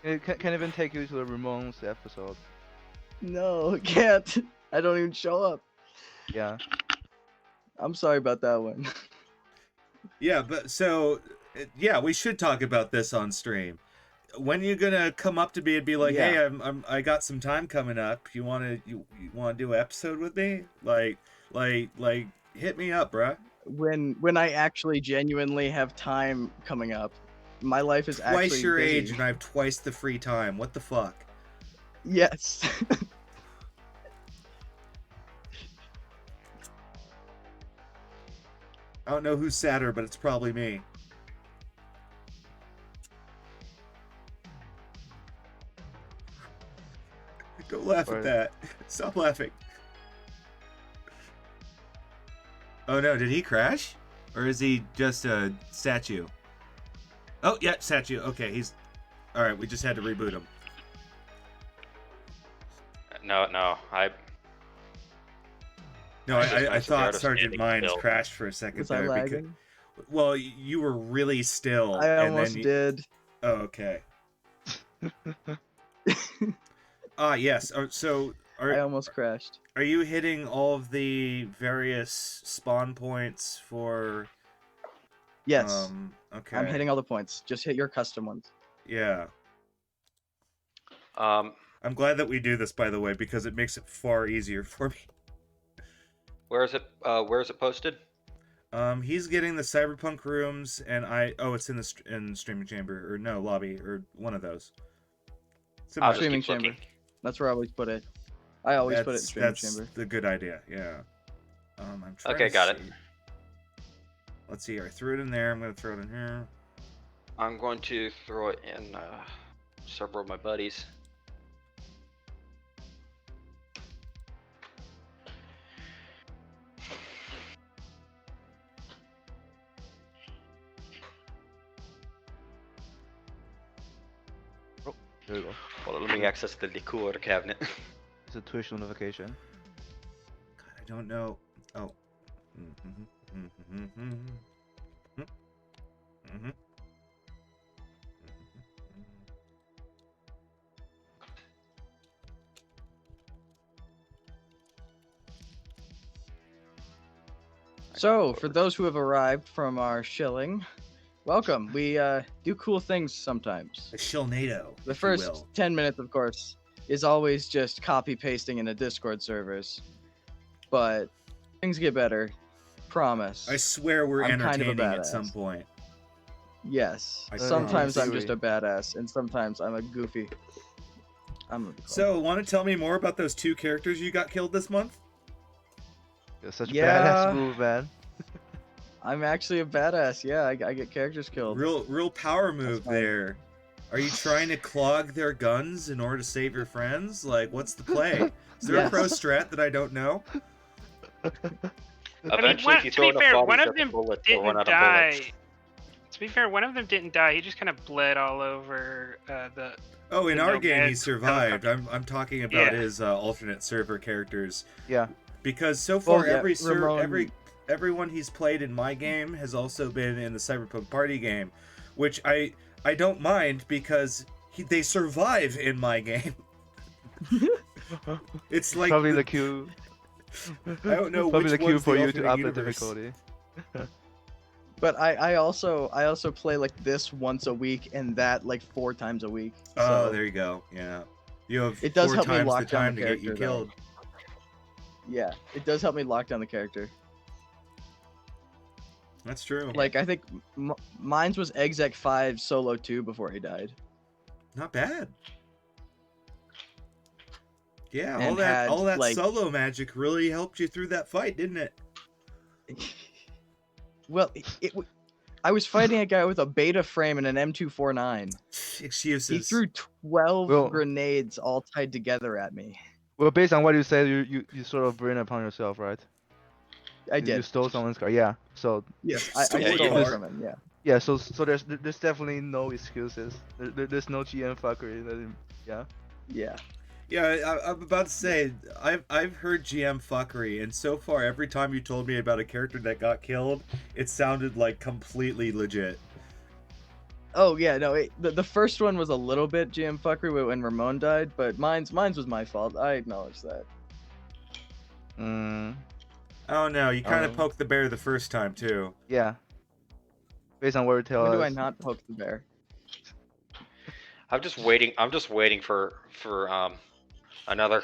It can even take you to the Ramones episode. No, can't. I don't even show up. Yeah. I'm sorry about that one. Yeah, but so yeah, we should talk about this on stream. When you gonna come up to me and be like, Yeah. "Hey, I got some time coming up. You wanna do an episode with me? Like hit me up, bruh." When I actually genuinely have time coming up, my life is Twice actually your busy. age and I have twice the free time. What the fuck? Yes. I don't know who's sadder, but it's probably me. Don't laugh at Right. that. Stop laughing. Oh no, did he crash? Or is he just a statue? Oh, yeah, statue. Okay, he's... Alright, we just had to reboot him. No, No, I just I went thought to Sergeant standing Mines still. crashed for a second Was I there. Because, lagging? well, you were really still. I and almost then did. Oh, okay. Ah, yes. So, I almost crashed. are you hitting all of the various spawn points for... Yes. Okay. I'm hitting all the points. Just hit your custom ones. Yeah. Um, I'm glad that we do this, by the way, because it makes it far easier for me. where is it? Where is it posted? He's getting the Cyberpunk rooms, and it's in the in streaming chamber, or no, lobby, or one of those. I'll just Streaming keep chamber. looking. That's where I always put it. I always put it in streaming That's chamber. the good idea, yeah. I'm trying Okay, to got it. see. Let's see, I threw it in there, I'm gonna throw it in here. I'm going to throw it in several of my buddies. There you go. Well, let me access the liqueur cabinet. It's a Twitch notification. God, I don't know. Oh. Mm-hmm. So, for those who have arrived from our shilling, welcome. We do cool things sometimes. A Shilnado. The first 10 minutes, of course, is always just copy pasting into Discord servers. But things get better. Promise. I swear we're I'm kind of a entertaining at some badass. point. Yes. I Sometimes I'm promise. just a badass, and sometimes I'm a goofy. So, want to tell me more about those 2 characters you got killed this month? You're such a Yeah. badass move, man. I'm actually a badass. Yeah, I get characters killed. Real power move fine. there. Are you trying to clog their guns in order to save your friends? Like, what's the play? Is there a Yes. pro strat that I don't know? Eventually, if you throw to be enough fair, bodies one at of the them bullet, they'll run didn't out of bullets. die. To be fair, one of them didn't die. He just kind of bled all over the. Oh, in The our no game he meds survived. helicopter. I'm talking about Yeah. his alternate server characters. Yeah. Because so far yeah, every everyone he's played in my game has also been in the Cyberpunk party game, which I don't mind because they survive in my game. It's like Probably the queue. I don't know Probably which the queue one's for the you to alternate up the universe. difficulty. But I also play like this once a week and that like 4 times a week. Oh, So, there you go. Yeah, you have It does 4 help me times lock the down time the to get you character, though. killed. yeah, it does help me lock down the character. That's true. Like I think mine's was Exec 5 solo 2 before he died. Not bad. Yeah, And had, all that like- solo magic really helped you through that fight, didn't it? Well, I was fighting a guy with a beta frame and an M249. Excuses. He threw 12 Well- grenades all tied together at me. Well, based on what you said, you sort of bring it upon yourself, right? I You did. stole someone's car. Yeah. So Yes, I Stole a stole car. it from him. Yeah. yeah. So there's definitely no excuses. There's no GM fuckery. Yeah. Yeah. Yeah, I'm about to say I've heard GM fuckery, and so far every time you told me about a character that got killed, it sounded like completely legit. Oh yeah, no, the first one was a little bit GM fuckery when Ramon died, but mine's was my fault. I acknowledge that. Oh no, you kind of Oh. poked the bear the first time too. Yeah. Based on what we tell When do I us. not poke the bear? I'm just waiting. I'm just waiting for another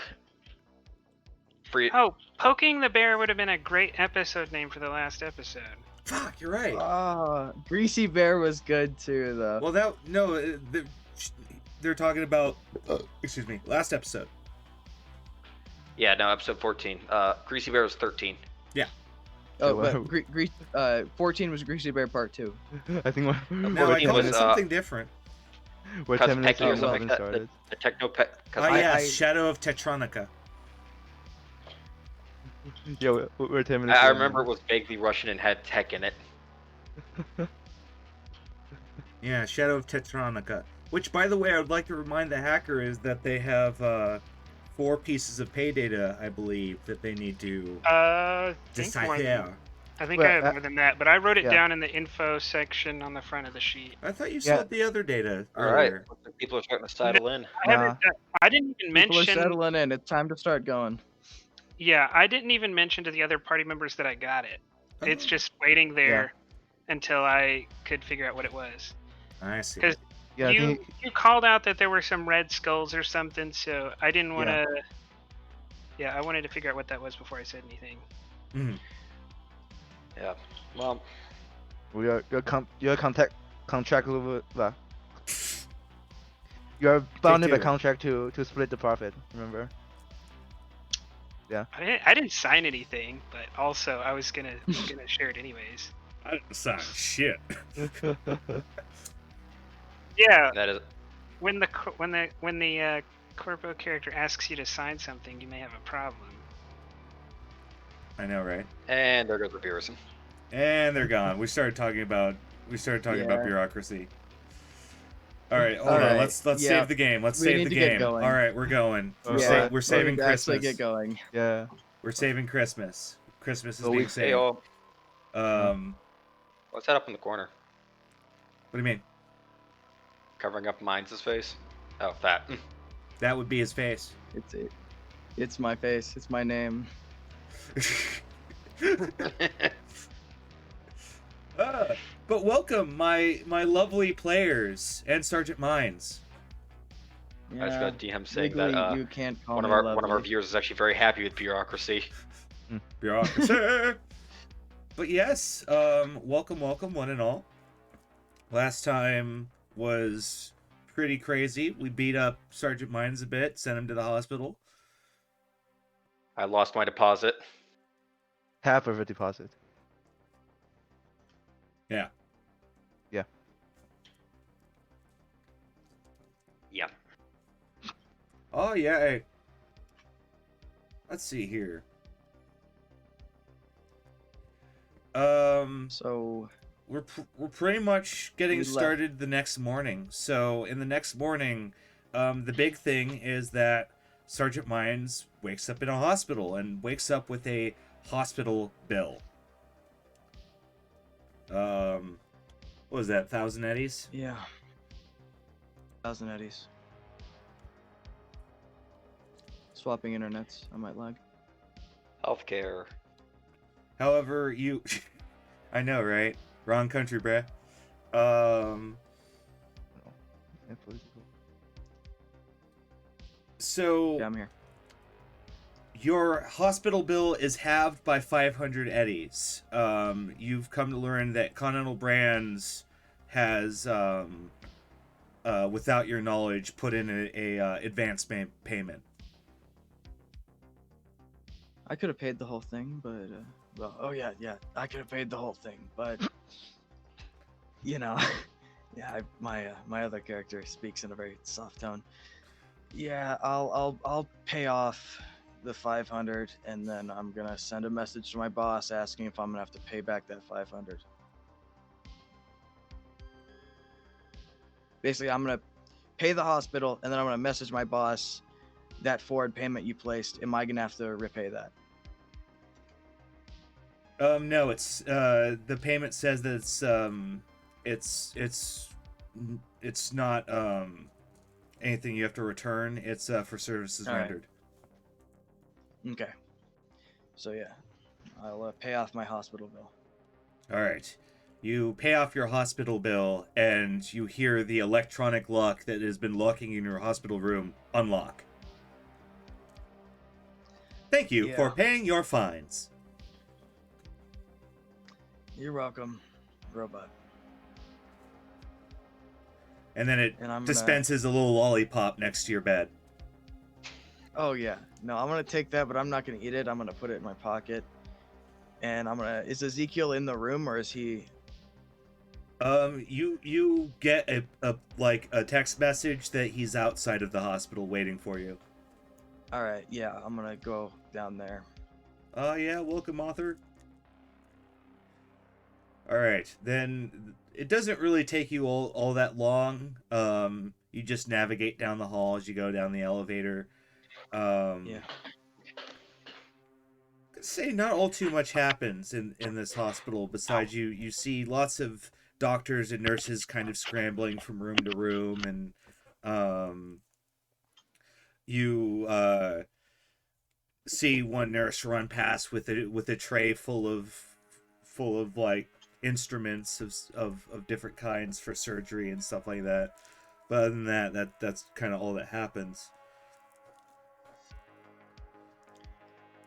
free. Oh, poking the bear would have been a great episode name for the last episode. Fuck, you're right. Ah, Greasy Bear was good too, though. Well, they're talking about. Excuse me. Last episode. Yeah, no, episode 14. Greasy Bear was 13. Oh, wow. but 14 was Greasy Bear Part 2. I think we're, No, I Fourteen called was, it something different. we're Cause 10 minutes Pecky or into something having like that. started. The techno pet. Oh yeah, I- Shadow of Tetronica. Yeah, we're 10 minutes I in. remember it was vaguely Russian and had tech in it. Yeah, Shadow of Tetronica. Which, by the way, I would like to remind the hacker is that they have 4 pieces of pay data, I believe, that they need to I think decipher. I think Well, I have more than that, but I wrote it yeah. down in the info section on the front of the sheet. I thought you Yeah. said the other data All right, earlier. people are starting to settle in. I didn't even People are mention. settling in. It's time to start going. Yeah, I didn't even mention to the other party members that I got it. It's Oh, just waiting there until I could figure out what it was. I see. 'Cause Yeah, I you think, you called out that there were some red skulls or something, so I didn't want to. Yeah, I wanted to figure out what that was before I said anything. Mhm. Yeah. Well, you're contract with, you're bounded by two. contract to split the profit, remember? I didn't sign anything, but also I was gonna share it anyways. I didn't sign shit. Yeah, that is. when the corpo character asks you to sign something, you may have a problem. I know, right? And there goes the beers. And they're gone. We started talking about Yeah. bureaucracy. All right, hold All on. right, Let's yeah. save the game. Let's We save need the to get game. going. All right, we're going. We're, Yeah. we're saving We need to actually Christmas. get going. Yeah. We're saving Christmas. Christmas is Oh, being we- Hey, saved. oh, What what's that up in the corner? do you mean? Covering up Mines' face? Oh, that. That would be his face. It's my face. It's my name. But welcome, my lovely players and Sergeant Mines. I just got DM saying legally, that you can't call one of me our one of our lovely. viewers is actually very happy with bureaucracy. Bureaucracy. But yes, welcome, one and all. Last time was pretty crazy. We beat up Sergeant Mines a bit, sent him to the hospital. I lost my deposit. Half of a deposit. Yeah. Yeah. Yeah. Oh yeah. Hey. Let's see here. So We're pretty much getting We left. started the next morning. So in the next morning, the big thing is that Sergeant Mines wakes up in a hospital and wakes up with a hospital bill. What was that? 1,000 eddies? yeah, 1,000 eddies. Swapping internets. I might lag. Healthcare. However, you, I know, right? Wrong country, bruh. Yeah, political. So Yeah, I'm here. your hospital bill is halved by 500 eddies. You've come to learn that Continental Brands has, without your knowledge, put in a advance payment. I could have paid the whole thing, but well, oh yeah, I could have paid the whole thing, but you know, yeah, my other character speaks in a very soft tone. Yeah, I'll pay off the 500, and then I'm gonna send a message to my boss asking if I'm gonna have to pay back that 500. Basically, I'm gonna pay the hospital, and then I'm gonna message my boss that forward payment you placed. Am I gonna have to repay that? No, it's the payment says that it's it's not anything you have to return. It's for services All right. rendered. Okay. So yeah, I'll pay off my hospital bill. All right. You pay off your hospital bill, and you hear the electronic lock that has been locking in your hospital room unlock. Thank you for Yeah. paying your fines. You're welcome, robot. And then it And I'm gonna- dispenses a little lollipop next to your bed. Oh yeah. No, I'm gonna take that, but I'm not gonna eat it. I'm gonna put it in my pocket. And I'm gonna. Is Ezekiel in the room or is he? You get a text message that he's outside of the hospital waiting for you. All right. Yeah, I'm gonna go down there. Oh yeah, welcome, author. All right, then it doesn't really take you all that long. You just navigate down the hall as you go down the elevator. Yeah. Say not all too much happens in this hospital. Besides, you see lots of doctors and nurses kind of scrambling from room to room, and you see one nurse run past with a tray full of like instruments of different kinds for surgery and stuff like that. But other than that's kind of all that happens.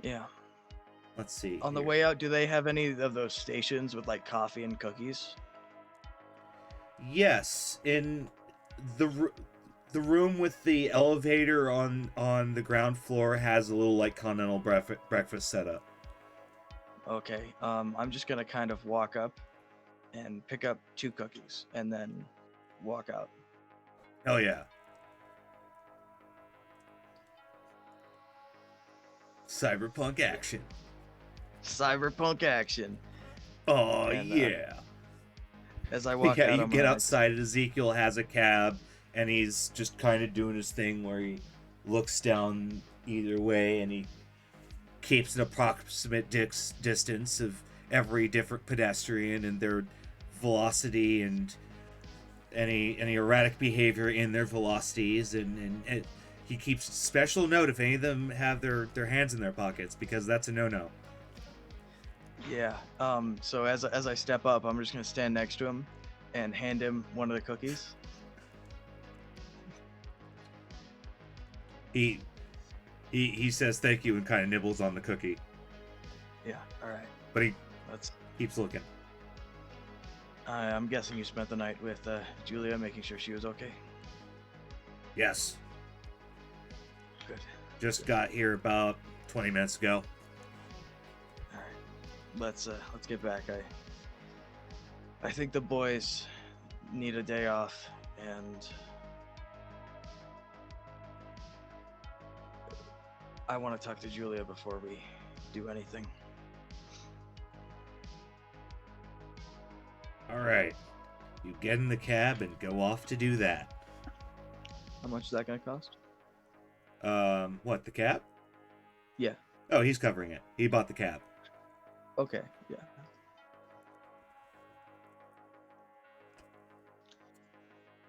Yeah. Let's see. On the here. way out, do they have any of those stations with like coffee and cookies? Yes, in the room with the elevator on the ground floor has a little like continental breakfast set up. Okay. I'm just gonna kind of walk up and pick up 2 cookies and then walk out. Hell yeah. Cyberpunk action. Cyberpunk action. Oh And, yeah. As I walk out, You I'm get gonna- outside. Ezekiel has a cab, and he's just kind of doing his thing where he looks down either way, and he keeps an approximate distance of every different pedestrian and their velocity and any erratic behavior in their velocities, and he keeps special note if any of them have their hands in their pockets, because that's a no-no. Yeah. So as I step up, I'm just gonna stand next to him and hand him one of the cookies. He says thank you and kind of nibbles on the cookie, Yeah. All right. but he Let's. keeps looking. I'm guessing you spent the night with Julia, making sure she was okay. Yes, Good. just got here about 20 minutes ago. All right. Let's get back. I think the boys need a day off, and I want to talk to Julia before we do anything. All right, you get in the cab and go off to do that. How much is that gonna cost? What, the cab? Yeah. Oh, he's covering it. He bought the cab. Okay. Yeah.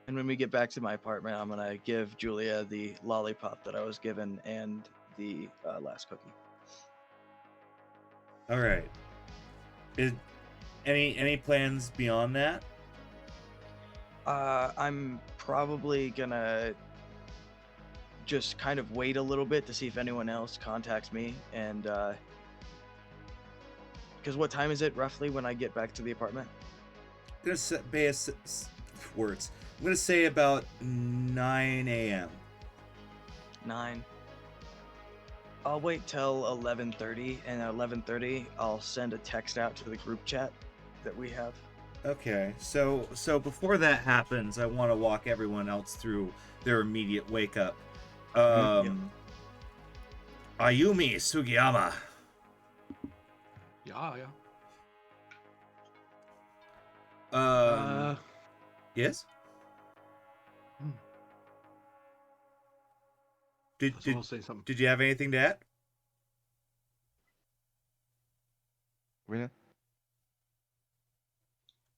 And when we get back to my apartment, I'm gonna give Julia the lollipop that I was given and the last cookie. All right. Any plans beyond that? I'm probably gonna just kind of wait a little bit to see if anyone else contacts me, and because what time is it roughly when I get back to the apartment? I'm gonna say words. I'm gonna say about 9 a.m. 9. I'll wait till 11:30, and at 11:30 I'll send a text out to the group chat that we have. Okay, so before that happens, I want to walk everyone else through their immediate wake up. Ayumi Sugiyama. Yeah. Yes. Someone say something. Did you have anything to add? Rena?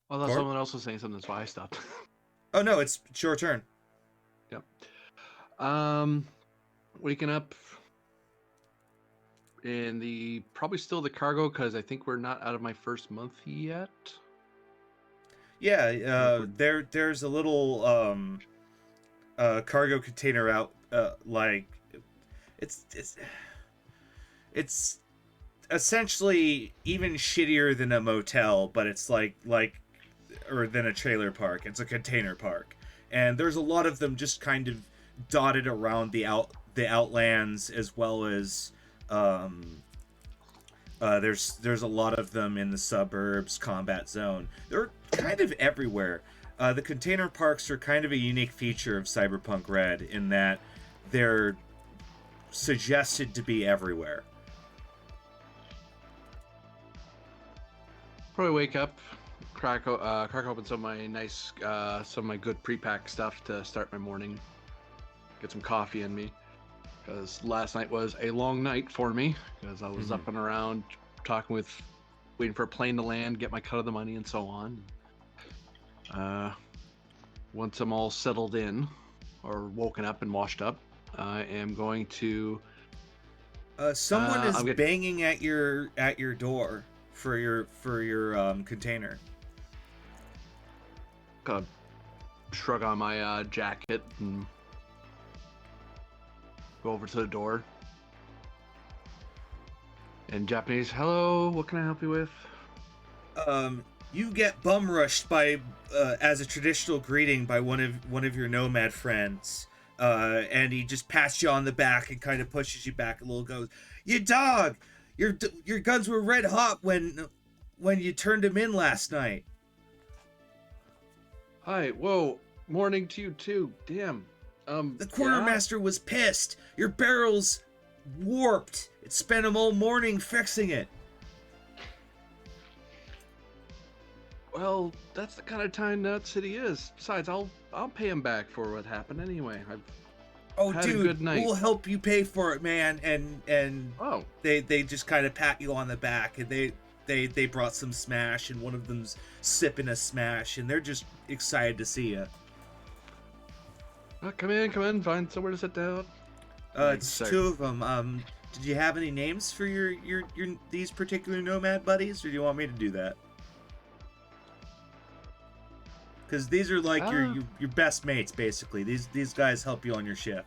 I thought Corp? someone else was saying something, that's why I stopped. Oh no, it's your turn. Yep. Waking up in the probably still the cargo because I think we're not out of my first month yet. Yeah, there's a little cargo container out, like it's essentially even shittier than a motel, but it's like or than a trailer park. It's a container park, and there's a lot of them just kind of dotted around the outlands, as well as there's a lot of them in the suburbs, combat zone. They're kind of everywhere. The container parks are kind of a unique feature of Cyberpunk Red in that they're suggested to be everywhere. Probably wake up, crack open some of my good pre-packed stuff to start my morning. Get some coffee in me, because last night was a long night for me, because I was up and around waiting for a plane to land, get my cut of the money, and so on. Once I'm all settled in, or woken up and washed up, I am going to. Someone is banging at your door for your container. Shrug on my jacket and go over to the door. In Japanese, hello, what can I help you with? You get bum rushed by as a traditional greeting by one of your nomad friends, and he just pats you on the back and kind of pushes you back a little. Goes, "You dog, your guns were red hot when you turned them in last night." Hi, whoa, morning to you too. Damn. The quartermaster was pissed. Your barrel's warped. It spent him all morning fixing it. Well, that's the kind of time that city is. Besides, I'll pay him back for what happened anyway. I've had a good night. We'll help you pay for it, man. And oh, they just kind of pat you on the back, and they brought some Smash, and one of them's sipping a Smash, and they're just excited to see you. Come in, find somewhere to sit down. It's two of them. Did you have any names for your these particular nomad buddies, or do you want me to do that? Because these are like your best mates, basically. These guys help you on your shift.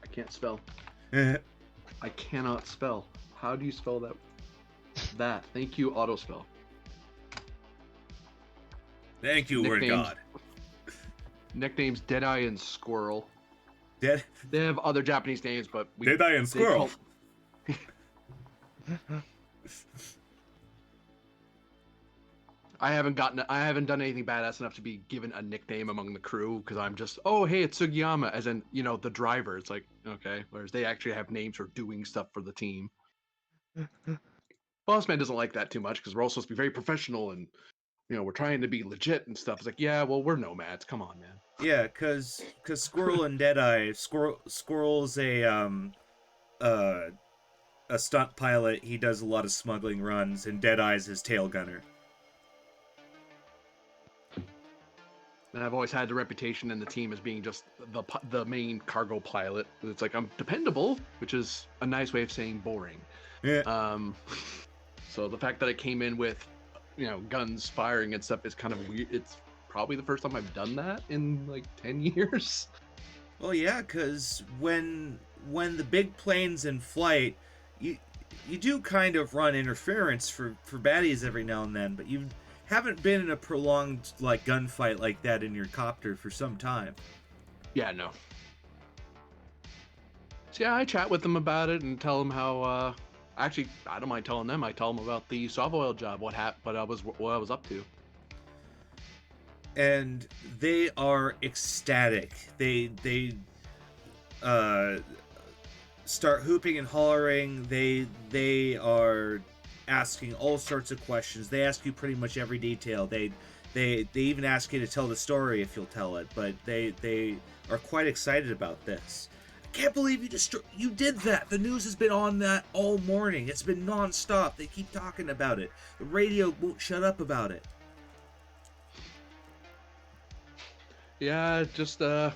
I can't spell. I cannot spell. How do you spell that? That. Thank you, autospell. Thank you, word God. Nicknames Deadeye and Squirrel. They have other Japanese names, but Deadeye and Squirrel. I haven't done anything badass enough to be given a nickname among the crew, because I'm just, oh hey, it's Sugiyama, as in, the driver. It's like, okay, whereas they actually have names for doing stuff for the team. Bossman doesn't like that too much, because we're all supposed to be very professional and we're trying to be legit and stuff. It's like, yeah, well, we're nomads. Come on, man. Yeah, because Squirrel and Deadeye, Squirrel's a stunt pilot. He does a lot of smuggling runs, and Deadeye's his tail gunner. And I've always had the reputation in the team as being just the main cargo pilot. It's like, I'm dependable, which is a nice way of saying boring. Yeah. So the fact that I came in with, guns firing and stuff is kind of weird. It's probably the first time I've done that in like 10 years. Well, yeah, because when the big plane's in flight, you do kind of run interference for baddies every now and then, but you haven't been in a prolonged gunfight like that in your copter for some time. Yeah, no. So yeah, I chat with them about it and tell them how. Actually, I don't mind telling them. I tell them about the Sov oil job, what I was up to. And they are ecstatic. They start hooping and hollering. They are asking all sorts of questions. They ask you pretty much every detail. They even ask you to tell the story if you'll tell it. But they are quite excited about this. Can't believe you did that. The news has been on that all morning. It's been nonstop. They keep talking about it. The radio won't shut up about it. Yeah, just I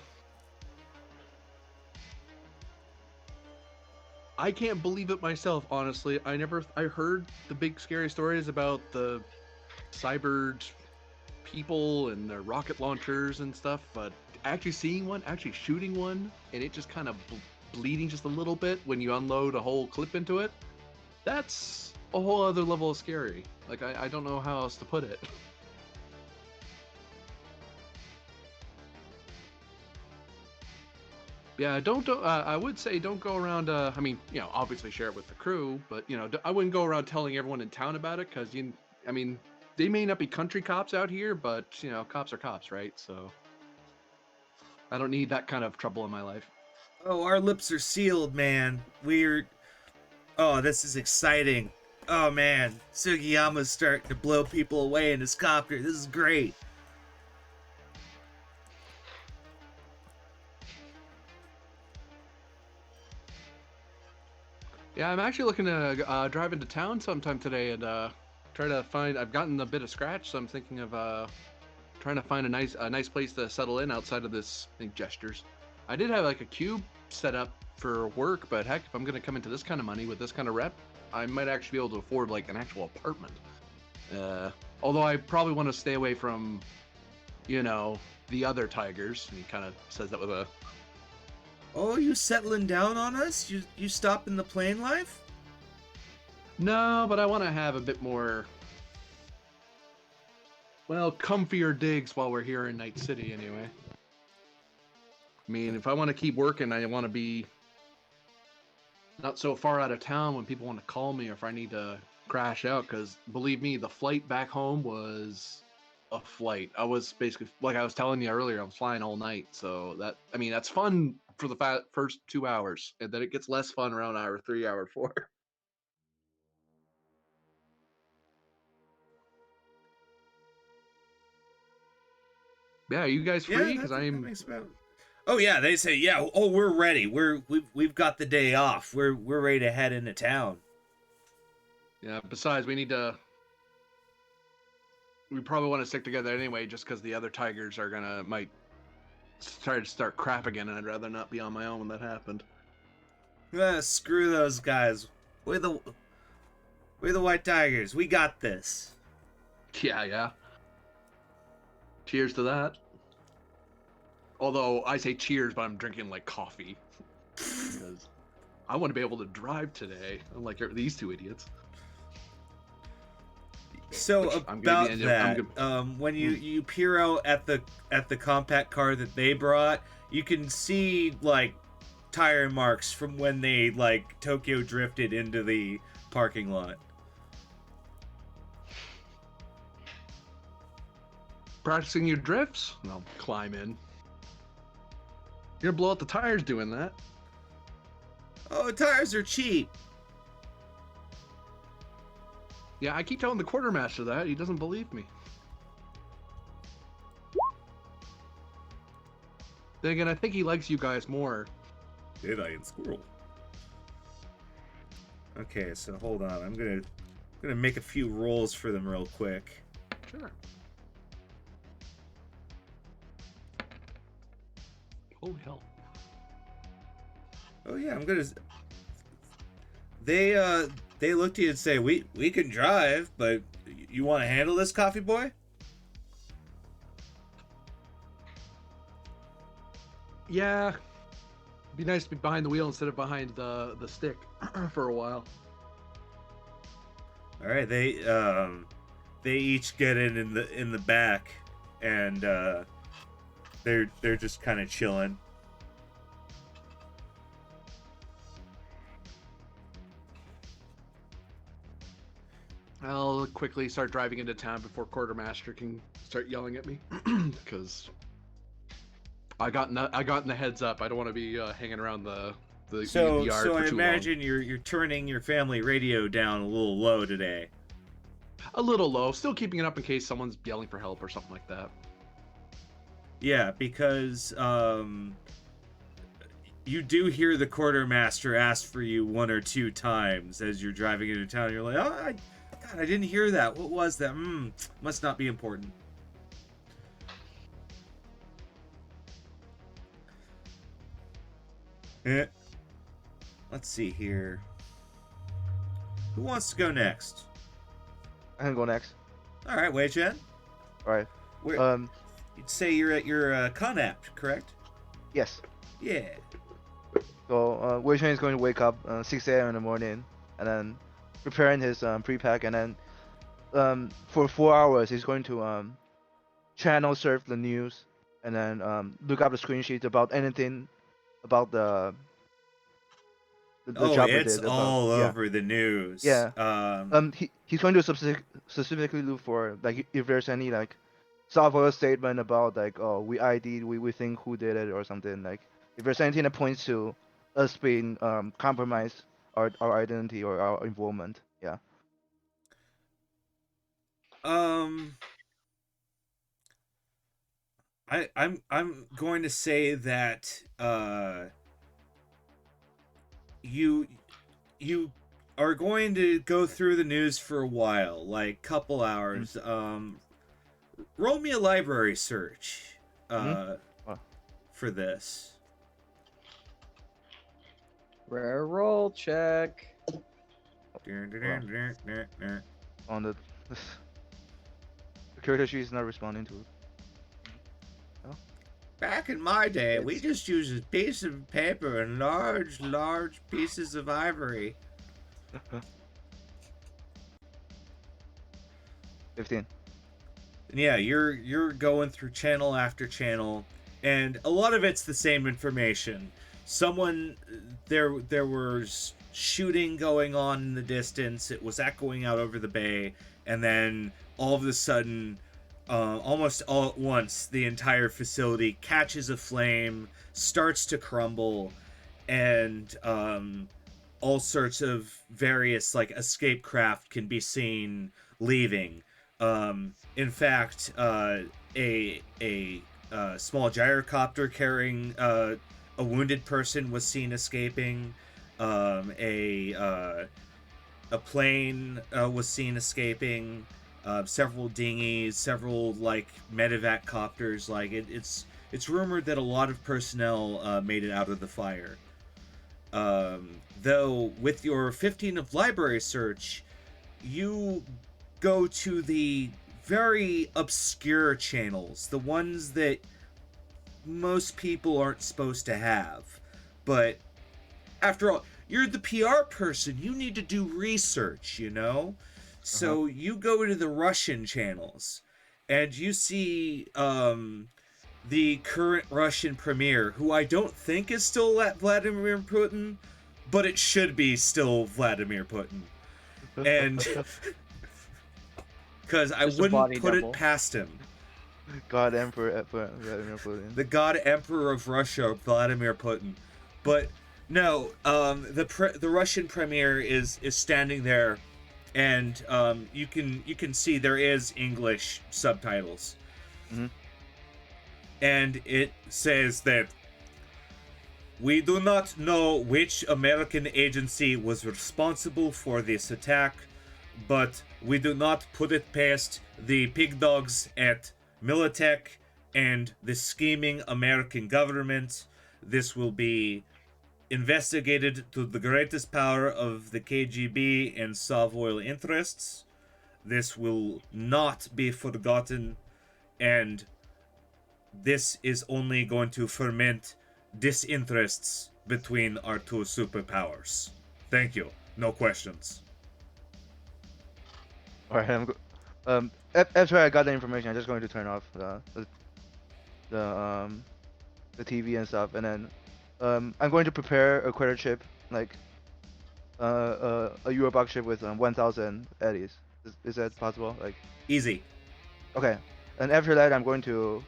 can't believe it myself, honestly. I heard the big scary stories about the cyber people and their rocket launchers and stuff, but actually seeing one, actually shooting one, and it just kind of bleeding just a little bit when you unload a whole clip into it, that's a whole other level of scary. Like, I don't know how else to put it. Yeah, I would say don't go around, I mean, you know, obviously share it with the crew, but, you know, I wouldn't go around telling everyone in town about it, because, I mean, they may not be country cops out here, but, you know, cops are cops, right? So, I don't need that kind of trouble in my life. Oh, our lips are sealed, man. Oh, this is exciting. Oh, man. Sugiyama's starting to blow people away in his copter. This is great. Yeah, I'm actually looking to drive into town sometime today and try to find. I've gotten a bit of scratch, so I'm thinking of trying to find a nice place to settle in outside of this. I think Gestures. I did have like a cube set up for work, but heck, if I'm gonna come into this kind of money with this kind of rep, I might actually be able to afford like an actual apartment. Although I probably want to stay away from, you know, the other tigers. And he kind of says that with a. Oh, you settling down on us? You stopping the plane life? No, but I want to have a bit more, well, comfier digs while we're here in Night City anyway. I mean, if I want to keep working, I want to be not so far out of town when people want to call me or if I need to crash out, because believe me, the flight back home was a flight. I was basically, like I was telling you earlier, I was flying all night, so that, I mean, that's fun for the first 2 hours, and then it gets less fun around hour 3, hour 4. Yeah, are you guys free? Because that makes about. Oh yeah, they say yeah. Oh, we're ready. We've got the day off. We're ready to head into town. Yeah. Besides, we probably want to stick together anyway, just because the other tigers might try to start crap again, and I'd rather not be on my own when that happened. Screw those guys. We're the White Tigers. We got this. Yeah. Cheers to that. Although I say cheers, but I'm drinking like coffee because I want to be able to drive today, unlike these two idiots. So about that, when you peer out at the compact car that they brought, you can see like tire marks from when they like Tokyo drifted into the parking lot. Practicing your drifts? I'll climb in. You're gonna blow out the tires doing that. Oh, tires are cheap. Yeah, I keep telling the quartermaster that. He doesn't believe me. Then again, I think he likes you guys more. Daylight squirrel. Okay, so hold on. I'm gonna make a few rolls for them real quick. Sure. Holy hell. Oh yeah, I'm gonna. They look to you and say, "We can drive, but you want to handle this, coffee boy?" Yeah. It'd be nice to be behind the wheel instead of behind the stick for a while. All right, they each get in the back, and they're just kind of chilling. I'll quickly start driving into town before quartermaster can start yelling at me, because I got in the heads up. I don't want to be hanging around the yard So for I too long. imagine you're turning your family radio down a little low today. A little low, still keeping it up in case someone's yelling for help or something like that. Yeah, because you do hear the quartermaster ask for you 1 or 2 times as you're driving into town. You're like, oh, God, I didn't hear that. What was that? Must not be important. Let's see here. Who wants to go next? I can go next. All right, Wei Chen. All right. Where, you'd say you're at your con app, correct? Yes. Yeah. So Wei Chen is going to wake up 6 a.m. in the morning, and then preparing his pre-pack, and then for 4 hours he's going to channel surf the news, and then look up the screen sheets about anything about the job it's did all about, over the news. Yeah. He's going to specifically look for like if there's any like software statement about like, oh, we ID'd, we think who did it or something, like if there's anything that points to us being compromised our identity or our involvement. Yeah. I'm going to say that you are going to go through the news for a while, like couple hours. Roll me a library search for this. Rare roll check. On the character sheet is not responding to it. Back in my day, we just used a piece of paper and large pieces of ivory. 15. Yeah, you're going through channel after channel, and a lot of it's the same information. There was shooting going on in the distance. It was echoing out over the bay, and then all of a sudden, almost all at once, the entire facility catches a flame, starts to crumble, and all sorts of various like escape craft can be seen leaving. In fact, a small gyrocopter carrying a wounded person was seen escaping. A plane was seen escaping. Several dinghies, several like medevac copters. Like it's rumored that a lot of personnel made it out of the fire. Though with your 15 of library search, you go to the very obscure channels, the ones that most people aren't supposed to have. But after all, you're the PR person. You need to do research, you know? So you go to the Russian channels, and you see the current Russian premier, who I don't think is still Vladimir Putin, but it should be still Vladimir Putin. And because I wouldn't put it past him. God Emperor Vladimir Putin. The God Emperor of Russia, Vladimir Putin. But no, the Russian premier is standing there, and you can see there is English subtitles. Mm-hmm. And it says that we do not know which American agency was responsible for this attack, but we do not put it past the pig dogs at Militech and the scheming American government. This will be investigated to the greatest power of the KGB and Savoy interests. This will not be forgotten, and this is only going to ferment disinterests between our two superpowers. Thank you. No questions. Alright, after I got the information, I'm just going to turn off the TV and stuff, and then I'm going to prepare a credit chip, like a Eurobox chip with 1,000 eddies. Is that possible? Like easy. Okay, and after that, I'm going to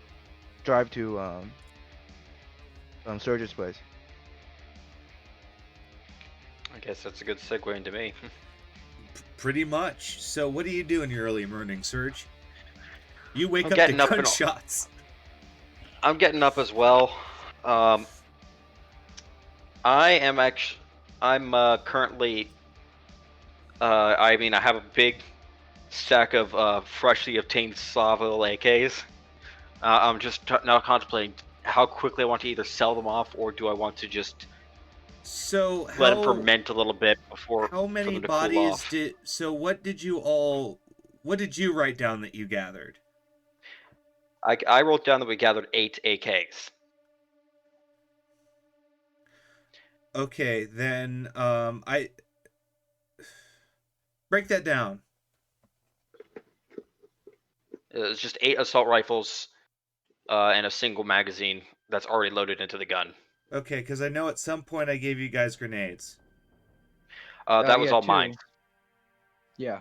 drive to Surge's place. I guess that's a good segue into me. Pretty much. So what do you do in your early morning, Serge? You wake up to getting up and- gunshots. I'm getting up as well. I'm currently. I mean, I have a big stack of freshly obtained Savile AKs. I'm just now contemplating how quickly I want to either sell them off or do I want to just So let them ferment a little bit before how for many them to cool bodies off. what did you write down that you gathered? I wrote down that we gathered 8 AKs. Okay, then I break that down. It's just 8 assault rifles and a single magazine that's already loaded into the gun. Okay, because I know at some point I gave you guys grenades. That was yeah, all 2. mine. Yeah.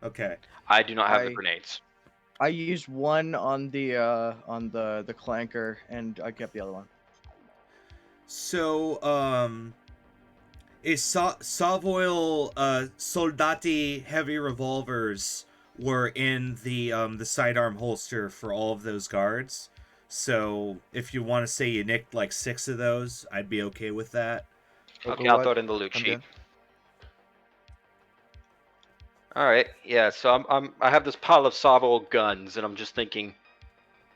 Okay. I do not have the I- grenades. I used one on the clanker, and I kept the other one. So, Savoil Soldati heavy revolvers were in the sidearm holster for all of those guards. So, if you want to say you nicked like 6 of those, I'd be okay with that. Okay, I'll throw it in the loot I'm sheet. done. All right, yeah. So I have this pile of Savo guns, and I'm just thinking.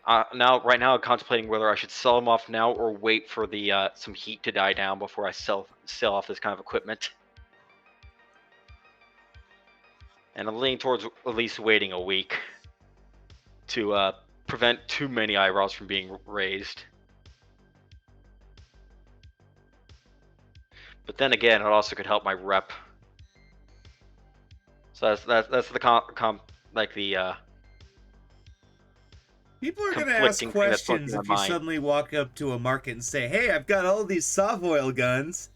Right now, I'm contemplating whether I should sell them off now or wait for the some heat to die down before I sell off this kind of equipment. And I'm leaning towards at least waiting a week to prevent too many eyebrows from being raised. But then again, it also could help my rep. So that's the People are going to ask conflicting thing that's going questions through if my you mind. suddenly walk up to a market and say, "Hey, I've got all these Savoil guns."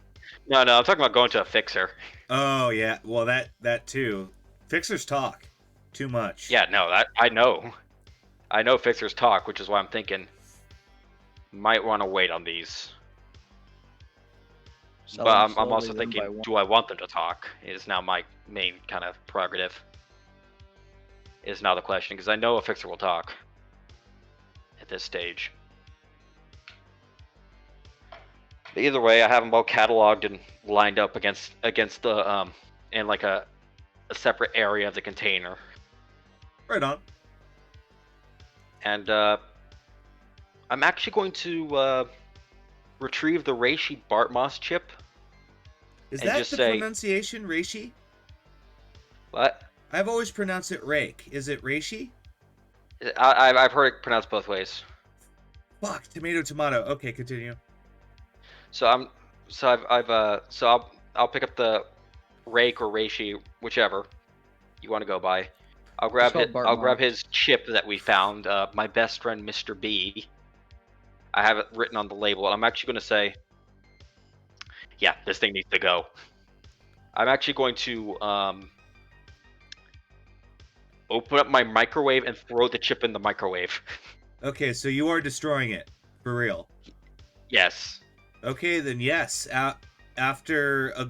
No, I'm talking about going to a fixer. Oh yeah, well that too. Fixers talk too much. Yeah, no, that I know fixers talk, which is why I'm thinking might want to wait on these. Sell But them I'm slowly, also one thinking, by one. do I want them to talk? Is now my main kind of prerogative. Is now the question, because I know a fixer will talk at this stage. But either way, I have them all cataloged and lined up against the in like a separate area of the container. Right on. And I'm actually going to retrieve the Reishi Bartmoss chip. Is And that just the say- pronunciation, Reishi? What? I've always pronounced it Rake. Is it Reishi? I've heard it pronounced both ways. Fuck, tomato. Okay, continue. So I'll pick up the Rake or Reishi, whichever you want to go by. I'll grab call it. it I'll grab Bartmoss. his chip that we found. My best friend, Mr. B. I have it written on the label. I'm actually going to say, yeah, this thing needs to go. I'm actually going to open up my microwave and throw the chip in the microwave. Okay, so you are destroying it. For real. Yes. Okay, then yes. After a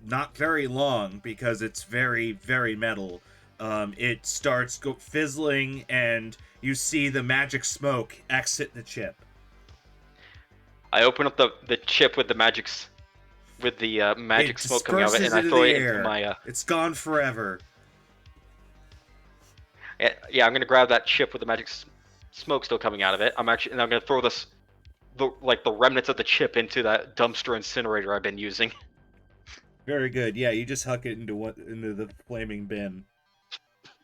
not very long, because it's very, very metal, it starts fizzling, and you see the magic smoke exit the chip. I open up the chip with the magic It smoke coming out of it, and disperses I into throw the it air. into my. It's gone forever. Yeah, I'm gonna grab that chip with the magic smoke still coming out of it. I'm gonna throw the remnants of the chip into that dumpster incinerator I've been using. Very good. Yeah, you just huck it into the flaming bin.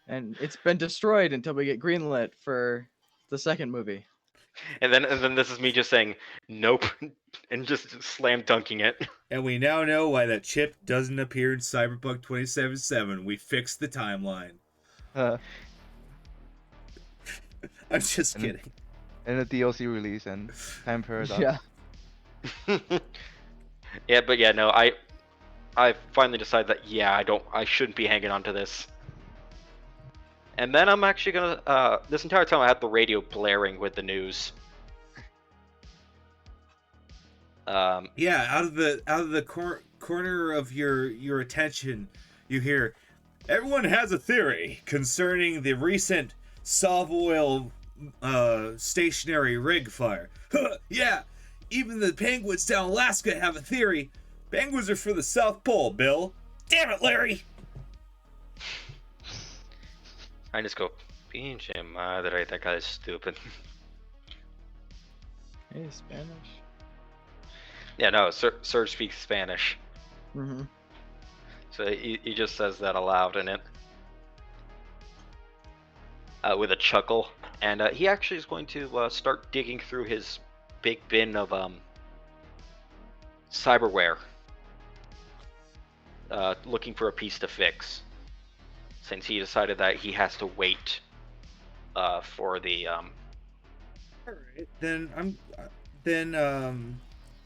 And it's been destroyed until we get greenlit for the second movie. And then this is me just saying nope and just slam dunking it. And we now know why that chip doesn't appear in Cyberpunk 2077. We fixed the timeline. I'm just And- kidding. And the DLC release and time paradox. Yeah. But yeah, no, I finally decided that I shouldn't be hanging on to this. And then I'm actually gonna this entire time I had the radio blaring with the news. Yeah, out of the corner of your attention, you hear, everyone has a theory concerning the recent Savoil stationary rig fire. Yeah, Even the penguins down in Alaska have a theory. Penguins are for the South Pole, Bill. Damn it, Larry! I just go, pinche madre, that guy is stupid. Hey, Spanish. Yeah, no, Serge speaks Spanish. Mm-hmm. So he just says that aloud in it. With a chuckle. And he actually is going to start digging through his big bin of cyberware. Looking for a piece to fix. Since he decided that he has to wait for the... Alright, then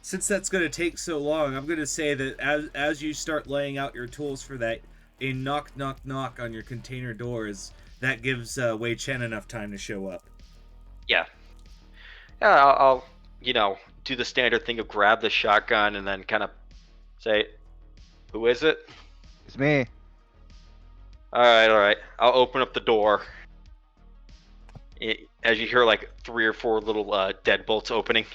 since that's going to take so long, I'm going to say that as you start laying out your tools for that, a knock knock knock on your container doors, that gives Wei Chen enough time to show up. Yeah. Yeah, I'll do the standard thing of grab the shotgun and then kind of say, who is it? It's me. Alright. I'll open up the door. As you hear like 3 or 4 little deadbolts opening.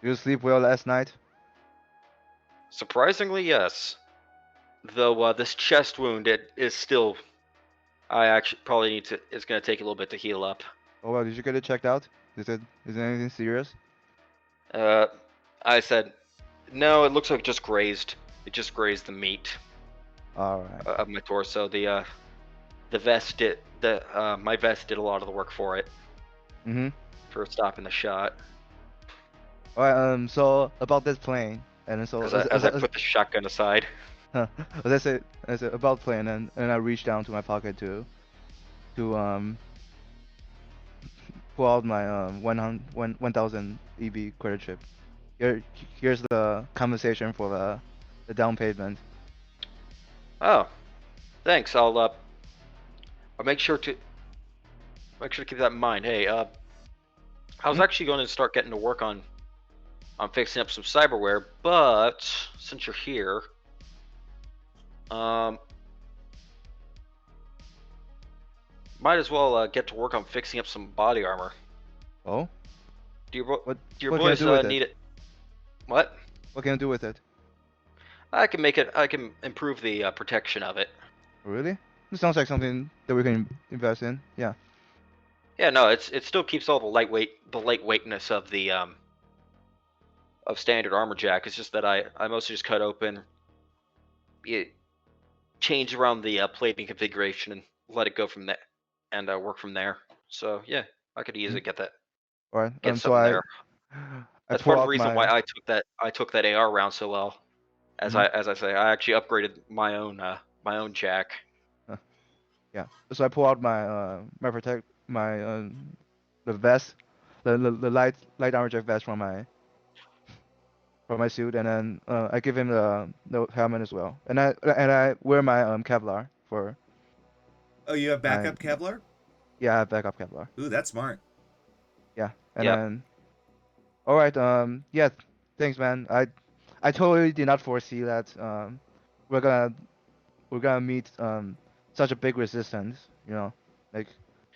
You sleep well last night? Surprisingly, yes. Though this chest wound, it is still... I actually probably need to... It's going to take a little bit to heal up. Oh well, did you get it checked out? Is it anything serious? I said, no, it looks like it just grazed. It just grazed the meat Alright. of my torso. The vest did... my vest did a lot of the work for it. Mm-hmm. For stopping the shot. Alright, so about this plane, and so As I put the shotgun aside. as I said about plane, and I reached down to my pocket to pull out my 1000 EB credit chip. Here's the compensation for the down payment. Oh, thanks. I'll make sure to keep that in mind. Hey, I was actually going to start getting to work on fixing up some cyberware, but since you're here, might as well get to work on fixing up some body armor. Oh? Do your What can I boys do with need it? What? What can I do with it? I can improve the protection of it. Really? This sounds like something that we can invest in. Yeah. Yeah, no, it still keeps all the lightweightness of the of standard armor jack. It's just that I mostly just cut open, change around the plating configuration and let it go from there, and work from there. So yeah, I could easily get that. Alright. Get So something there. I That's pull part of out the reason my why I took that AR round so well. As I say, I actually upgraded my own jack. yeah. So I pull out my the vest, the light armor jack vest from my suit, and then I give him the helmet as well, and I wear my Kevlar for. Oh, you have backup I Kevlar? Yeah, I have backup Kevlar. Ooh, that's smart. Yeah, and Yep. then. All right. Yeah. Thanks, man. I totally did not foresee that we're gonna meet such a big resistance. You know, like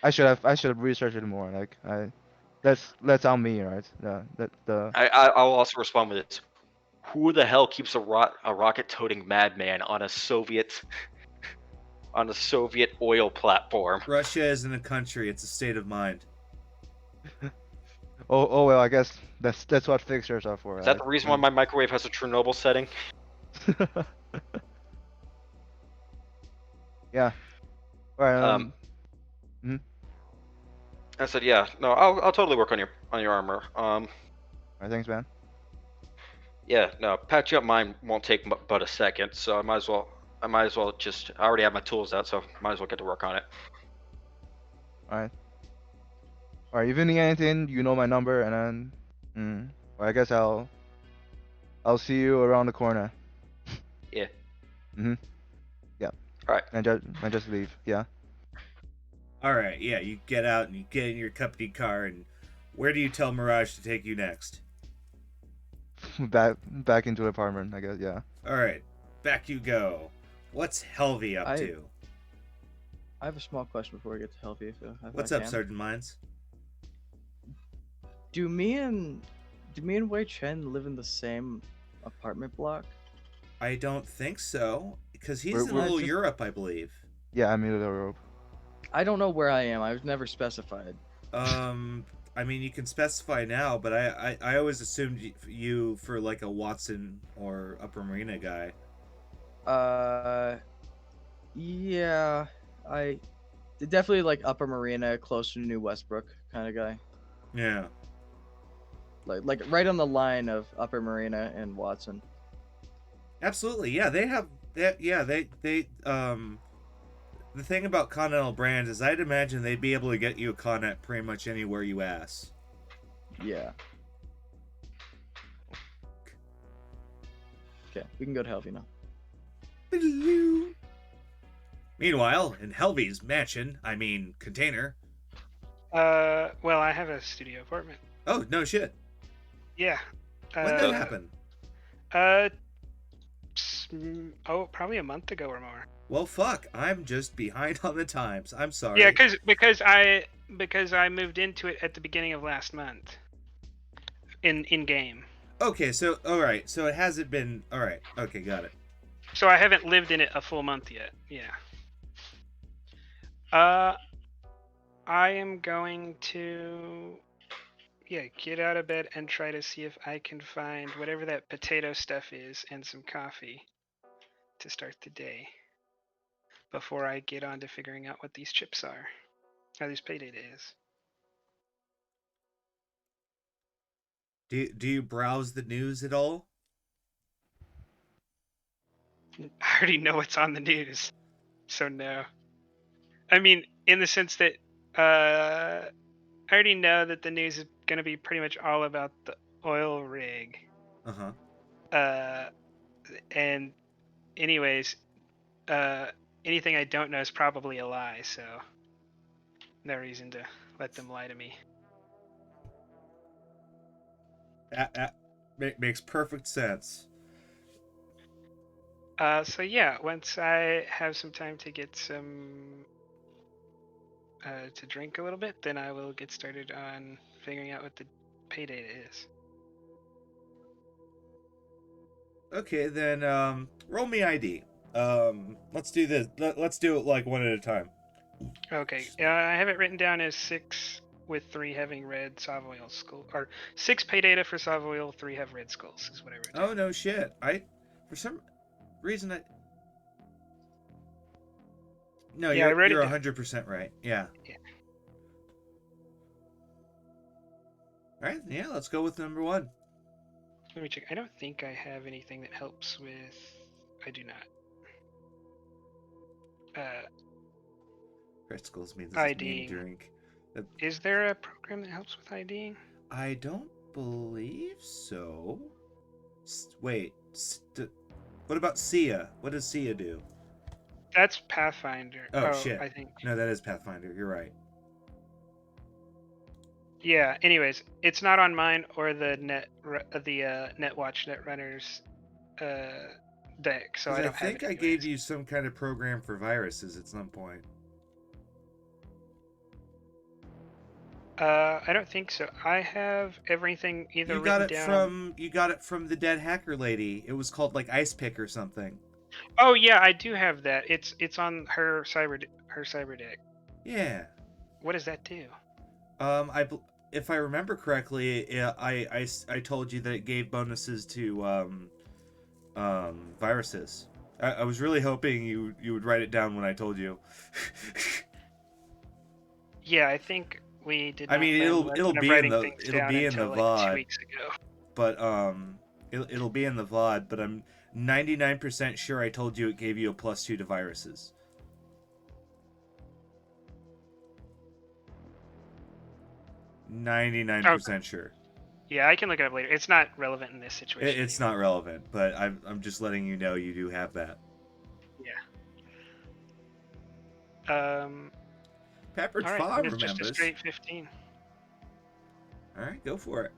I should have researched it more. Like that's on me, right? I'll also respond with this. Who the hell keeps a rocket-toting madman on a Soviet oil platform? Russia isn't a country; it's a state of mind. Oh well, I guess that's what fixtures are for. Is that the reason why my microwave has a Chernobyl setting? Yeah. All right. I said, yeah, no, I'll totally work on your armor. All right, thanks, man. Yeah, no, patching up mine won't take but a second, so I might as well just. I already have my tools out, so might as well get to work on it. All right. All right. If you need anything, you know my number, and then, well, I guess I'll see you around the corner. Yeah. Yeah. All right. And just leave. Yeah. All right, yeah, you get out and you get in your company car, and where do you tell Mirage to take you next? Back into the apartment, I guess. Yeah. All right, back you go. What's Helvy up to? I have a small question before we get to Helvy. If What's I up, can. Sergeant Mines? Do me and Wei Chen live in the same apartment block? I don't think so, because he's We're- in we're Little just- Europe, I believe. Yeah, I'm in Europe. I don't know where I am. I was never specified. I mean, you can specify now, but I always assumed you for like a Watson or Upper Marina guy. Yeah, I definitely like Upper Marina, closer to New Westbrook kind of guy. Yeah. Like right on the line of Upper Marina and Watson. Absolutely. Yeah, they have that. Yeah, they the thing about Continental Brands is I'd imagine they'd be able to get you a con at pretty much anywhere you ask. Yeah. Okay, we can go to Helvey now. Meanwhile, in Helvy's container. Well, I have a studio apartment. Oh, no shit. Yeah. When did that happen? Probably a month ago or more. Well, fuck. I'm just behind on the times. I'm sorry. Yeah, because I moved into it at the beginning of last month. In game. Okay, so alright. So it hasn't been alright. Okay, got it. So I haven't lived in it a full month yet. Yeah. I am going to get out of bed and try to see if I can find whatever that potato stuff is and some coffee to start the day before I get on to figuring out what these chips are. Or these pay data is. Do you browse the news at all? I already know what's on the news. So no. I mean, in the sense that I already know that the news is going to be pretty much all about the oil rig. Uh-huh. And anyways, anything I don't know is probably a lie, so no reason to let them lie to me. Makes perfect sense. So yeah, once I have some time to get some to drink a little bit, then I will get started on figuring out what the pay data is. Okay, then roll me ID. Let's do this. Let's do it like one at a time. Okay, I have it written down as 6 with 3 having red Savoyal skull, or 6 pay data for Savoyal, 3 have red skulls is what I wrote down. Oh no shit. For some reason No, Yeah, you're I wrote it you're down. 100% right. Yeah. Yeah. All right. Yeah, let's go with number 1. Let me check. I don't think I have anything that helps with. I do not. Crystals means IDing. drink. Is there a program that helps with IDing? I don't believe so. Wait. What about Sia? What does Sia do? That's Pathfinder. Oh, shit. I think. No, that is Pathfinder. You're right. Yeah. Anyways, it's not on mine or the Netwatch Netrunners deck, so I don't have it. I think I gave you some kind of program for viruses at some point. I don't think so. I have everything either You got written it down. you got it from the dead hacker lady. It was called like Ice Pick or something. Oh yeah, I do have that. It's on her cyber deck. Yeah. What does that do? If I remember correctly, I told you that it gave bonuses to viruses. I was really hoping you would write it down when I told you. Yeah, I think we did. I mean, it'll be in the VOD. 2 weeks ago. But it'll be in the VOD. But I'm 99% sure I told you it gave you a +2 to viruses. %99 sure. Yeah, I can look it up later. It's not relevant in this situation. It's not relevant, but I'm just letting you know you do have that. Yeah. Pepperidge All right, Farm it's just remembers. a straight 15. All right, go for it.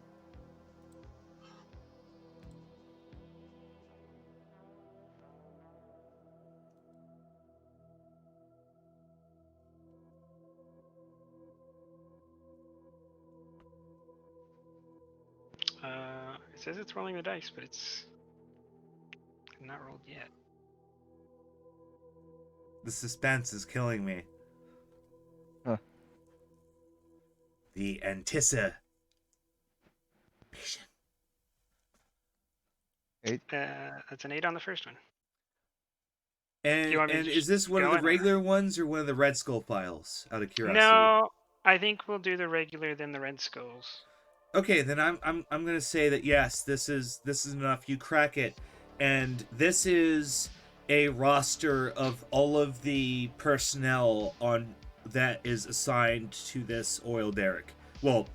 It says it's rolling the dice, but it's not rolled yet. The suspense is killing me. Huh. The anticipation. That's an 8 on the first one. And, you want me to and just is this one of go the in, or- regular ones or one of the Red Skull files? Out of curiosity. No, I think we'll do the regular, then the red skulls. Okay, then I'm gonna say that yes, this is enough. You crack it, and this is a roster of all of the personnel on that is assigned to this oil derrick. Well,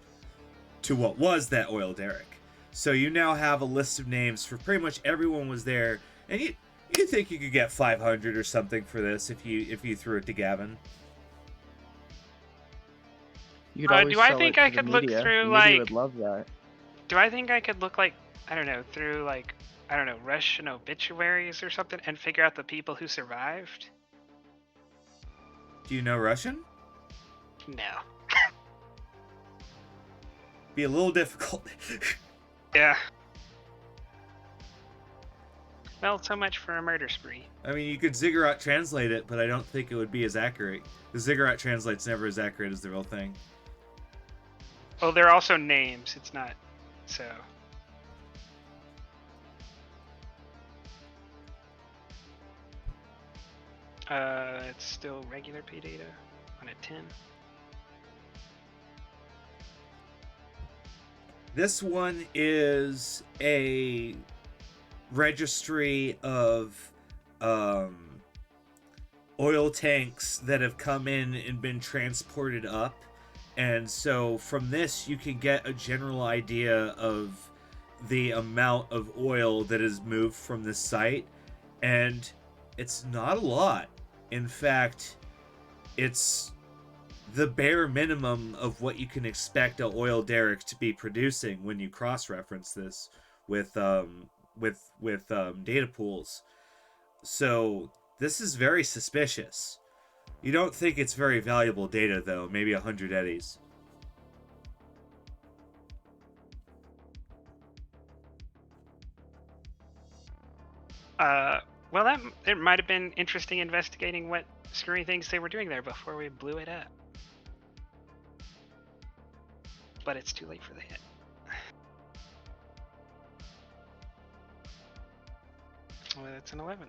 to what was that oil derrick. So you now have a list of names for pretty much everyone was there, and you think you could get 500 or something for this if you threw it to Gavin. You could always do I sell think it I to the could look media. through, The media like- would love that. Do I think I could look like, I don't know, through like, I don't know, Russian obituaries or something and figure out the people who survived? Do you know Russian? No. Be a little difficult. Yeah. Well, so much for a murder spree. I mean, you could ziggurat translate it, but I don't think it would be as accurate. The ziggurat translate's never as accurate as the real thing. Oh, they're also names. It's not, so. It's still regular P data on a 10. This one is a registry of oil tanks that have come in and been transported up. And so from this, you can get a general idea of the amount of oil that is moved from this site. And it's not a lot. In fact, it's the bare minimum of what you can expect a oil derrick to be producing when you cross-reference this with data pools. So this is very suspicious. You don't think it's very valuable data, though. Maybe 100 eddies. Well, it might have been interesting investigating what screwy things they were doing there before we blew it up. But it's too late for the hit. Well, that's an 11.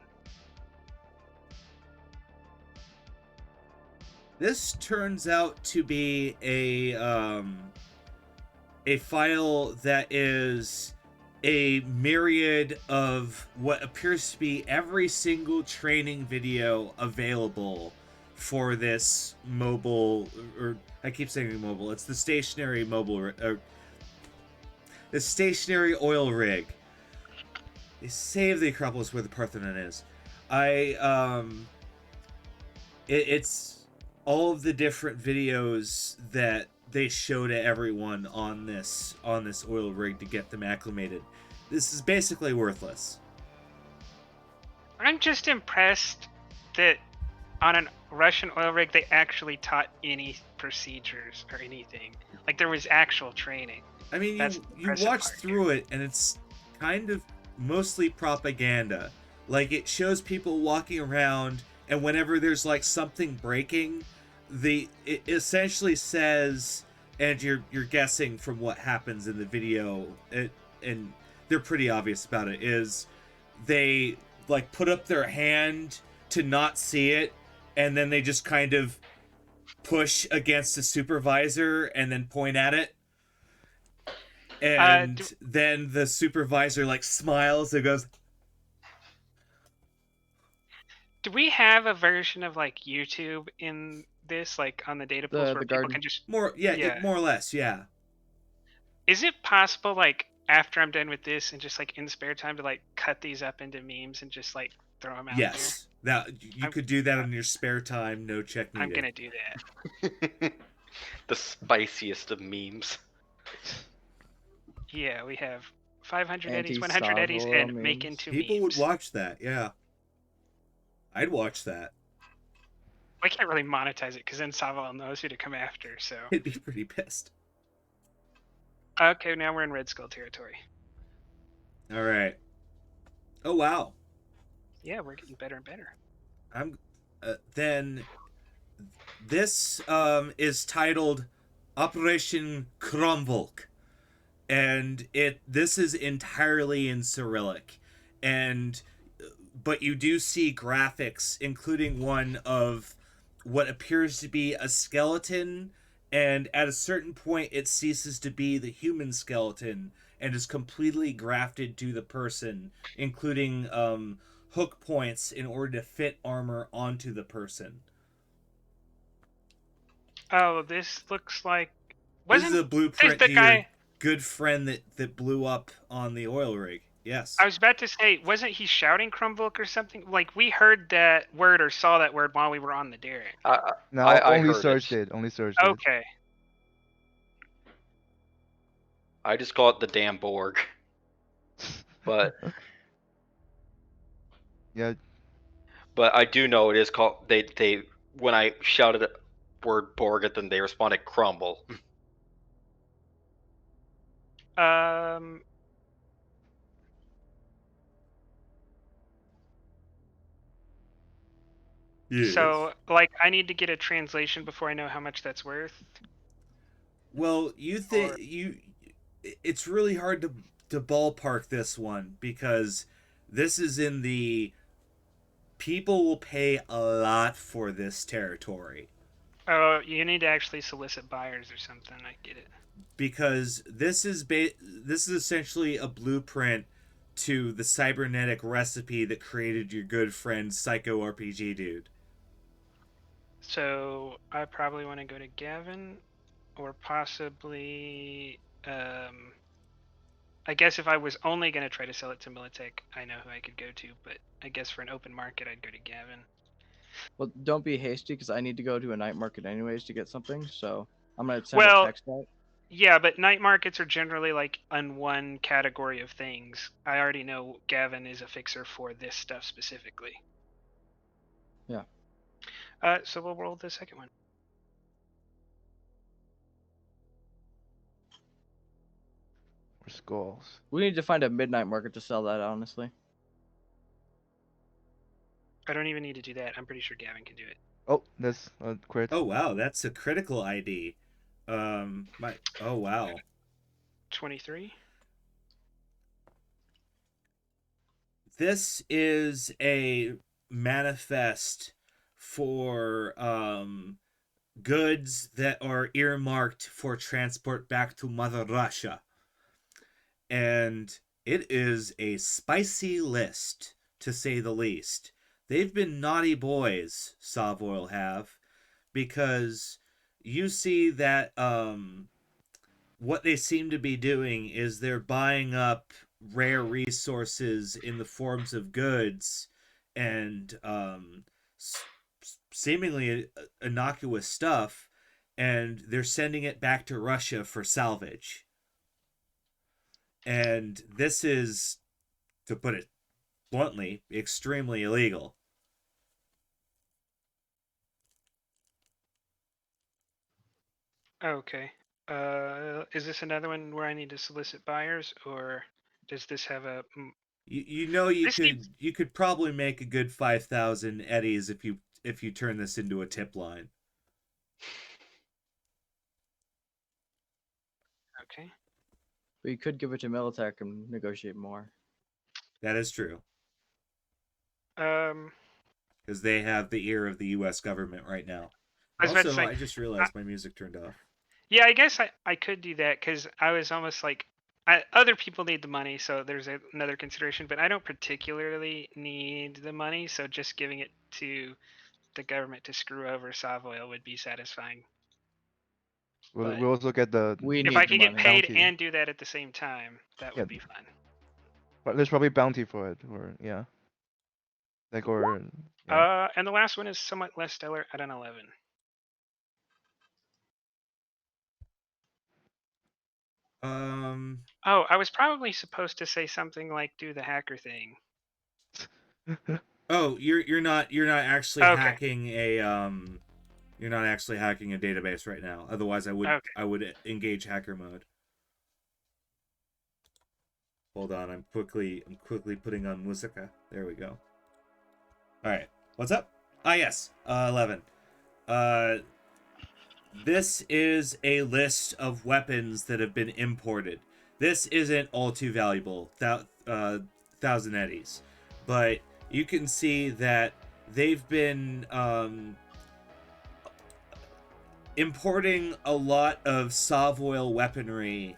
This turns out to be a file that is a myriad of what appears to be every single training video available for this mobile, or I keep saying mobile, it's the stationary mobile, the stationary oil rig. They save the Acropolis where the Parthenon is. It's all of the different videos that they show to everyone on this oil rig to get them acclimated. This is basically worthless. I'm just impressed that on a Russian oil rig they actually taught any procedures or anything. Like there was actual training. I mean, That's you impressive watch part through it, and it's kind of mostly propaganda. Like, it shows people walking around, and whenever there's, like, something breaking, it essentially says, and you're guessing from what happens in the video, and they're pretty obvious about it, is they, like, put up their hand to not see it, and then they just kind of push against the supervisor and then point at it. And then the supervisor, like, smiles and goes... Do we have a version of like YouTube in this, like on the data pools The where people garden. can just? More or less, yeah. Is it possible, like after I'm done with this and just like in spare time, to like cut these up into memes and just like throw them out Yes. Now, you could do that in your spare time, no check there? needed. I'm gonna do that. The spiciest of memes. Yeah, we have 500 eddies, 100 eddies, Anti-Savo and make memes. into People memes. would watch that, yeah. I'd watch that. I can't really monetize it because then Savile knows who to come after. So I'd be pretty pissed. Okay, now we're in Red Skull territory. All right. Oh wow. Yeah, we're getting better and better. I'm then this is titled Operation Kromvolk, and this is entirely in Cyrillic, and but you do see graphics, including one of what appears to be a skeleton, and at a certain point it ceases to be the human skeleton and is completely grafted to the person, including hook points in order to fit armor onto the person. Oh, this looks like. This is a Wasn't blueprint the to guy? your good friend that blew up on the oil rig. Yes. I was about to say, wasn't he shouting Krumvolk or something? Like, we heard that word or saw that word while we were on the derrick. No, I only heard searched it. it. Only searched it. Okay. I just call it the damn Borg. But Yeah. but I do know it is called they when I shouted the word Borg at them, they responded crumble. Um. Yes. So, like, I need to get a translation before I know how much that's worth. Well, you think it's really hard to ballpark this one because this is in the people will pay a lot for this territory Oh, you need to actually solicit buyers or something. I get it. because this is essentially a blueprint to the cybernetic recipe that created your good friend Psycho RPG dude. So, I probably want to go to Gavin, or possibly. I guess if I was only going to try to sell it to Militech, I know who I could go to, but I guess for an open market, I'd go to Gavin. Well, don't be hasty because I need to go to a night market anyways to get something. So I'm gonna send Well, a text out. Yeah, but night markets are generally like on one category of things. I already know Gavin is a fixer for this stuff specifically. Yeah. So we'll roll the second one. Or skulls. We need to find a midnight market to sell that. Honestly. I don't even need to do that. I'm pretty sure Gavin can do it. Oh, that's a crit. Oh wow, that's a critical ID. Oh wow. 23. This is a manifest for goods that are earmarked for transport back to Mother Russia. And it is a spicy list, to say the least. They've been naughty boys, Savoil have, because you see that what they seem to be doing is they're buying up rare resources in the forms of goods and seemingly innocuous stuff, and they're sending it back to Russia for salvage. And this is, to put it bluntly, extremely illegal. Okay. Is this another one where I need to solicit buyers, or does this have a? You know you This could probably make a good 5,000 eddies if you turn this into a tip line. Okay. But you could give it to Militech and negotiate more. That is true, Um. because they have the ear of the U.S. government right now. I was about to Also, say, I just realized my music turned off. Yeah, I guess I could do that because I was almost like other people need the money, so there's another consideration. But I don't particularly need the money, so just giving it to the government to screw over Savoil would be satisfying. We'll, But we'll also get the. We if need I the could get money. paid Bounty. and do that at the same time, that Yeah. would be fun. But there's probably bounty for it, or yeah. Like or. Yeah. And the last one is somewhat less stellar at an 11. Oh, I was probably supposed to say something like do the hacker thing. Oh, you're not actually Okay. hacking a you're not actually hacking a database right now. Otherwise, I would Okay. I would engage hacker mode. Hold on, I'm quickly putting on musica. There we go. All right, what's up? Ah, yes, 11. This is a list of weapons that have been imported. This isn't all too valuable, thousand eddies, but you can see that they've been importing a lot of Savoil weaponry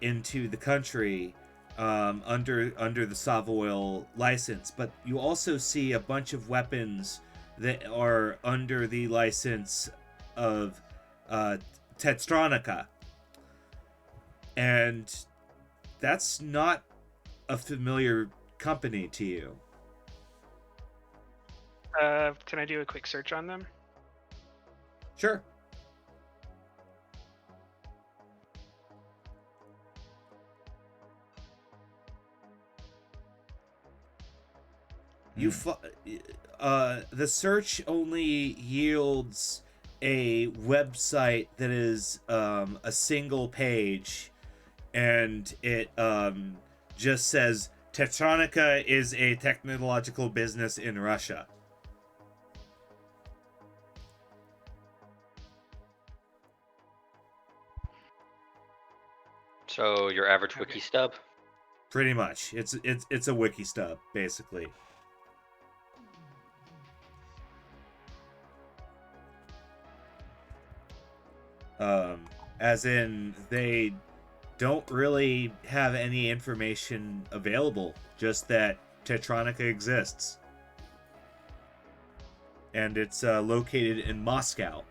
into the country under the Savoil license, but you also see a bunch of weapons that are under the license of Tetranica, and that's not a familiar company to you. Can I do a quick search on them? Sure. The search only yields a website that is a single page, and it just says Tetranica is a technological business in Russia. So your average wiki stub. Pretty much, it's a wiki stub basically. As in, they don't really have any information available, just that Tetranica exists. And it's located in Moscow.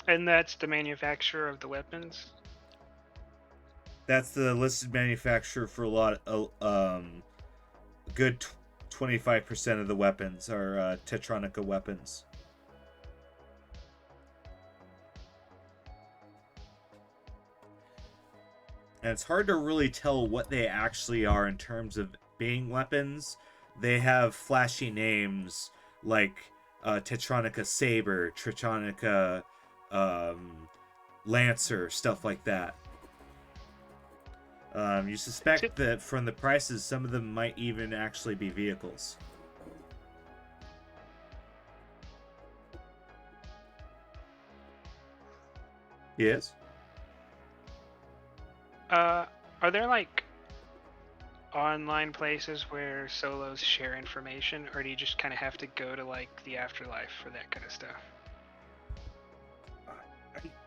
And that's the manufacturer of the weapons? That's the listed manufacturer for a lot of, good 25% of the weapons are Tetranica weapons. And it's hard to really tell what they actually are in terms of being weapons. They have flashy names like Tetranica Saber, Tetranica Lancer, stuff like that. You suspect that from the prices, some of them might even actually be vehicles. Yes? Are there like online places where solos share information, or do you just kind of have to go to like the afterlife for that kind of stuff?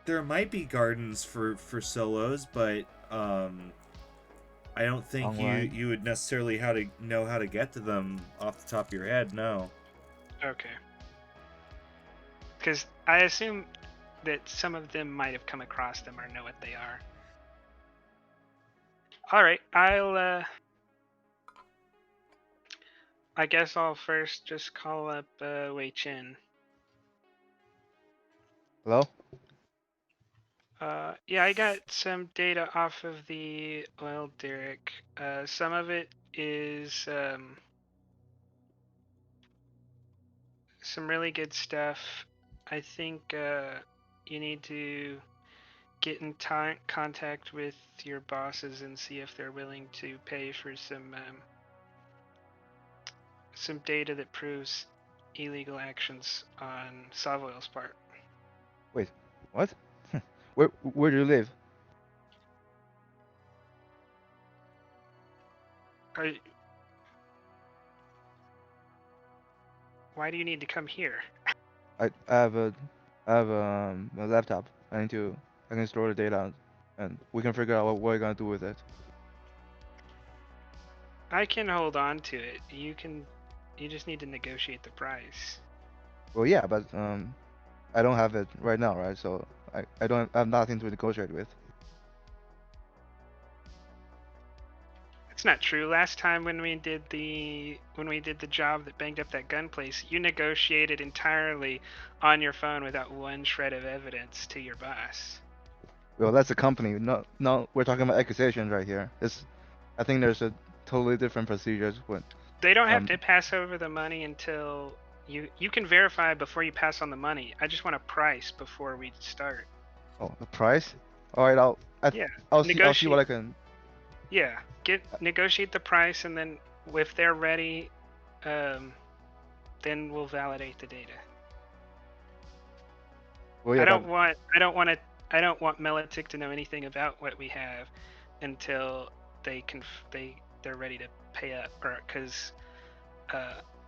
There might be gardens for solos, but I don't think Online. you would necessarily know how to get to them off the top of your head. No. Okay. Because I assume that some of them might have come across them or know what they are. All right, I guess I'll first just call up Wei Chin. Hello? Yeah, I got some data off of the oil derrick. Some of it is some really good stuff. I think you need to get in contact with your bosses and see if they're willing to pay for some data that proves illegal actions on Savoil's part. Wait, what? Where do you live? Why do you need to come here? I have a laptop. I can store the data, and we can figure out what we're gonna do with it. I can hold on to it. You just need to negotiate the price. Well, yeah, but I don't have it right now, right? So I have nothing to negotiate with. It's not true. Last time when we did the job that banged up that gun place, you negotiated entirely on your phone without one shred of evidence to your boss. Well, that's a company. No, we're talking about accusations right here. I think there's a totally different procedures when They don't have to pass over the money until You can verify before you pass on the money. I just want a price before we start. Oh, the price? All right, Yeah. I'll see what I Negotiate. can. Yeah. Negotiate the price, and then if they're ready, then we'll validate the data. Well, yeah, I don't want Melitic to know anything about what we have until they're ready to pay up, or because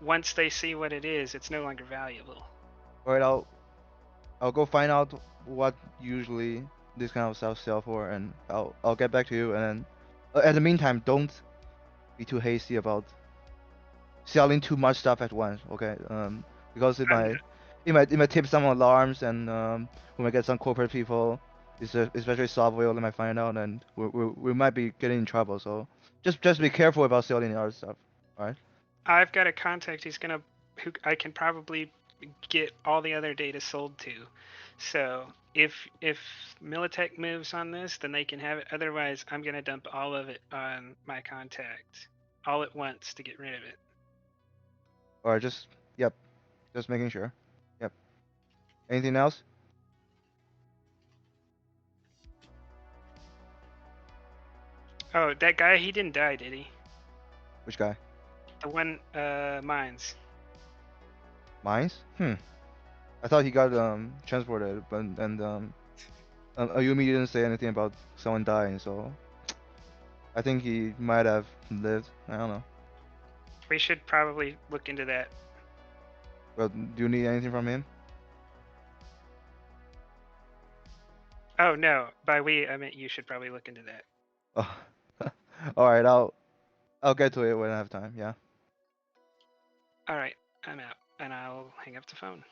once they see what it is, it's no longer valuable. all right, I'll go find out what usually this kind of stuff sell for, and I'll get back to you. And then, in the meantime, don't be too hasty about selling too much stuff at once, okay? Because it might tip some alarms, and we might get some corporate people, especially Software, they might find out, and we might be getting in trouble. So just be careful about selling our stuff, all right? I've got a contact who I can probably get all the other data sold to. So if Militech moves on this, then they can have it. Otherwise, I'm gonna dump all of it on my contact all at once to get rid of it. Or just making sure. Yep. Anything else? Oh, that guy, he didn't die, did he? Which guy? The one, mines. Mines? I thought he got transported, but Ayumi didn't say anything about someone dying, so I think he might have lived. I don't know. We should probably look into that. But do you need anything from him? Oh no, by we I meant you should probably look into that. Oh, all right. I'll get to it when I have time. Yeah. All right, I'm out, and I'll hang up the phone.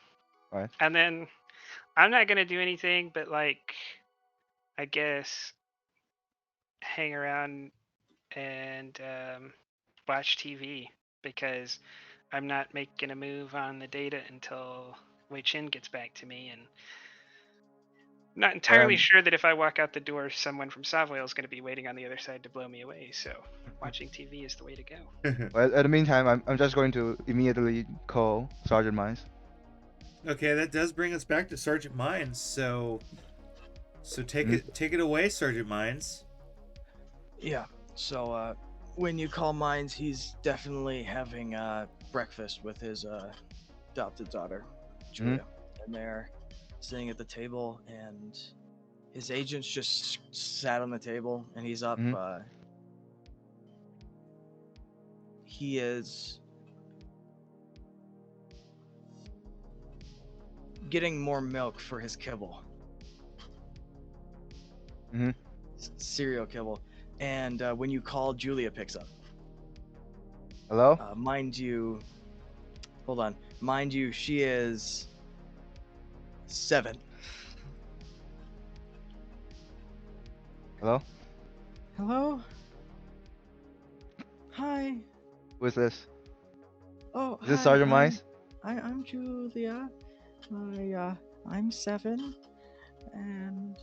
All right. And then I'm not gonna do anything but like, I guess, hang around and watch TV because I'm not making a move on the data until Wei Chin gets back to me, and I'm not entirely sure that if I walk out the door, someone from Savoy is going to be waiting on the other side to blow me away. So watching TV is the way to go. Well, at the meantime, I'm just going to immediately call Sergeant Mines. Okay, that does bring us back to Sergeant Mines. So take it away, Sergeant Mines. Yeah. So when you call Mines, he's definitely having breakfast with his adopted daughter, Julia, and they're sitting at the table, and his agents just sat on the table, and he's up. He is getting more milk for his kibble. Cereal kibble. And when you call, Julia picks up. Hello? Mind you, hold on. Mind you, she is 7. Hello? Hello? Hi. Who is this? Oh, Is this hi, Sergeant Mines? I'm Julia. I'm 7, and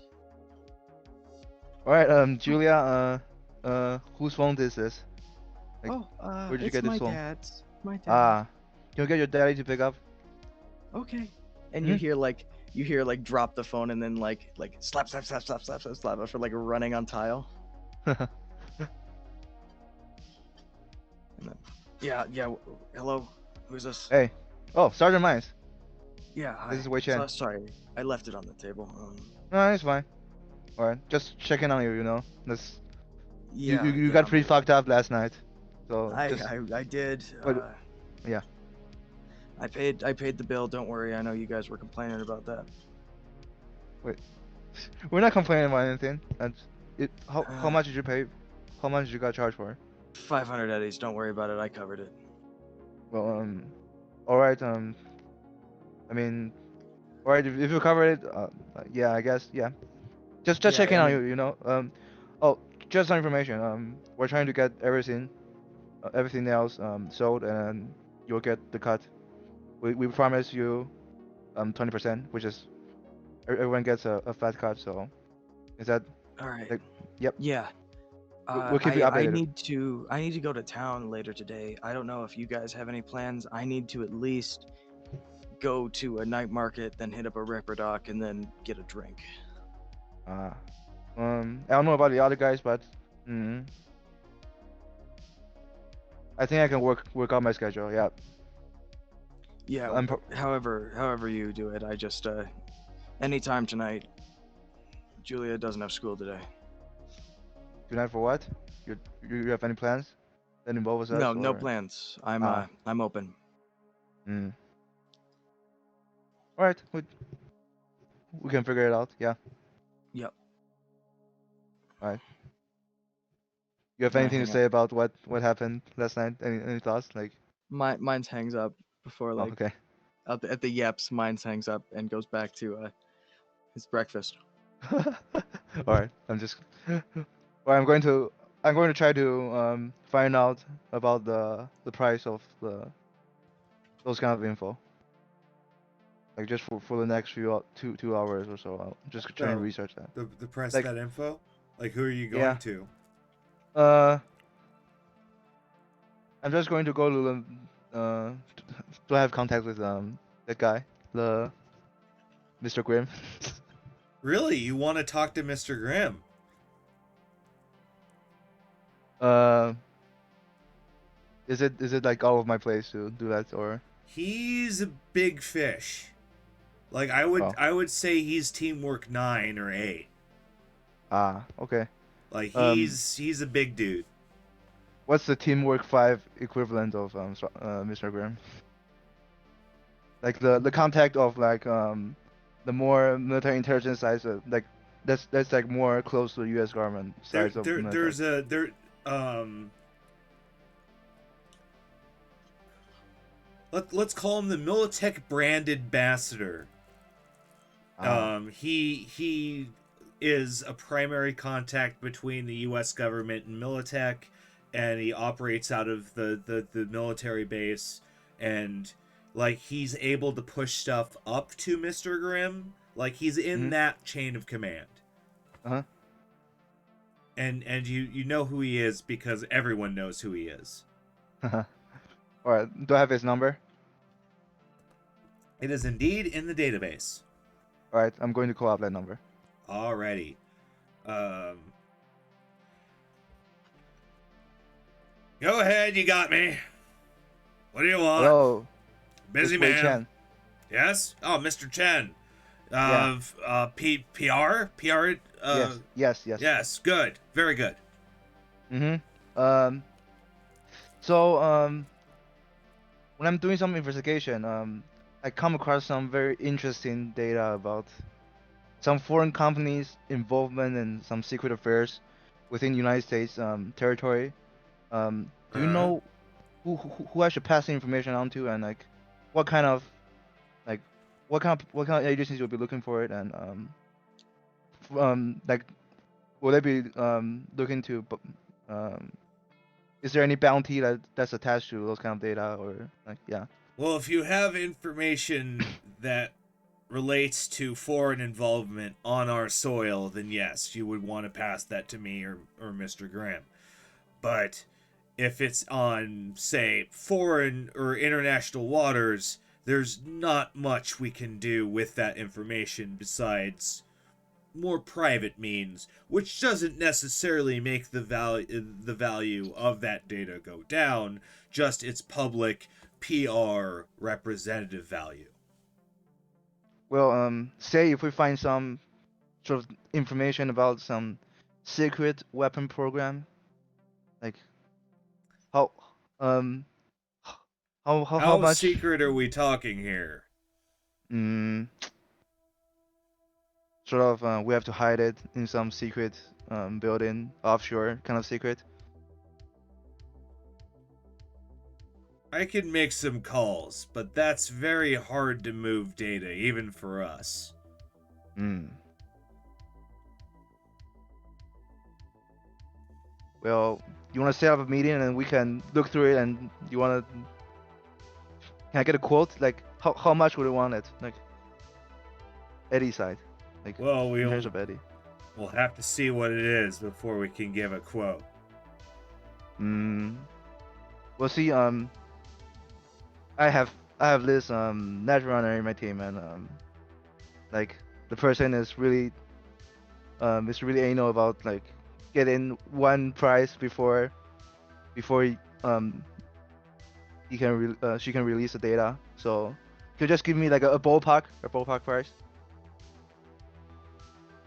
All right. Julia. Whose phone is this? Like, where did you it's get this my phone? dad's. My dad. Ah. Can you get your daddy to pick up? Okay. And you hear like drop the phone and then like slap for like running on tile. And then, yeah. Hello, who's this? Hey. Oh, Sergeant Mines. Yeah, hi. This is Wei Chen. Sorry, I left it on the table. No, it's fine. All right. Just checking on you. You know. This. Yeah. You got pretty fucked up last night. So I did. But, yeah. I paid the bill. Don't worry. I know you guys were complaining about that. Wait. We're not complaining about anything. And how much did you pay? How much did you got charged for? 500 eddies. Don't worry about it. I covered it. Well, all right. I mean, all right. If you cover it, yeah, I guess, yeah. Just checking on you. You know. Oh, just some information. We're trying to get everything else sold, and you'll get the cut. We promise you 20%, which is everyone gets a fat cut. So is that all right? like, yep. Yeah. We'll keep you updated. I need to go to town later today. I don't know if you guys have any plans. I need to at least go to a night market, then hit up a Ripper Dock, and then get a drink. I don't know about the other guys, but mm, I think I can work out my schedule. Yeah. Yeah, I'm however you do it. I just anytime tonight. Julia doesn't have school today. Tonight for what? You have any plans that involve us? No, no or? plans. Ah. I'm open. Mm. All right, we can figure it out. Yeah. Yep. All right. You have Can I anything to hang say up? about what happened last night? Any thoughts? Like, Mine's hangs up before oh, like okay. at the Yeps. Mine's hangs up and goes back to his breakfast. All right. Well, I'm going to try to find out about the price of those kind of info. Like just for the next two hours or so. I'll just try and So, research that. the press Like- that info? Like, who are you Yeah. going to? I'm just going to go to to have contact with that guy, the Mr. Grimm. Really? You want to talk to Mr. Grimm? Is it like all of my place to do that or? He's a big fish. Like, I would say he's teamwork 9 or 8. Ah, okay. Like, Um, he's a big dude. What's the teamwork 5 equivalent of Mr. Grimm? Like the contact of like the more military intelligence sides like that's like more close to the U.S. government sides of military. Let's call him the Militech brand ambassador. Ah, He is a primary contact between the U.S. government and Militech, and he operates out of the military base, and like he's able to push stuff up to Mr. Grimm. Like he's in Mhm. that chain of command. Uh-huh. And you know who he is because everyone knows who he is. All right. Do I have his number? It is indeed in the database. All right. I'm going to call up that number. Alrighty. Go ahead, you got me. What do you want? Hello. Busy it's Wei man. Chen. Yes? Oh, Mr. Chen. Yeah. Of PR? PR? Yes. Yes, good. Very good. Mm-hmm. So when I'm doing some investigation, I come across some very interesting data about some foreign companies' involvement in some secret affairs within United States territory. Do you Uh-huh. know who I should pass the information on to, and like what kind of agencies will be looking for it, and like will they be looking to is there any bounty that's attached to those kind of data, or like yeah? Well, if you have information that relates to foreign involvement on our soil, then yes, you would want to pass that to me or Mr. Graham. But if it's on, say, foreign or international waters, there's not much we can do with that information besides more private means, which doesn't necessarily make the value of that data go down, just its public PR representative value. Well, say if we find some sort of information about some secret weapon program, like how um how How much secret are we talking here? mm, sort of we have to hide it in some secret building offshore kind of secret. I can make some calls, but that's very hard to move data, even for us. Mm. Well, you want to set up a meeting and we can look through it, and you want to can I get a quote? Like how much would you want it? Like Eddie's side, like Well, in terms of Eddie. we'll have to see what it is before we can give a quote. We'll see. I have I have this netrunner in my team, and like the person is really anal about like getting one prize before she can release the data. So could you just give me like a ballpark price?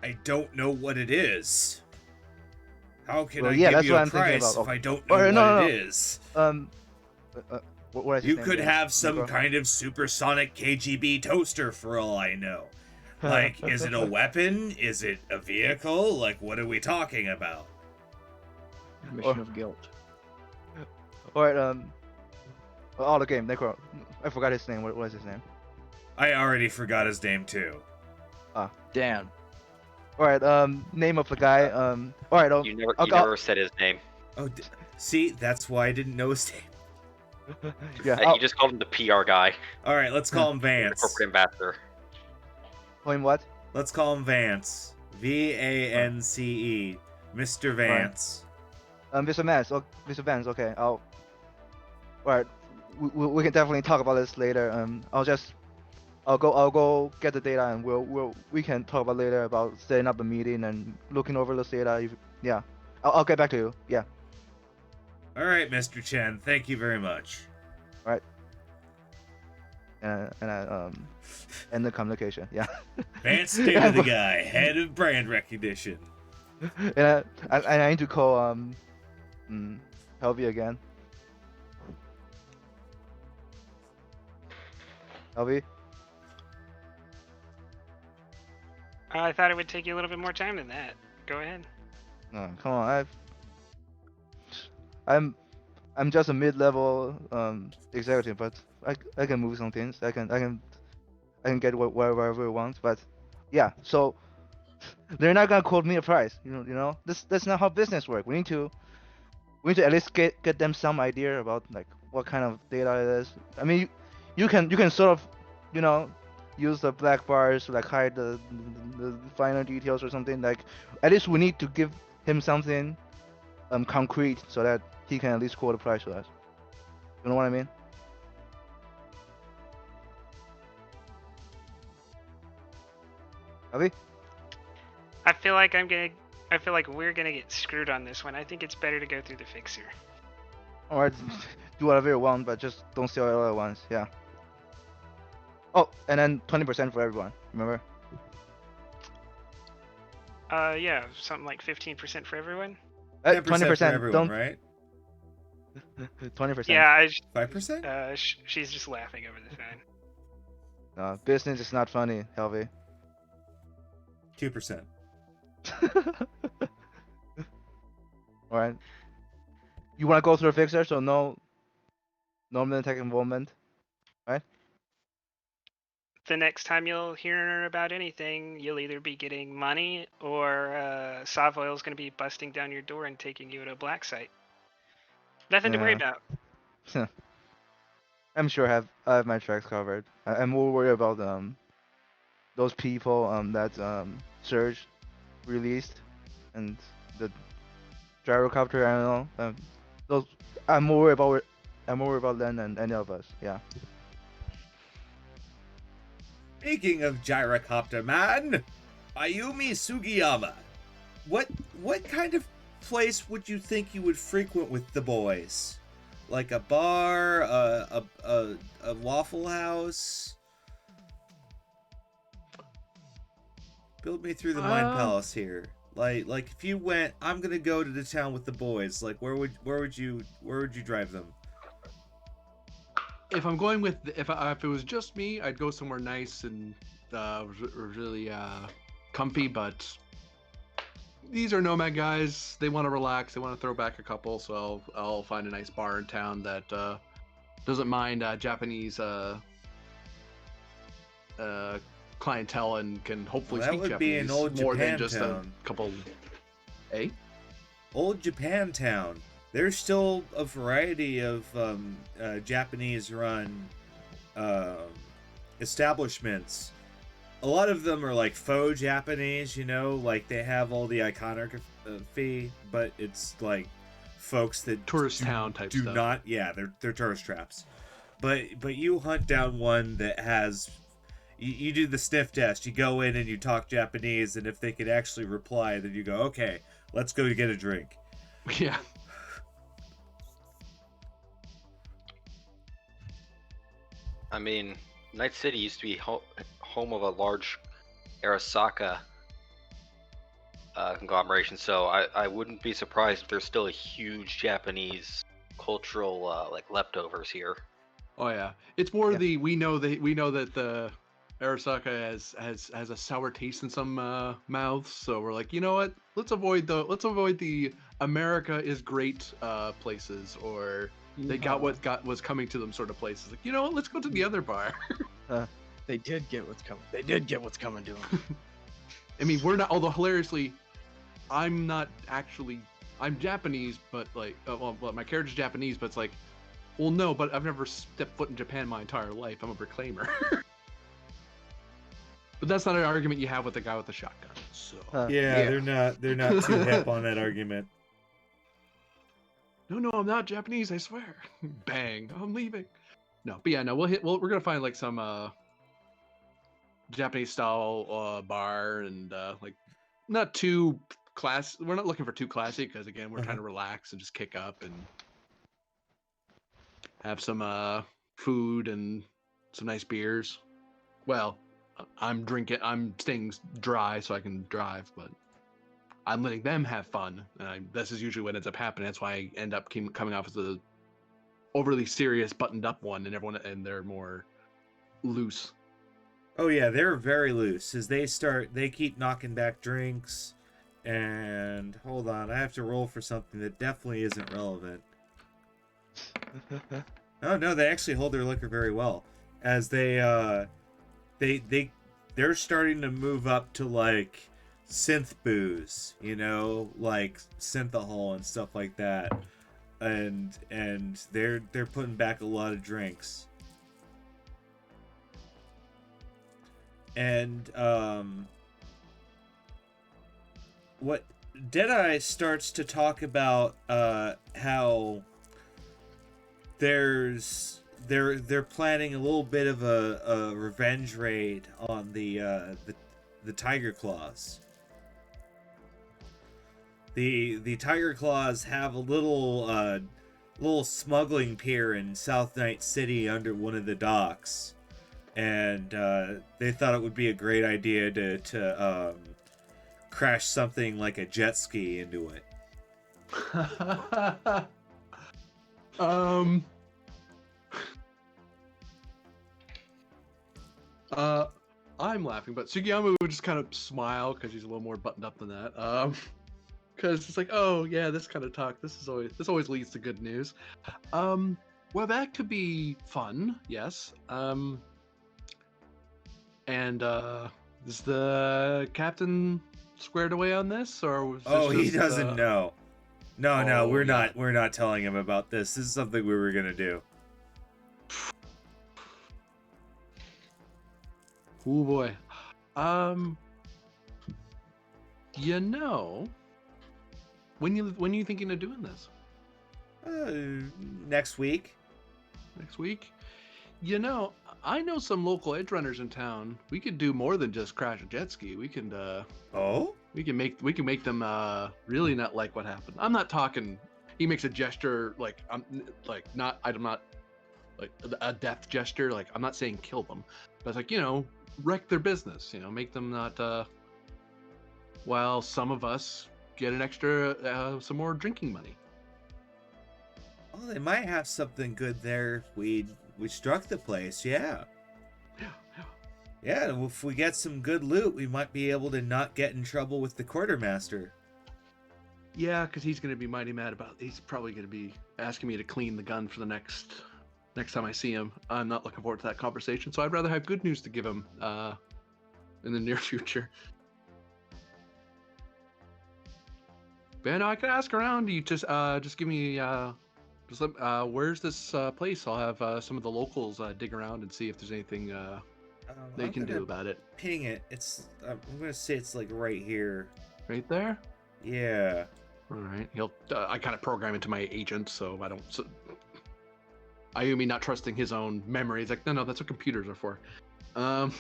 I don't know what it is. How can Well, I yeah, give that's you what a I'm thinking price about. if I don't know Or what no, it no, is? no. What is his You name could again? have some Nico? kind of supersonic KGB toaster for all I know. Like, is it a weapon? Is it a vehicle? Like, what are we talking about? Mission of guilt. Alright, the game, Necro. I forgot his name. What is his name? I already forgot his name too. Dan. Alright, name of the guy. Alright, You never I'll, you never said his name. Oh, see, that's why I didn't know his name. yeah, You just called him the PR guy, All right, let's call him the Vance. corporate ambassador. call him what? Let's call him Vance. Vance. Mr. Vance. Mr. Vance. Okay, Alright, we can definitely talk about this later. I'll go get the data, and we can talk about later about setting up a meeting and looking over the data. Yeah, I'll get back to you. Yeah. All right, Mr. Chen. Thank you very much. And I end the communication. Yeah. Vance Taylor, the guy, head of brand recognition. And I need to call Helvy again. Helvy? I thought it would take you a little bit more time than that. Go ahead. No, come on. I'm just a mid-level executive, but I can move some things. I can get whatever I want. But yeah, so they're not gonna quote me a price. You know, that's not how business works. We need to at least get them some idea about like what kind of data it is. I mean, you can sort of, you know, use the black bars to like hide the finer details or something. Like at least we need to give him something concrete so that he can at least quote a price to us. You know what I mean? Avi? I feel like we're gonna get screwed on this one. I think it's better to go through the fixer. Alright, do whatever you want, but just don't sell it all at once. Yeah. Oh, and then 20% for everyone. Remember? Yeah, something like 15% for everyone. 10% 20%. for everyone, Don't. right? 20%. Yeah, 5%? she's just laughing over the phone. Business is not funny, Helvy. 2%. Alright. You wanna go through a fixer, so no tech involvement. The next time you'll hear about anything, you'll either be getting money or Savoil's going to be busting down your door and taking you to a black site. Nothing to worry Yeah. about. I'm sure I have my tracks covered. I'm more worried about those people that Surge released and the gyrocopter. I don't know. Those I'm more worried about them than any of us. Yeah. Speaking of gyrocopter man, Ayumi Sugiyama, what kind of place would you think you would frequent with the boys? Like a bar, a Waffle House? Build me through the mind palace here. Like if you went, I'm gonna go to the town with the boys. Like where would you drive them? If I'm going with, if it was just me, I'd go somewhere nice and really comfy. But these are nomad guys. They want to relax. They want to throw back a couple. So I'll find a nice bar in town that doesn't mind Japanese clientele and can hopefully Well, speak that would be Japanese an old more than Japan just town. a couple. Eh? Old Japantown. There's still a variety of Japanese-run establishments. A lot of them are like faux Japanese, you know, like they have all the iconography, but it's like folks that Tourist town type do stuff. not. Yeah, they're tourist traps. but you hunt down one that has. You do the sniff test. You go in and you talk Japanese, and if they could actually reply, then you go, okay, let's go get a drink. Yeah. I mean, Night City used to be home of a large Arasaka conglomeration, so I wouldn't be surprised if there's still a huge Japanese cultural like leftovers here. Oh yeah, it's more Yeah. we know that the Arasaka has a sour taste in some mouths, so we're like, you know what? Let's avoid the America is great places, or they got what was coming to them sort of places. Like, you know what? Let's go to the other bar. They did get what's coming. They did get what's coming to them. I mean, we're not. Although hilariously, I'm not actually. I'm Japanese, but like, well, my character's Japanese, but it's like, well, no, but I've never stepped foot in Japan my entire life. I'm a reclaimer. But that's not an argument you have with the guy with the shotgun. So Yeah, they're not too hip on that argument. no, I'm not Japanese. I swear. Bang! I'm leaving. No, but yeah, no, we're gonna find like some Japanese style bar and like not too class. We're not looking for too classy because again, we're trying to relax and just kick up and have some food and some nice beers. Well, I'm staying dry so I can drive, but I'm letting them have fun. And this is usually what ends up happening. That's why I end up coming off as the overly serious, buttoned up one, and they're more loose. Oh yeah, they're very loose as they keep knocking back drinks. And hold on, I have to roll for something that definitely isn't relevant. Oh no, they actually hold their liquor very well, as they're starting to move up to like synth booze, you know, like synthahol and stuff like that, and they're putting back a lot of drinks. And what Deadeye starts to talk about how they're planning a little bit of a revenge raid on the Tiger Claws. The Tiger Claws have a little smuggling pier in South Night City under one of the docks, and they thought it would be a great idea to crash something like a jet ski into it. I'm laughing, but Sugiyama would just kind of smile because he's a little more buttoned up than that. Because it's like, oh yeah, this kind of talk. This always leads to good news. Well, that could be fun. Yes. And is the captain squared away on this, or was this He just, doesn't know. No, Oh, we're yeah. we're not telling him about this. This is something we were gonna do. Oh boy. You know, when you thinking of doing this? Next week. Next week? You know, I know some local edge runners in town. We could do more than just crash a jet ski. We can Oh? we can make them really not like what happened. I'm not talking. He makes a gesture like I'm not like a death gesture. Like I'm not saying kill them, but it's like, you know, wreck their business. You know, make them not. While some of us get an extra some more drinking money. Oh, they might have something good there. We struck the place, yeah. Yeah, if we get some good loot, we might be able to not get in trouble with the quartermaster. Yeah, because he's gonna be mighty mad about. He's probably gonna be asking me to clean the gun for the next time I see him. I'm not looking forward to that conversation, so I'd rather have good news to give him in the near future. But no, I could ask around. You just give me where's this place? I'll have some of the locals dig around and see if there's anything they I'm can do gonna about it. Ping it. I'm gonna say it's like right here. Right there. Yeah. All right. I kind of program into my agent, so I don't. Ayumi not trusting his own memory. He's like, no, that's what computers are for. All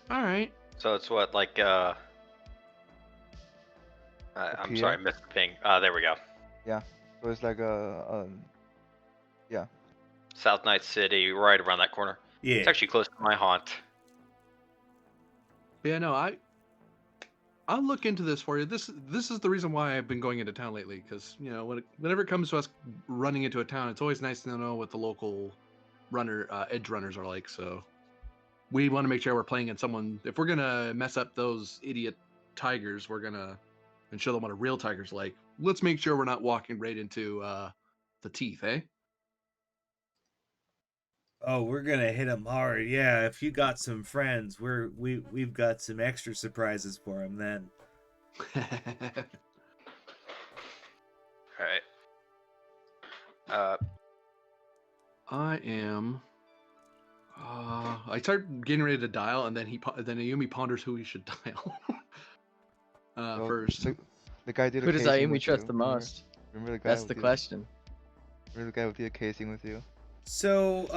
right. So it's what, like, I'm pier? sorry, I missed the ping. There we go. Yeah. So it's like yeah. South Night City, right around that corner. Yeah. It's actually close to my haunt. Yeah, no, I'll look into this for you. This is the reason why I've been going into town lately, because whenever it comes to us running into a town, it's always nice to know what the local edge runners are like. So we want to make sure we're playing in someone. If we're gonna mess up those idiot tigers, we're gonna and show them what a real tiger's like. Let's make sure we're not walking right into the teeth, eh? Oh, we're gonna hit them hard. Yeah, if you got some friends, we've got some extra surprises for them then. Alright. I am. I start getting ready to dial, and then then Ayumi ponders who he should dial Well, first. The guy did a Who does casing Ayumi with trust you, the remember? most? Remember the guy That's who the did- question. Remember the guy who did a casing with you? So,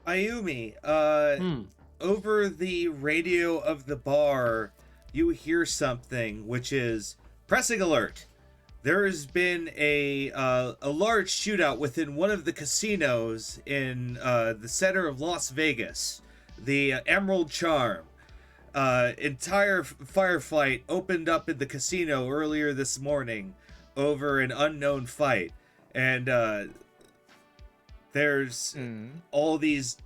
Ayumi, Hmm. over the radio of the bar, you hear something, which is pressing alert. There has been a large shootout within one of the casinos in the center of Las Vegas, the Emerald Charm. Entire firefight opened up in the casino earlier this morning over an unknown fight, and there's all these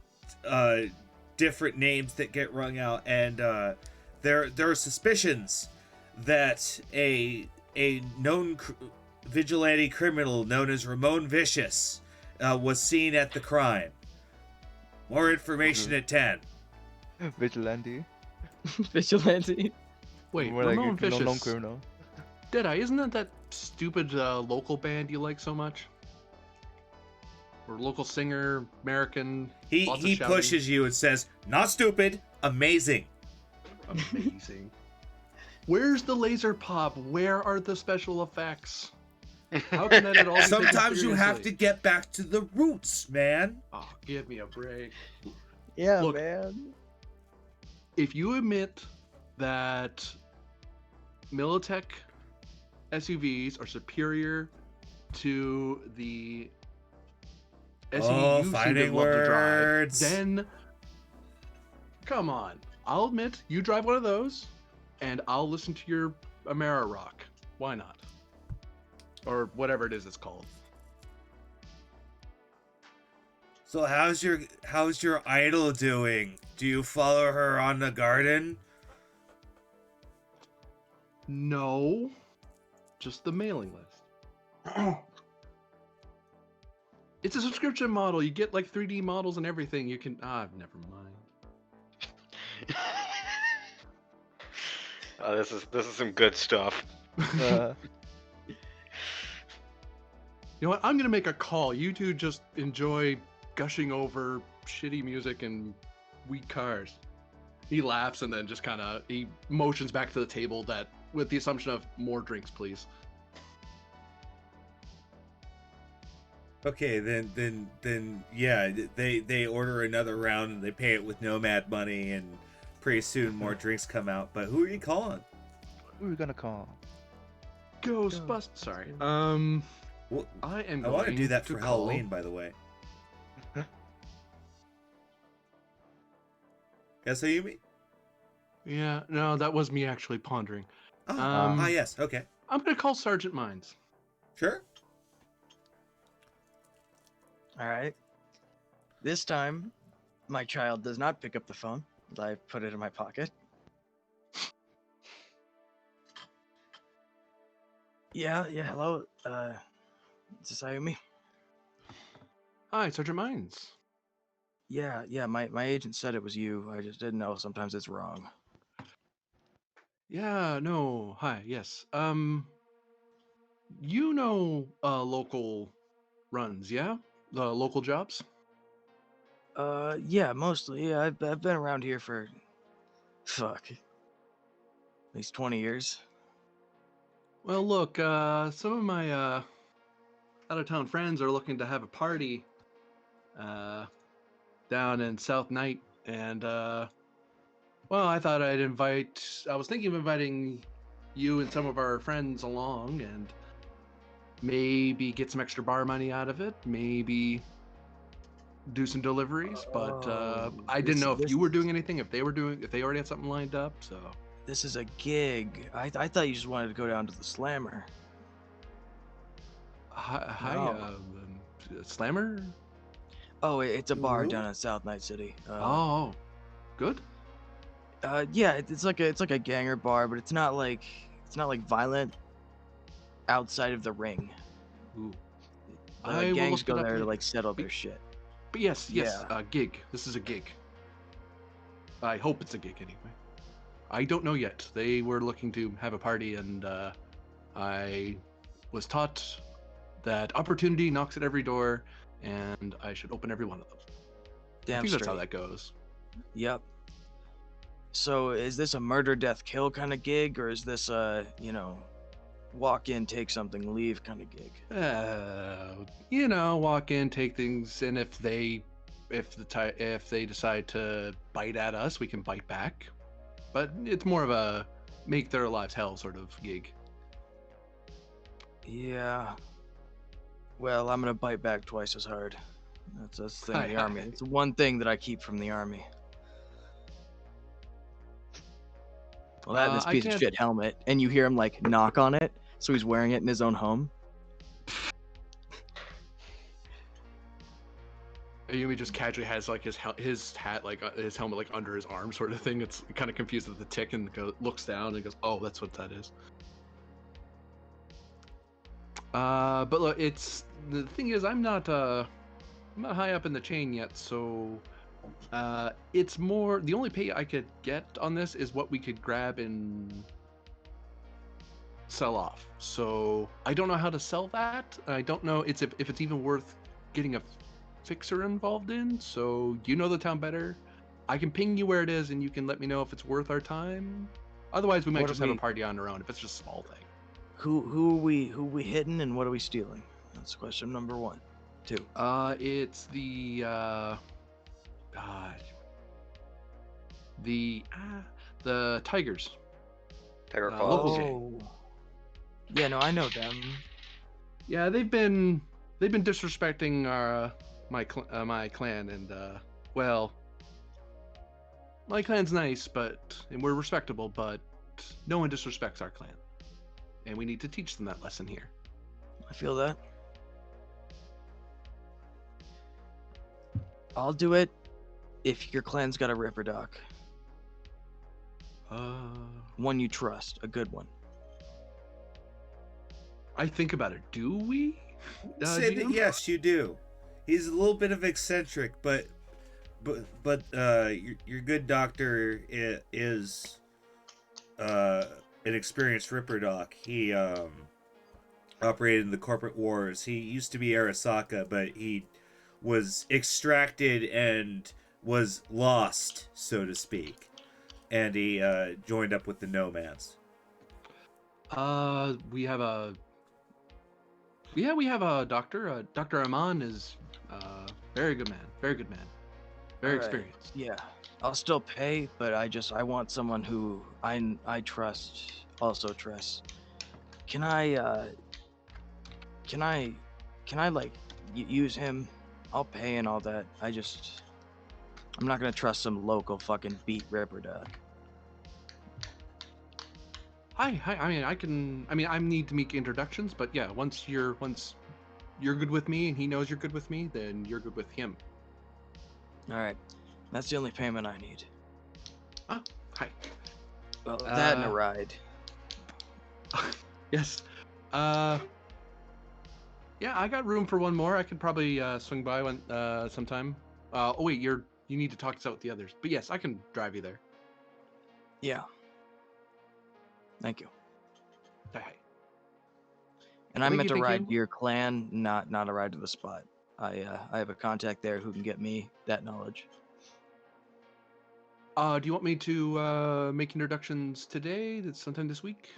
different names that get rung out, and there are suspicions that a known vigilante criminal known as Ramon Vicious was seen at the crime. More information at 10. Vigilante. Vigilante. Wait, More like Ramon a known Vicious. criminal. Deadeye, isn't that stupid local band you like so much? Or local singer, American. He lots of he shouting? pushes you and says, "Not stupid, amazing." Amazing. Where's the laser pop? Where are the special effects? How can that at all be taken Sometimes you have to seriously? get back to the roots, man. Oh, give me a break. Yeah, Look, man. If you admit that Militech SUVs are superior to the SUV Oh, you seem to fighting love to drive, words. then come on. I'll admit you drive one of those, and I'll listen to your Amara Rock. Why not? Or whatever it is it's called. So how's your idol doing? Do you follow her on the garden? No, just the mailing list. It's a subscription model. You get like 3D models and everything. You can. Never mind. Oh, this is some good stuff. You know what? I'm gonna make a call. You two just enjoy gushing over shitty music and weak cars. He laughs and then just kind of he motions back to the table that with the assumption of more drinks, please. Okay, then yeah, they order another round and they pay it with Nomad money, and pretty soon more drinks come out. But who are you calling? Who are we gonna call? Ghostbusters. Sorry. Well, I am. I want to going do that for call- Halloween, by the way. Yes, Ayumi? Yeah, no, that was me actually pondering. Oh, yes, okay. I'm gonna call Sergeant Mines. Sure. All right. This time, my child does not pick up the phone. I put it in my pocket. Yeah, hello. Is this Ayumi? Hi, Sergeant Mines. Yeah, my agent said it was you. I just didn't know. Sometimes it's wrong. Yeah, no. Hi, yes. You know local runs, yeah? The local jobs? Yeah, mostly. Yeah, I've been around here for, fuck, at least 20 years. Well, look, some of my out of town friends are looking to have a party down in South Night, and well, I thought I was thinking of inviting you and some of our friends along, and maybe get some extra bar money out of it, maybe do some deliveries, but I didn't know if you were doing anything, if they already had something lined up. So This is a gig. I thought you just wanted to go down to the Slammer. hi, No. Slammer. Oh, it's a bar Ooh. down in South Night City. Oh, good. Yeah, it's like a ganger bar, but it's not like violent outside of the ring. Ooh. The I will gangs look go it up there to later. like settle their shit. But yes, Yeah. gig. This is a gig. I hope it's a gig anyway. I don't know yet. They were looking to have a party, and I was taught that opportunity knocks at every door, and I should open every one of them. I Damn think straight. that's how that goes. Yep. So is this a murder, death, kill kind of gig, or is this walk in, take something, leave kind of gig? Walk in, take things, and if they decide to bite at us, we can bite back. But it's more of a make their lives hell sort of gig. Yeah. Well, I'm gonna bite back twice as hard. That's the thing in the Hi. army. It's the one thing that I keep from the army. Well, that and this I piece of can't- shit helmet, and you hear him like knock on it, so he's wearing it in his own home. Yumi just casually has like his hat, like his helmet, like under his arm, sort of thing. It's kind of confused with the tick, and looks down and goes, "Oh, that's what that is." But look, the thing is, I'm not high up in the chain yet, so it's more the only pay I could get on this is what we could grab and sell off. So I don't know how to sell that. I don't know if it's even worth getting a fixer involved in. So you know the town better. I can ping you where it is, and you can let me know if it's worth our time. Otherwise, we might What just are have a we- party on our own if it's just a small thing. Who we hitting and what are we stealing? That's question number 1. 2. It's the the Tigers. Tiger Local Claws. gang. Yeah, no, I know them. Yeah, they've been disrespecting my clan, and well, my clan's nice, and we're respectable, but no one disrespects our clan, and we need to teach them that lesson here. I feel that. I'll do it if your clan's got a Ripper Doc. One you trust, a good one. I think about it. Do we? Say that GM? yes, you do. He's a little bit of eccentric, but your good doctor is an experienced Ripper Doc. He operated in the corporate wars. He used to be Arasaka, but he was extracted and was lost, so to speak, and he joined up with the Nomads. We have a doctor. Dr. Aman is very good man. Very good man. Very Alright, experienced. Yeah, I'll still pay, but I want someone who I trust, also trusts. Can I like use him? I'll pay and all that. I'm not gonna trust some local fucking beat Ripper Doc. Hi. I need to make introductions, but yeah, once you're good with me and he knows you're good with me, then you're good with him. All right, that's the only payment I need. Hi. Well, that and a Uh, ride. Yes. Yeah, I got room for one more. I could probably swing by sometime. Oh wait, you need to talk this out with the others. But yes, I can drive you there. Yeah. Thank you. Hi. And I Thank meant you, to thank ride you. to your clan, not a ride to the spot. I have a contact there who can get me that knowledge. Do you want me to make introductions today? That's sometime this week?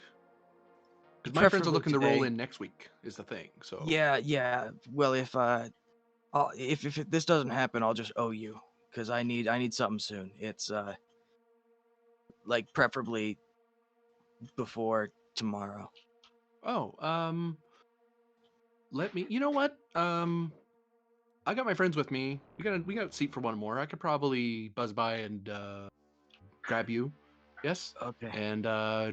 Because my friends are Preferably looking to roll today. in next week. Is the thing. So Yeah. Well, if this doesn't happen, I'll just owe you because I need something soon. It's like preferably before tomorrow. Oh, let me. You know what? I got my friends with me. We got a seat for one more. I could probably buzz by and grab you. Yes. Okay. And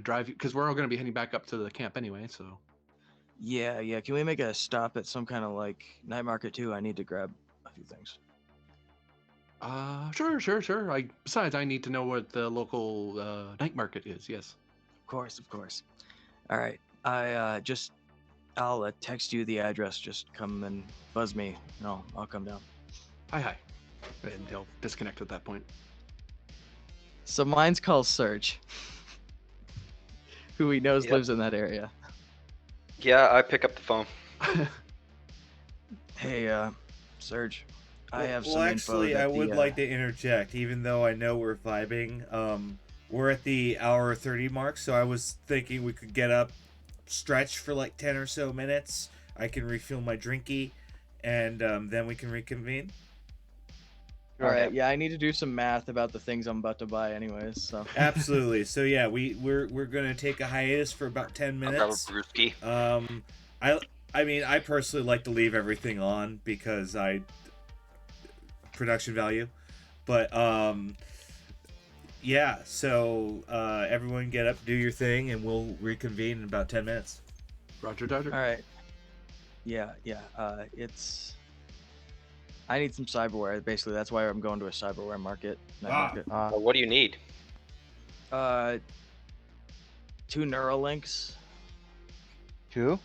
drive you because we're all gonna be heading back up to the camp anyway. So. Yeah. Can we make a stop at some kind of like night market too? I need to grab a few things. Sure. Besides, I need to know what the local night market is. Yes. Of course. All right. I'll text you the address. Just come and buzz me. No, I'll come down. Hi. And they'll disconnect at that point. So mine's called Serge, who he knows Yep. lives in that area. Yeah, I pick up the phone. Hey, Serge, I have well, some actually, info that I would like to interject, even though I know we're vibing. We're at the hour 30 mark, so I was thinking we could get up, stretch for like 10 or so minutes. I can refill my drinky, and then we can reconvene. All right, yeah, I need to do some math about the things I'm about to buy, anyways. So Absolutely. So yeah, we're gonna take a hiatus for about 10 I'll grab a minutes. brewski. I mean, I personally like to leave everything on because production value, but yeah. So everyone get up, do your thing, and we'll reconvene in about 10 minutes. Roger, Dodger. all right, yeah. I need some cyberware. Basically, that's why I'm going to a cyberware market. Night market. Well, what do you need? 2 Neuralinks. 2?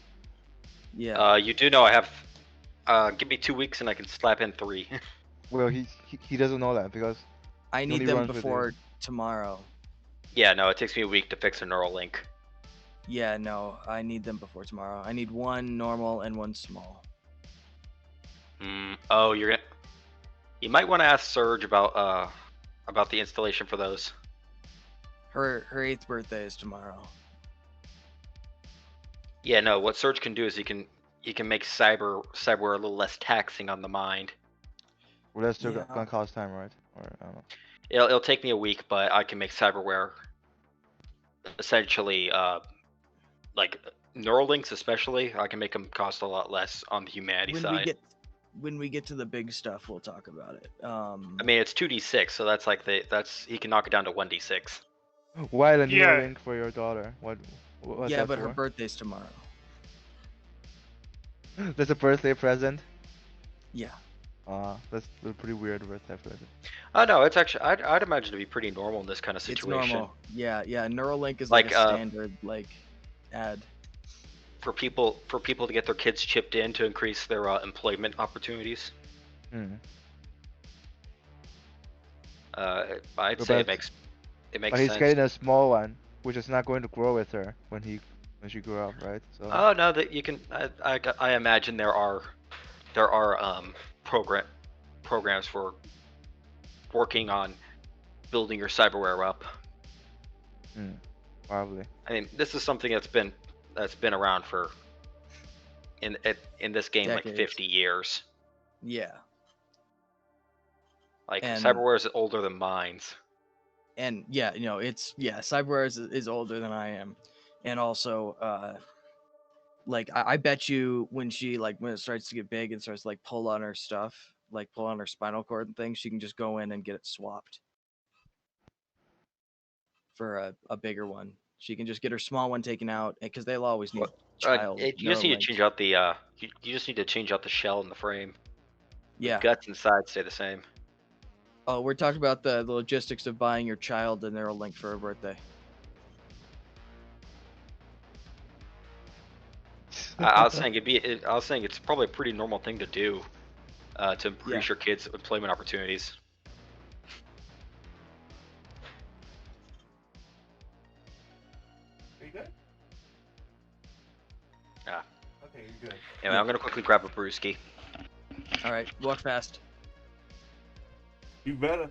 Yeah. You do know I have. Give me 2 weeks and I can slap in 3. Well, he doesn't know that because I he need only them runs with before tomorrow. Yeah, no, it takes me a week to fix a neural link. Yeah, no, I need them before tomorrow. I need 1 normal and 1 small. Oh, you might want to ask Serge about the installation for those. Her 8th birthday is tomorrow. Yeah, no, what Serge can do is he can make cyberware a little less taxing on the mind. Well, that's still Yeah. gonna cost time, right? Or I don't know. It'll take me a week, but I can make cyberware essentially like neural links especially. I can make them cost a lot less on the humanity side. When we get to the big stuff, we'll talk about it. I mean, it's 2d6, so that's like he can knock it down to 1d6. Why the new Yeah. link for your daughter? What's yeah, that but for? her birthday's tomorrow. That's a birthday present. Yeah. That's a pretty weird birthday present. Oh no, it's actually I'd imagine to be pretty normal in this kind of situation. It's normal. Yeah. Neuralink is Like, like a standard ad. For people to get their kids chipped in to increase their employment opportunities. Hmm. I'd But say it that's- makes But he's sense. getting a small one, which is not going to grow with her when she grew up, right? So. Oh no, that you can. I imagine there are programs for working on building your cyberware up. Probably. I mean, this is something that's been around for in this game like Decades. 50 years. Yeah. Like And- cyberware is older than mines. And yeah, cyberware is older than I am, and also I bet you when it starts to get big and starts to pull on her stuff, pull on her spinal cord and things, she can just go in and get it swapped for a bigger one. She can just get her small one taken out because they'll always need child. You just need to Neuralink. change out the you just need to change out the shell and the frame. Yeah. The guts inside stay the same. Oh, we're talking about the logistics of buying your child a Neuralink for her birthday. I was saying it's probably a pretty normal thing to do to increase Yeah. your kids' employment opportunities. Are you good? Yeah. Okay, you're good. Anyway, I'm gonna quickly grab a brewski. All right, walk fast. You better.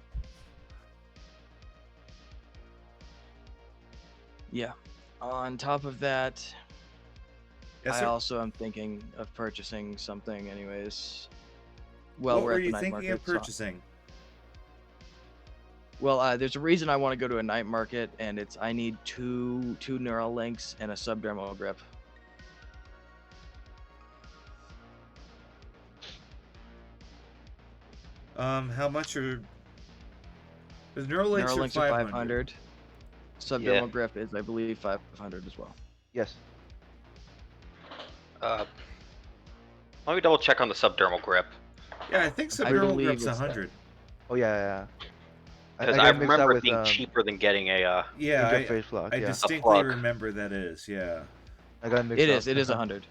Yeah. On top of that, Yes, I sir. also am thinking of purchasing something, anyways. Well, What we're were at the you night thinking market. of purchasing? Well, there's a reason I want to go to a night market, and it's I need two neural links and a subdermal grip. How much are... Because Neuralinks Neural are links are 500. 500. Subdermal Yeah. grip is, I believe, 500 as well. Yes. Let me double check on the subdermal grip. Yeah, I think I subdermal believe grip's it's 100. Oh yeah. Because got I mixed up remember it with being cheaper than getting a. Yeah, interface block. I Yeah, distinctly plug. remember that is, yeah. I got mixed It up. is. It is 100.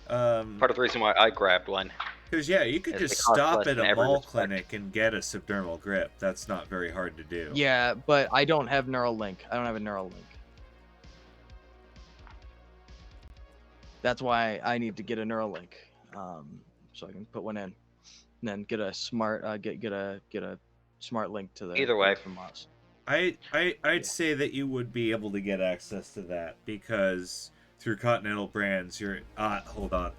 Part of the reason why I grabbed one. Because, yeah, you could It's just the cost stop less at in a every mall respect. clinic and get a subdermal grip. That's not very hard to do. Yeah, but I don't have neural link. I don't have a neural link. That's why I need to get a neural link, so I can put one in, and then get a smart get a smart link to the Either way. from us. I'd Yeah. say that you would be able to get access to that because through Continental Brands, you're... hold on.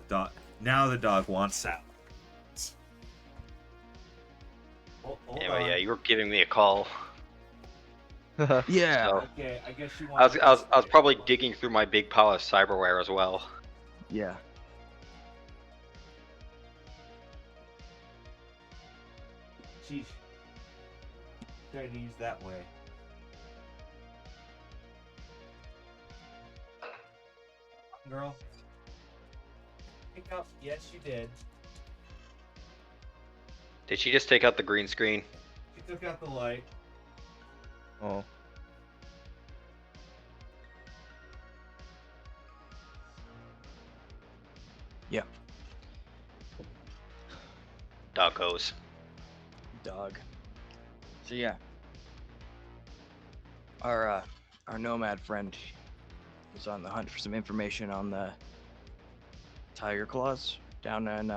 Now the dog wants out. Hold Anyway, on. yeah, you were giving me a call. Yeah. So Okay, I guess you I want... was probably digging through my big pile of cyberware as well. Yeah. Sheesh. Try to use that way. Girl. Pick up. Yes, you did. Did she just take out the green screen? She took out the light. Oh. Yeah. Doggos. Dog. So yeah. Our nomad friend was on the hunt for some information on the tiger claws down in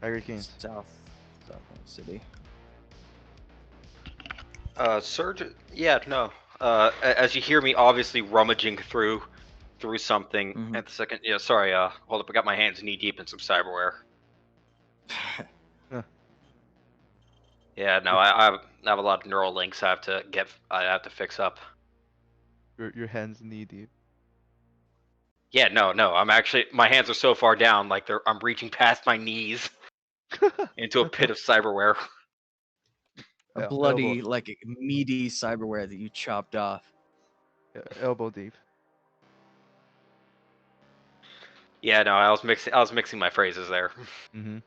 Tiger Kings. south of the city. Surge. Yeah, no. As you hear me, obviously rummaging through something Mhm. at the second. Yeah, sorry. Hold up. I got my hands knee deep in some cyberware. Yeah, no. I have a lot of neural links I have to fix up. Your hands knee deep. Yeah, no. I'm actually, my hands are so far down, like I'm reaching past my knees into a pit of cyberware. A Yeah, bloody, like meaty cyberware that you chopped off. elbow deep. Yeah, no. I was mixing my phrases there. Mm-hmm.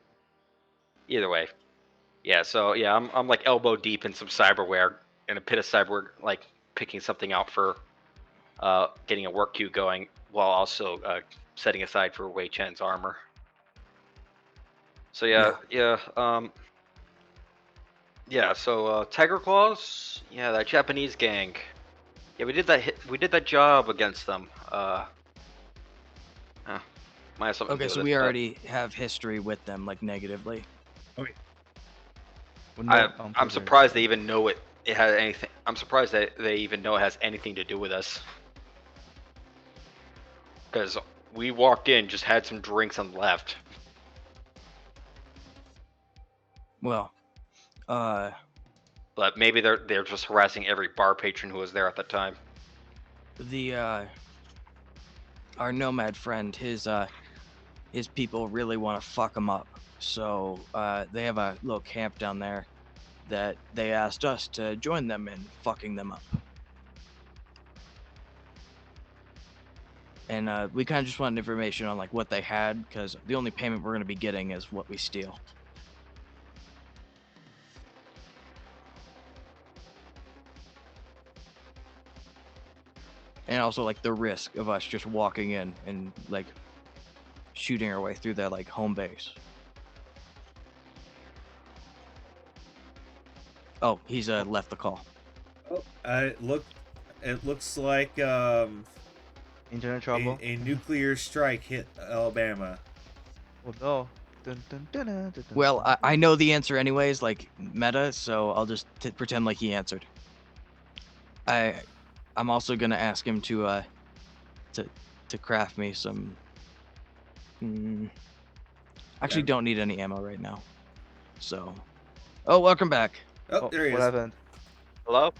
Either way. Yeah, so yeah, I'm like elbow deep in some cyberware, in a pit of cyberware, like picking something out for getting a work queue going, while also setting aside for Wei Chen's armor. So so Tiger Claws, yeah, that Japanese gang. Yeah, we did that job against them. Might have something to Okay, do so with we it, but already have history with them, like negatively. I'm surprised they even know it has anything. I'm surprised that they even know it has anything to do with us. Because we walked in, just had some drinks and left. Well, But maybe they're just harassing every bar patron who was there at the time. our nomad friend, his people really want to fuck him up. So they have a little camp down there that they asked us to join them in fucking them up. And we kind of just wanted information on like what they had, because the only payment we're going to be getting is what we steal. And also like the risk of us just walking in and like shooting our way through their like home base. Oh, he's left the call. It looks like Internet trouble. a nuclear strike hit Alabama. Oh no. Dun, dun, dun, dun, dun, dun, Well, dun. I know the answer anyways, like meta, so I'll just pretend like he answered. I'm also gonna ask him to to craft me some. Actually, don't need any ammo right now. So. Oh, welcome back. Oh, there he what is. happened? Hello?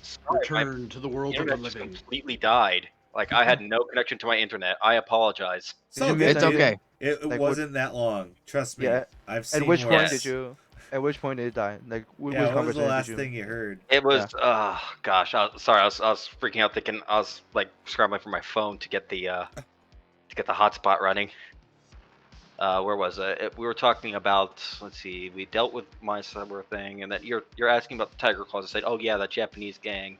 Sorry, my Return to the world of the internet just living. completely died. Like, I had no connection to my internet. I apologize. It's Did all you good, miss It's dude. okay. It Like, wasn't that long. Trust me. Yeah. I've At seen which worse. point Yes. did you? At which point did it die? Like, which Yeah, what was the conversation last did you? thing you heard? It was, gosh, sorry, I was freaking out thinking, I was, like, scrambling for my phone to get the hotspot running. Where was it? We were talking about, let's see, we dealt with my cyber thing, and that you're asking about the Tiger Claws. I said, oh yeah, that Japanese gang.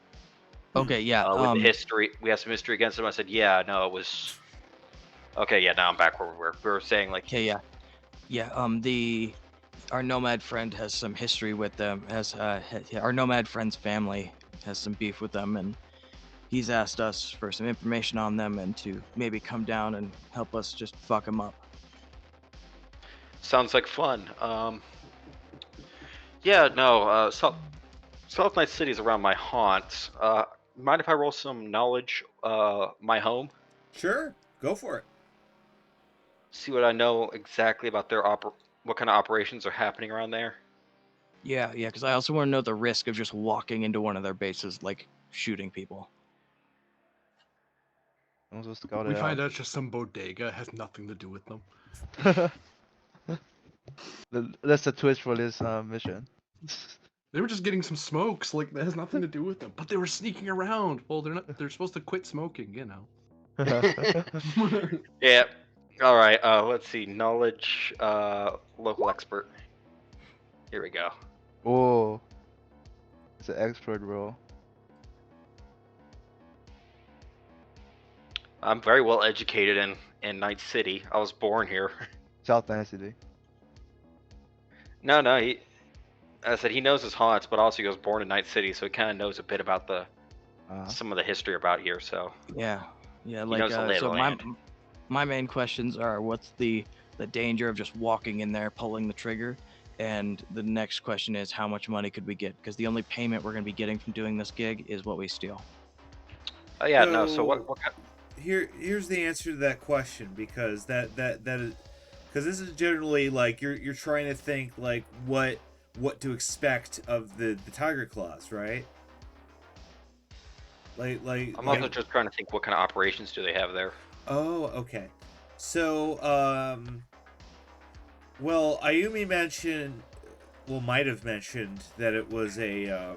Okay, yeah. With the history, we have some history against them. I said, yeah, no, it was. Okay, yeah, now I'm back where we were saying, like, Okay, yeah. Yeah, our nomad friend has some history with them. Our nomad friend's family has some beef with them, and he's asked us for some information on them and to maybe come down and help us just fuck them up. sounds like fun. Yeah, no, South Night City is around my haunt. Mind if I roll some knowledge, my home? Sure, go for it. See what I know exactly about their what kind of operations are happening around there. Yeah, because I also want to know the risk of just walking into one of their bases, like shooting people. I was scout We it find out just some bodega has nothing to do with them. out. That's the twist for this mission. They were just getting some smokes, like that has nothing to do with them. But they were sneaking around. Well, they're not. They're supposed to quit smoking, you know. Yeah. All right. Let's see. Knowledge. Local expert. Here we go. Oh, it's an expert role. I'm very well educated in Night City. I was born here. South Dynasty. No, he. I said he knows his haunts, but also he was born in Night City, so he kind of knows a bit about some of the history about here. So Yeah, he like knows the lay of so the land. my main questions are what's the danger of just walking in there pulling the trigger, and the next question is how much money could we get, because the only payment we're going to be getting from doing this gig is what we steal. Oh yeah, no. So what? Here's the answer to that question, because that is, because this is generally like you're trying to think like what to expect of the Tiger Claws, right? I'm also just trying to think what kind of operations do they have there. Oh, okay. So, well, Ayumi might have mentioned that it was a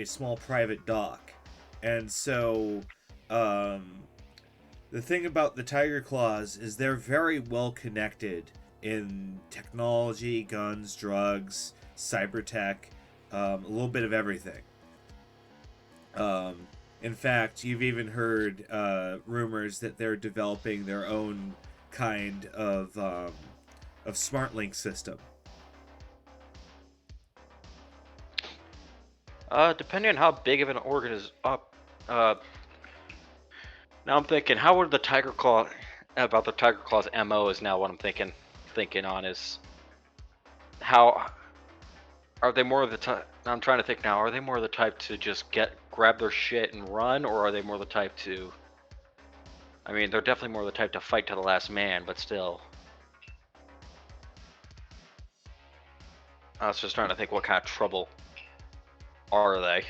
small private dock, and so, the thing about the Tiger Claws is they're very well connected in technology, guns, drugs, cyber tech, a little bit of everything. In fact, you've even heard rumors that they're developing their own kind of smart link system. Depending on how big of an organ is up. Now I'm thinking, how would the Tiger Claw about the Tiger Claw's MO is now what I'm thinking on is how are they more of the type? I'm trying to think now. Are they more of the type to just grab their shit and run, or are they more the type to? I mean, they're definitely more the type to fight to the last man, but still. I was just trying to think what kind of trouble are they?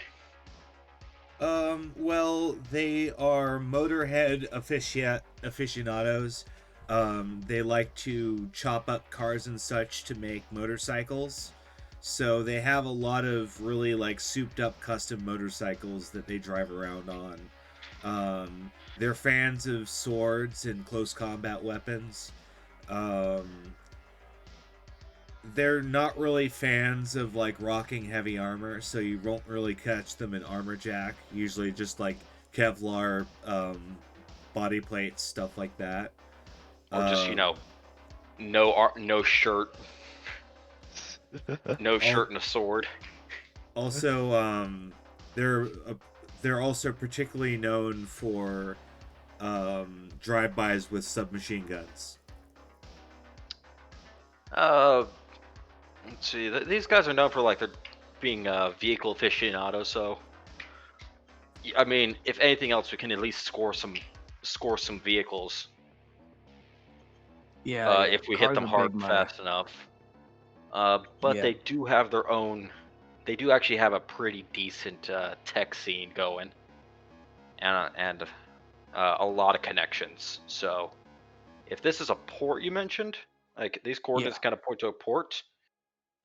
Well, they are Motorhead aficionados. They like to chop up cars and such to make motorcycles. So they have a lot of really like souped up custom motorcycles that they drive around on. They're fans of swords and close combat weapons. They're not really fans of like rocking heavy armor, so you won't really catch them in armor jack. Usually just like Kevlar body plates, stuff like that. Or just no shirt. No shirt and a sword. Also, they're also particularly known for drive-bys with submachine guns. Let's see. These guys are known for like they're being vehicle aficionados. So, I mean, if anything else, we can at least score some score some vehicles Yeah, if we hit cars them are hard big money. fast enough. But Yeah. they do have their own. They do actually have a pretty decent tech scene going, and a lot of connections. So if this is a port you mentioned, like these coordinates kind of point to a port.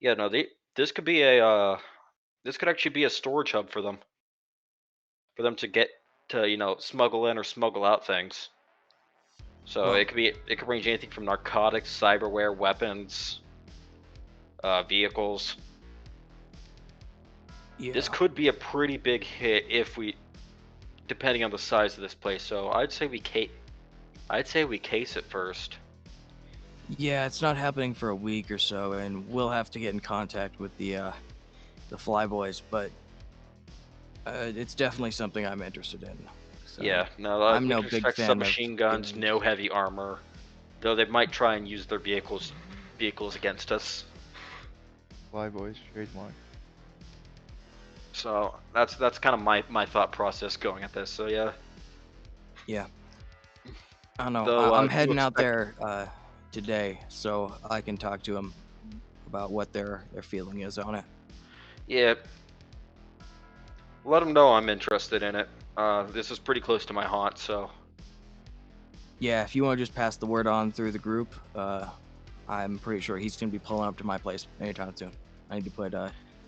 Yeah, no, this could be a this could actually be a storage hub for them to get to smuggle in or smuggle out things. So Well- it could range anything from narcotics, cyberware, weapons, vehicles. Yeah. This could be a pretty big hit depending on the size of this place. So I'd say we case it first. Yeah, it's not happening for a week or so, and we'll have to get in contact with the Flyboys, but it's definitely something I'm interested in. So, Yeah, no, I'm we no can big expect fan submachine of guns, getting- no heavy armor, though they might try and use their vehicles against us. Flyboys trademark. So that's kind of my thought process going at this. So yeah. Yeah. I don't know. Though, I'm do heading out expect- there today, so I can talk to them about what their feeling is on it. Yeah. Let them know I'm interested in it. This is pretty close to my haunt, so. Yeah, if you want to just pass the word on through the group, I'm pretty sure he's gonna be pulling up to my place anytime soon. I need to put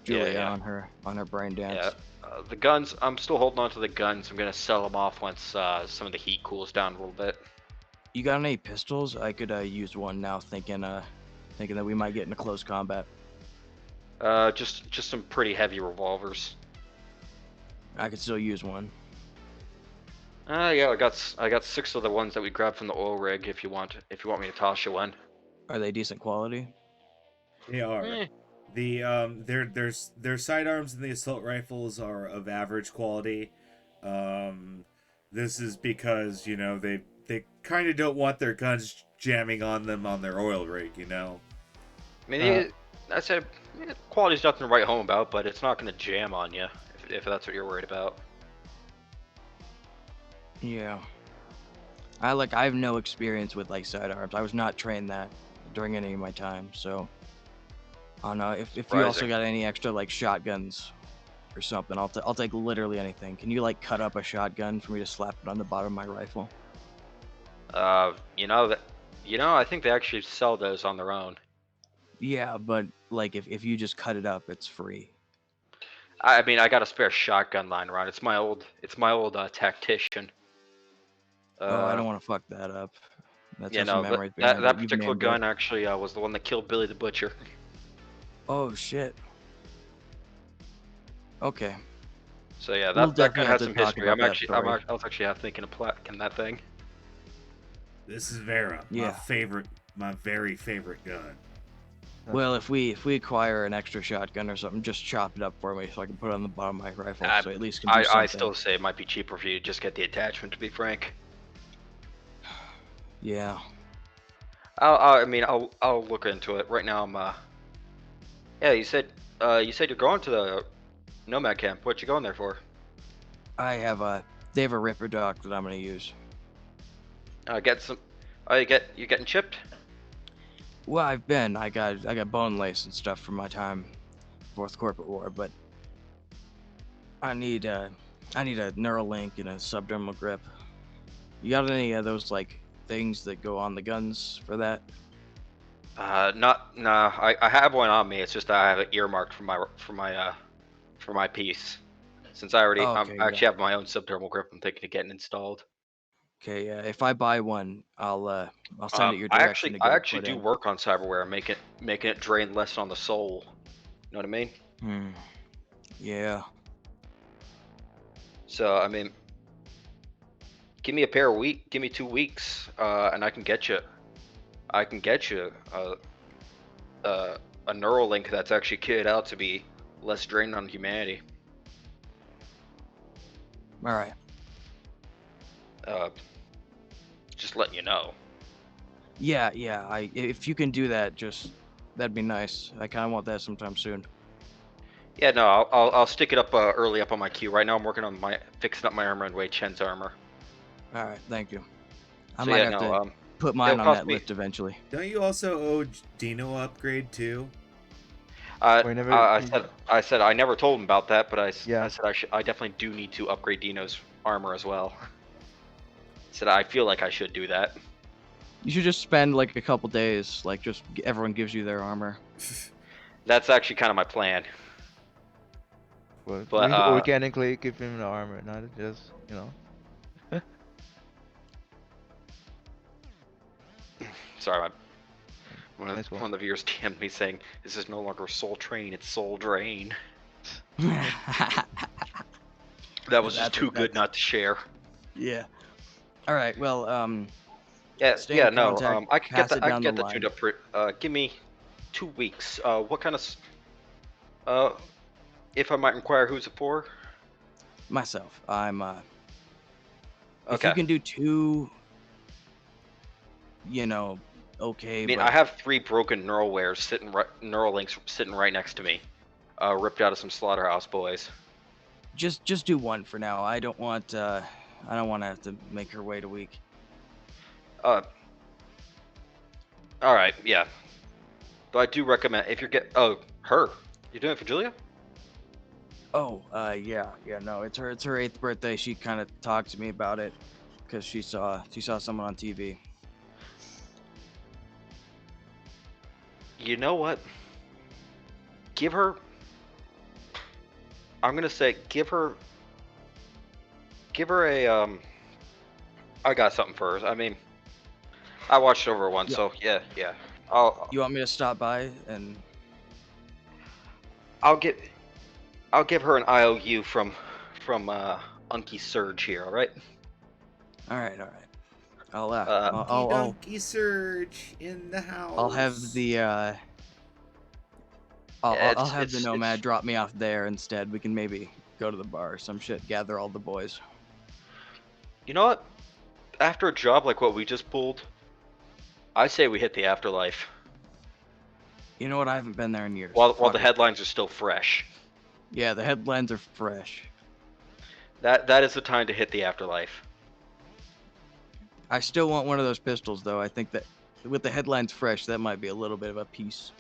Julia yeah. on her brain dance. Yeah. The guns, I'm still holding on to the guns. I'm gonna sell them off once some of the heat cools down a little bit. You got any pistols? I could use one now, thinking that we might get into close combat. Just some pretty heavy revolvers. I could still use one. Yeah, I got 6 of the ones that we grabbed from the oil rig. If you want me to toss you one. Are they decent quality? They are. Eh. The their sidearms and the assault rifles are of average quality. This is because they kind of don't want their guns jamming on them on their oil rig. I mean, I said quality's nothing to write home about, but it's not gonna jam on you if that's what you're worried about. Yeah. I have no experience with like sidearms. I was not trained that during any of my time, so I don't know if you also Surprising. got any extra like shotguns or something. I'll take literally anything. Can you like cut up a shotgun for me to slap it on the bottom of my rifle? I think they actually sell those on their own. Yeah, but like if you just cut it up, it's free. I mean, I got a spare shotgun lying around. It's my old tactician. I don't want to fuck that up. That's Yeah, some no, memories that behind it. You've particular named it. gun actually was the one that killed Billy the Butcher. Oh shit. Okay. So yeah, We'll that gun definitely have has to some talk history. about that I was actually half thinking of platinum that thing. This is Vera, Yeah. my very favorite gun. Well, if we acquire an extra shotgun or something, just chop it up for me so I can put it on the bottom of my rifle, so at least can do something. I still say it might be cheaper for you to just get the attachment. To be frank. Yeah. I'll look into it. Right now I'm Yeah, you said you're going to the Nomad camp. What you going there for? They have a Ripper dock that I'm gonna use. Get some. Oh, you getting chipped? Well, I got bone lace and stuff from my time Fourth Corporate War, but I need a neural link and a subdermal grip. You got any of those like things that go on the guns for that? I have one on me. It's just that I have it earmarked for my piece. Since I Okay, actually have my own subdermal grip, I'm thinking of getting installed. Okay, yeah. If I buy one, I'll send it your direction to get I it actually put do in. work on cyberware, making it drain less on the soul. You know what I mean? Yeah. So I mean, give me 2 weeks, and I can get you a neural link that's actually kitted out to be less drained on humanity. All right. Just letting you know. Yeah. If you can do that, that'd be nice. I kind of want that sometime soon. Yeah, no, I'll stick it up early up on my queue. Right now, I'm working on fixing up my armor and Wei Chen's armor. All right, thank you. I So might yeah, have no, to put mine it'll on cost that me. list eventually. Don't you also owe Dino upgrade too? Or never. I said I never told him about that, but I Yeah. said I definitely do need to upgrade Dino's armor as well. Said I feel like I should do that. You should just spend like a couple days, like just everyone gives you their armor. That's actually kind of my plan. But But we organically give him the armor, not just sorry, one Nice one. of the viewers DM'd me saying this is no longer Soul Train, it's Soul Drain. That was just too good not to share. Yeah. All right. Well, Yeah, stay yeah, in no. contact, I could pass get it that. I down could get the that tuned line. up for. Give me 2 weeks. What kind of? If I might inquire, who's it for? Myself, I'm. If Okay. you can do 2, okay. I mean, but I have 3 broken neural links sitting right next to me, ripped out of some slaughterhouse boys. just do 1 for now. I don't want to have to make her wait a week. All right, yeah. But I do recommend if you're her. You're doing it for Julia? Oh, yeah, no, it's her 8th birthday. She kind of talked to me about it because she saw someone on TV. You know what? Give her. I'm gonna say give her a I got something for her. I mean, I watched over once, Yeah. so yeah. You want me to stop by and? I'll give her an IOU from Unky Surge here. All right. All right. I'll Donkey Surge in the house. I'll have the I'll have the Nomad drop me off there instead. We can maybe go to the bar or some shit. Gather all the boys. You know what? After a job like what we just pulled, I say we hit the afterlife You know what? I haven't been there in years. while Fuck the it. headlines are still fresh. Yeah, the headlines are fresh. That is the time to hit the afterlife. I still want one of those pistols, though. I think that with the headlines fresh, that might be a little bit of a piece.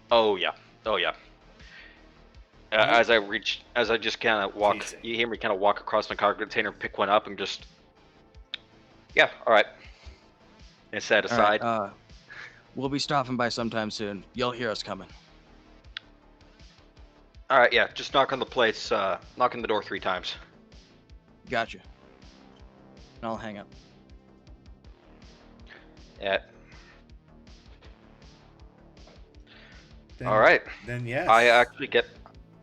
Oh yeah. As I just kind of walk, Teasing. you hear me kind of walk across my cargo container, pick one up, and just, yeah, all right. And set All right, aside. we'll be stopping by sometime soon. You'll hear us coming. All right, yeah, just knock on the place, knock on the door 3 times. Gotcha. And I'll hang up. Yeah. Then, All right. Then yes.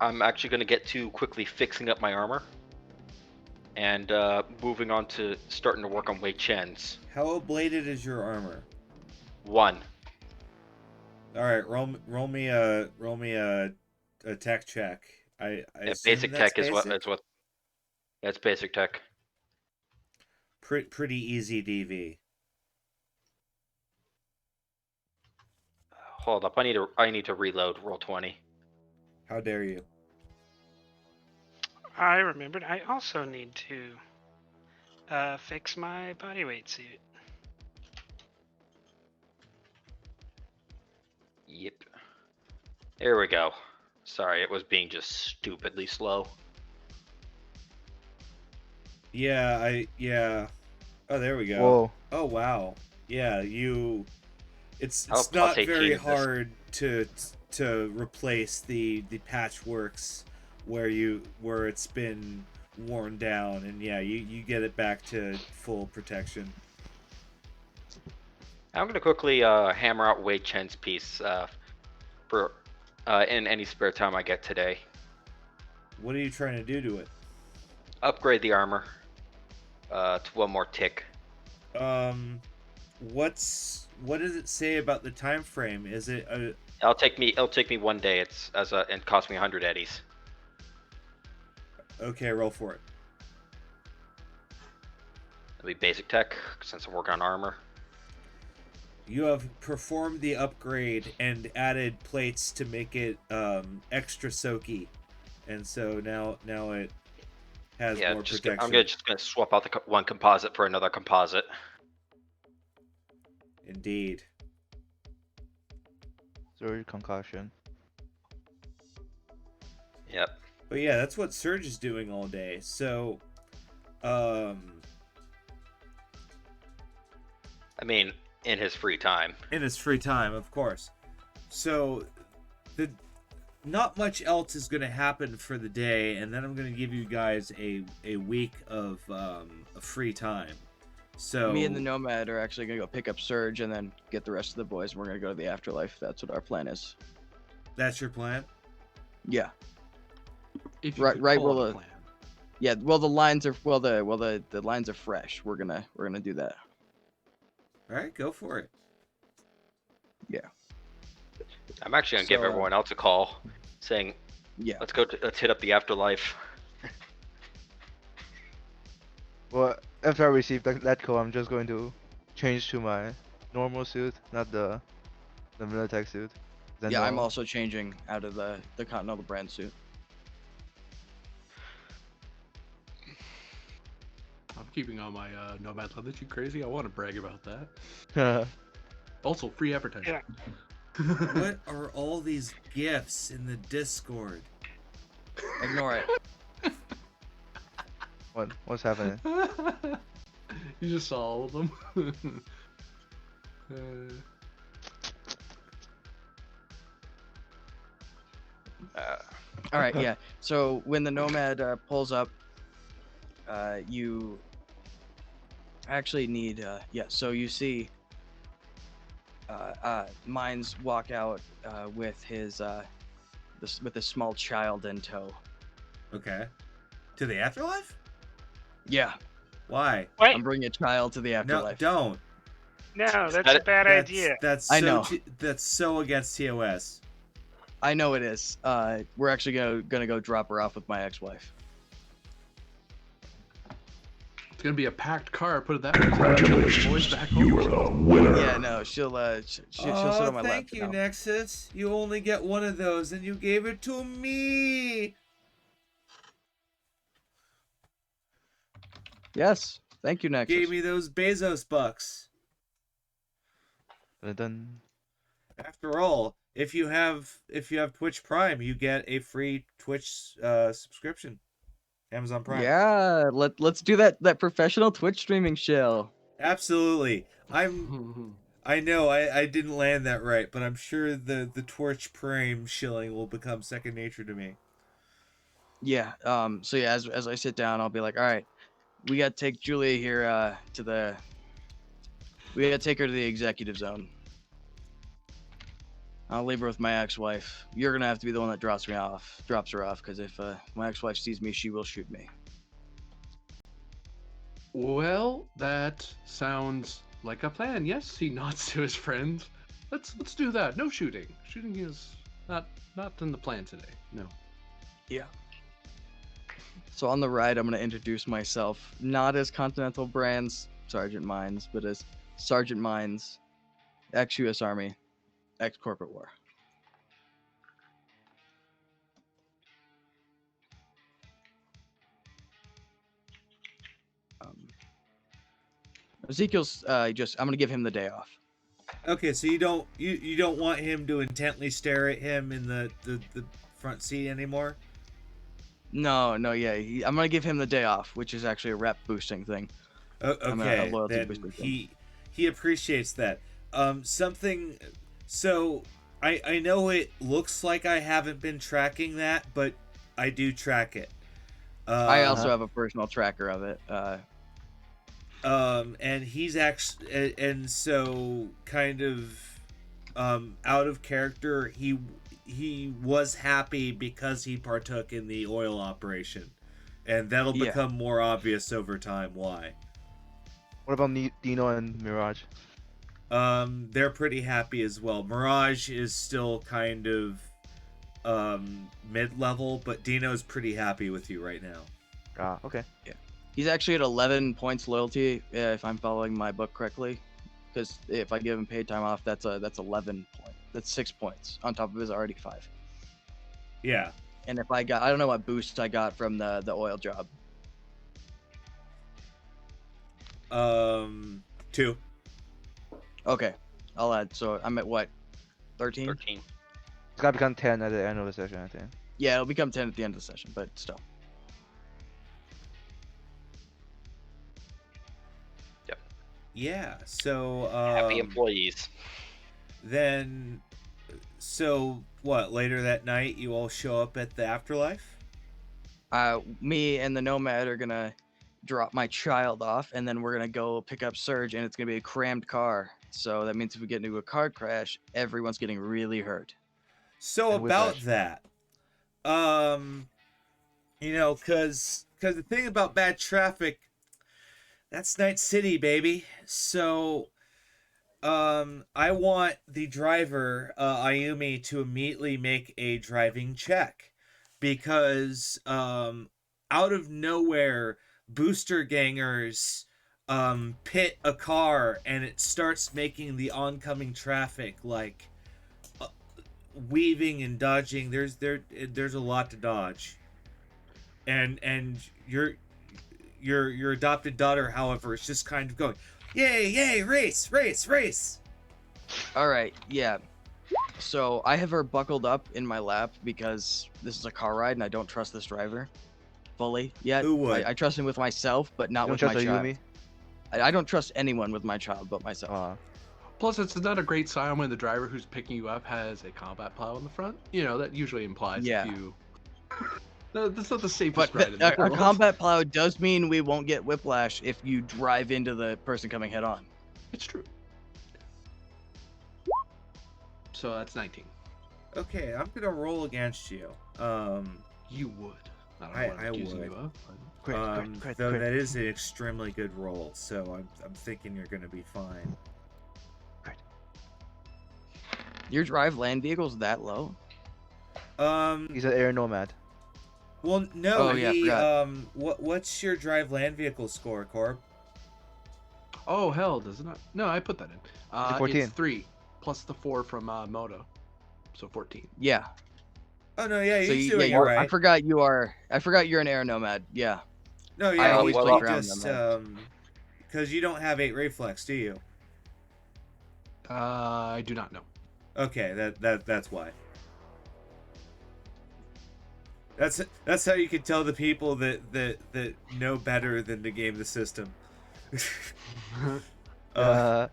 I'm actually going to get to quickly fixing up my armor, and moving on to starting to work on Wei Chen's. How bladed is your armor? 1. All right, roll me a tech check. I Yeah, assume basic that's tech is what basic? that's basic tech. Pretty easy DV. Hold up, I need to reload. Roll 20. How dare you? I remembered. I also need to fix my body weight suit. Yep. There we go. Sorry, it was being just stupidly slow. Yeah. Oh, there we go. Whoa. Oh, wow. Yeah, it's I'll not take very heed of this. hard to replace the patchworks where it's been worn down, and yeah, you get it back to full protection. I'm gonna quickly hammer out Wei Chen's piece for in any spare time I get today. What are you trying to do to it? Upgrade the armor to 1 more tick. What does it say about the time frame? Is it a It'll take me 1 day. It costs me 100 eddies. okay? Roll for it. It'll be basic tech since I'm working on armor. You have performed the upgrade and added plates to make it extra soaky, and so now has Yeah, more just protection. I'm just gonna swap out the one composite for another composite. Indeed. Surge concussion. Yep. But yeah, that's what Surge is doing all day. So, I mean, in his free time. in his free time, of course. So, not much else is going to happen for the day, and then I'm going to give you guys a week of free time. So Me and the Nomad are actually gonna go pick up Surge and then get the rest of the boys, and we're gonna go to the afterlife. That's what our plan is. that's your plan. Yeah. If you Right- could right, call it well, a plan. Yeah. Well, the lines are the lines are fresh. We're gonna do that. All right, go for it. I'm actually gonna give So, everyone else a call, saying, Yeah. let's hit up the afterlife. Well, after I receive that call, I'm just going to change to my normal suit, not the Militech suit. Then Yeah. I'm no- also changing out of the Continental brand suit. I'm keeping on my Nomad leather. You crazy? I want to brag about that. Also, free advertising. Yeah. What are all these gifts in the Discord? Ignore it. What's happening? You just saw all of them. All right. Yeah. So when the Nomad pulls up, you actually need So you see Mines walk out with his with a small child in tow. Okay. To the afterlife? Yeah. Why? Wait, I'm bringing a child to the No, afterlife. don't. no, that's That- a bad idea. That's I so know. That's so against TOS. I know it is. We're actually gonna go drop her off with my ex-wife. It's gonna be a packed car. Put it that way. Congratulations, boys back home. You are the winner. Yeah. No. She'll sit on my lap. Thank for you, now. Nexus. You only get one of those, and you gave it to me. Yes. Thank you, Nexus. Gave me those Bezos bucks. Dun. After all, if you have Twitch Prime, you get a free Twitch subscription. Amazon Prime. Yeah. Let's do that professional Twitch streaming show. Absolutely. I know I didn't land that right, but I'm sure the Twitch Prime shilling will become second nature to me. Yeah. So yeah, as I sit down, I'll be like, all right, we gotta take Julia here we gotta take her to the executive zone. I'll leave her with my ex-wife. You're gonna have to be the one that drops her off, because if my ex-wife sees me, she will shoot me. Well, that sounds like a plan. Yes, he nods to his friend. Let's do that. No shooting. Shooting is not in the plan today. No. Yeah. So on the ride, I'm gonna introduce myself, not as Continental Brands Sergeant Mines, but as Sergeant Mines, ex-U.S. Army, ex-corporate war. Ezekiel's I'm gonna give him the day off. Okay, so you don't want him to intently stare at him in the front seat anymore? No, yeah, I'm gonna give him the day off, which is actually a rep boosting thing. I'm gonna have Okay, loyalty then boosting thing. he appreciates that. Something. So I know it looks like I haven't been tracking that, but I do track it. I also have a personal tracker of it. And he's actually, and so kind of out of character, he was happy because he partook in the oil operation, and that'll Yeah. become more obvious over time why. What about Dino and Mirage? They're pretty happy as well. Mirage is still kind of mid-level, but Dino's pretty happy with you right now. Ah, okay. He's actually at 11 points loyalty, if I'm following my book correctly. Because if I give him paid time off, that's 11 points. That's 6 points on top of his already 5. Yeah. And if I don't know what boost I got from the oil job. 2. Okay, I'll add. So I'm at what? 13. 13. It's gotta become 10 at the end of the session, I think. Yeah, it'll become 10 at the end of the session, but still. Yeah. So Happy employees. then, so what? Later that night, you all show up at the afterlife. Me and the Nomad are gonna drop my child off, and then we're gonna go pick up Surge, and it's gonna be a crammed car. So that means if we get into a car crash, everyone's getting really hurt. So And about Whiplash. that, cause the thing about bad traffic, that's Night City, baby. So, I want the driver, Ayumi, to immediately make a driving check, because, out of nowhere, booster gangers, pit a car, and it starts making the oncoming traffic, like, weaving and dodging. There's a lot to dodge, and your adopted daughter, however, is just kind of going, yay, race. All right, yeah. So I have her buckled up in my lap because this is a car ride, and I don't trust this driver fully yet. Who would? I trust him with myself, but not You with don't my trust child. Ayumi? I don't trust anyone with my child but myself. Plus, it's not a great sign when the driver who's picking you up has a combat plow in the front. You know, that usually implies Yeah. if you. No, that's not the But safest ride in the a world. combat plow does mean we won't get whiplash if you drive into the person coming head on. It's true. So that's 19. Okay, I'm gonna roll against you. You would. I don't know I what I'm accusing would. you of. but- Though that is an extremely good roll, so I'm thinking you're gonna be fine. Your drive land vehicle's that low? He's an air nomad. Well, no, Oh, yeah, he, forgot. what's your drive land vehicle score, Corb? Oh hell, does it not? No, I put that in. it 14? It's 3 plus the 4 from Moto, so 14. Yeah. Oh no, yeah, So he's you, doing yeah, all you're, I right. forgot you're an air nomad. Yeah. No, I yeah, always he play ground just nomad. because you don't have 8 reflex, do you? I do not know. Okay, that's why. That's how you can tell the people that know better than to game the system. But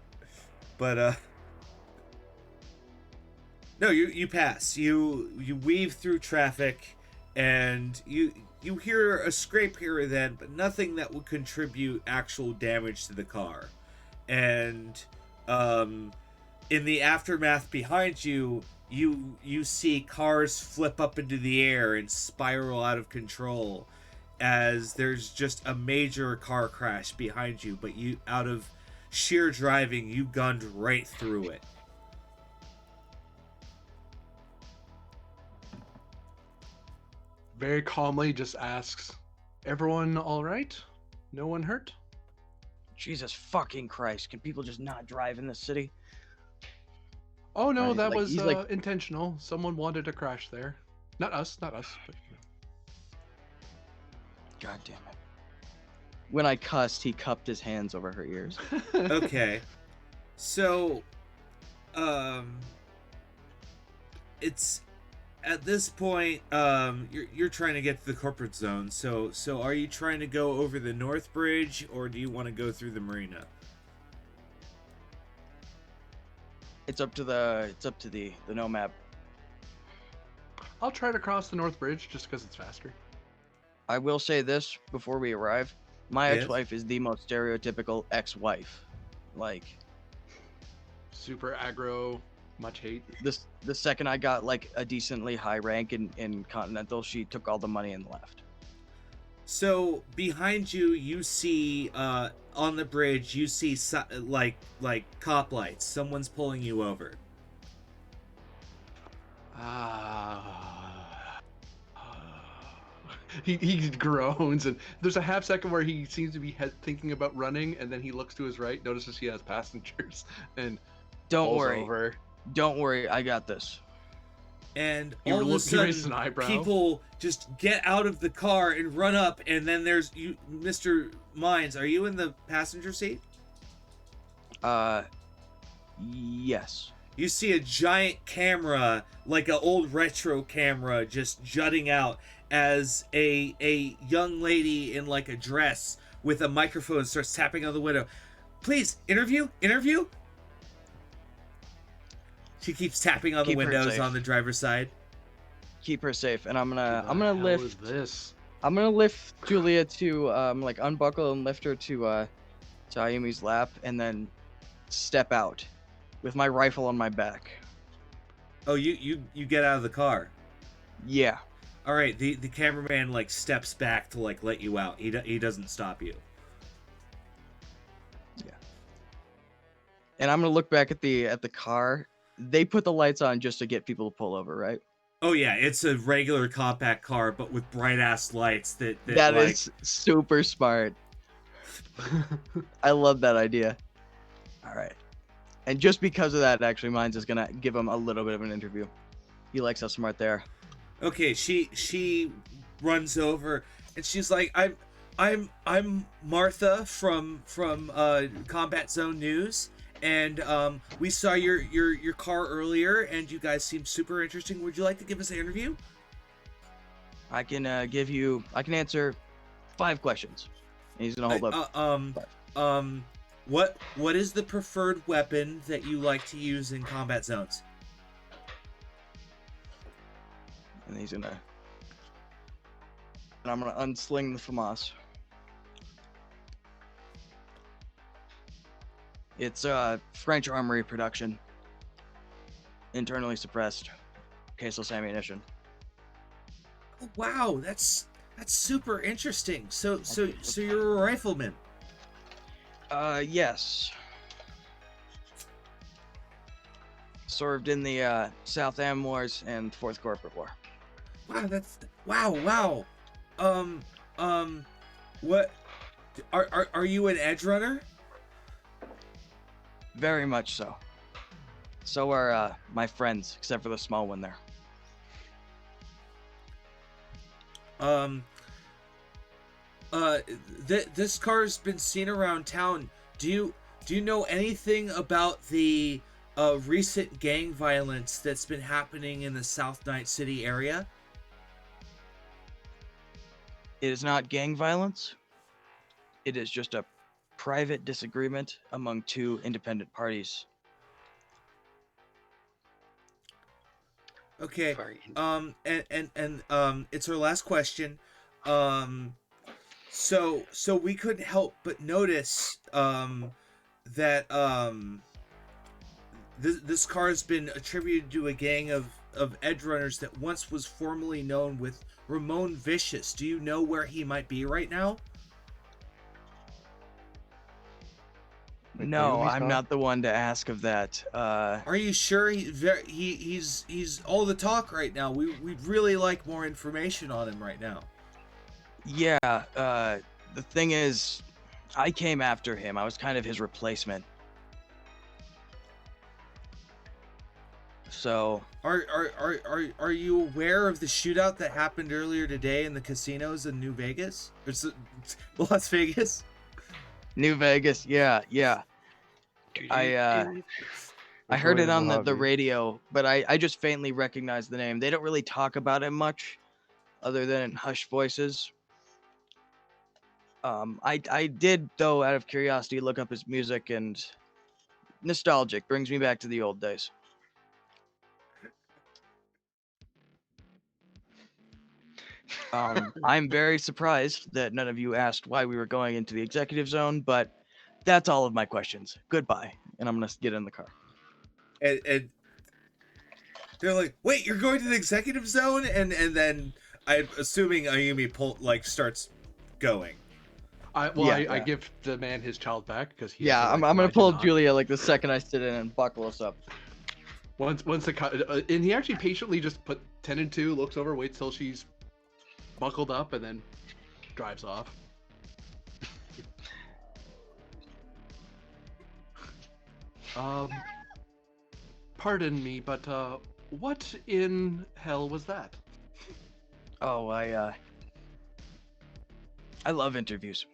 no, you pass. You weave through traffic, and you hear a scrape here or then, but nothing that would contribute actual damage to the car. And in the aftermath behind you, you see cars flip up into the air and spiral out of control as there's just a major car crash behind you, but you, out of sheer driving, you gunned right through it. Very calmly just asks, "Everyone all right? No one hurt?" Jesus fucking Christ! Can people just not drive in this city? Oh no, Right, that like, was he's like- intentional. Someone wanted to crash there. Not us. But, God damn it! When I cussed, he cupped his hands over her ears. Okay, so it's at this point you're trying to get to the corporate zone. So are you trying to go over the North Bridge, or do you want to go through the marina? It's up to the nomad. I'll try to cross the North Bridge just because it's faster. I will say this before we arrive: my Yes? ex-wife is the most stereotypical ex-wife. Like Super aggro, much hate. the second I got like a decently high rank in Continental, she took all the money and left. So behind you, you see on the bridge, you see like cop lights. Someone's pulling you over. He groans, and there's a half second where he seems to be thinking about running, and then he looks to his right, notices he has passengers, and Don't pulls worry. over. Don't worry, I got this. and He all of a he raises sudden an eyebrow. people just get out of the car and run up, and then there's you, Mr. Mines. Are you in the passenger seat? Yes. You see a giant camera, like an old retro camera, just jutting out as a young lady in like a dress with a microphone starts tapping on the window. Please, interview. She keeps tapping on Keep the her windows safe. on the driver's side. Keep her safe, and I'm Who gonna the hell lift. is this? I'm gonna lift Julia to like unbuckle and lift her to Ayumi's lap, and then step out with my rifle on my back. Oh, you get out of the car. Yeah. All right, the cameraman like steps back to like let you out. He doesn't stop you. Yeah. And I'm gonna look back at the car. They put the lights on just to get people to pull over, right? Oh yeah, it's a regular compact car, but with bright ass lights that That like. is super smart. I love that idea. All right. And just because of that, actually, Mines is gonna give him a little bit of an interview. He likes how smart they are. Okay, she runs over and she's like, I'm Martha from Combat Zone News, and we saw your car earlier, and you guys seem super interesting. Would you like to give us an interview? I can answer 5 questions. And he's gonna hold up. What is the preferred weapon that you like to use in combat zones? And he's gonna. And I'm gonna unsling the FAMAS. It's French armory production. Internally suppressed. Caseless ammunition. Oh, wow, that's super interesting. So you're a rifleman. Yes. Served in the South Am Wars and Fourth Corporate War. Wow, that's wow. What are you an edge runner? Very much so. So are my friends, except for the small one there. This car's been seen around town. Do you know anything about the recent gang violence that's been happening in the South Night City area? It is not gang violence. It is just a private disagreement among 2 independent parties. Okay. Very And it's our last question. So we couldn't help but notice that this car has been attributed to a gang of edge runners that once was formerly known with Ramon Vicious. Do you know where he might be right now? Like No, Ayumi's I'm car? not the one to ask of that. Are you sure? He's all the talk right now. We'd really like more information on him right now. Yeah, the thing is, I came after him. I was kind of his replacement. So, Are you aware of the shootout that happened earlier today in the casinos in New Vegas? Or Las Vegas? New Vegas, yeah. I heard it on the Mojave. radio, but I just faintly recognized the name. They don't really talk about him much, other than in hushed voices. I did, though, out of curiosity, look up his music, and nostalgic, brings me back to the old days. I'm very surprised that none of you asked why we were going into the executive zone, but that's all of my questions. Goodbye, and I'm gonna get in the car. And they're like, "Wait, you're going to the executive zone?" And then I'm assuming Ayumi starts going. Yeah. I give the man his child back because he. Yeah, I'm gonna pull Julia like the second I sit in and buckle us up. Once the and he actually patiently just put 10 and 2, looks over, waits till she's buckled up, and then drives off. Pardon me, but What in hell was that? Oh, I love interviews.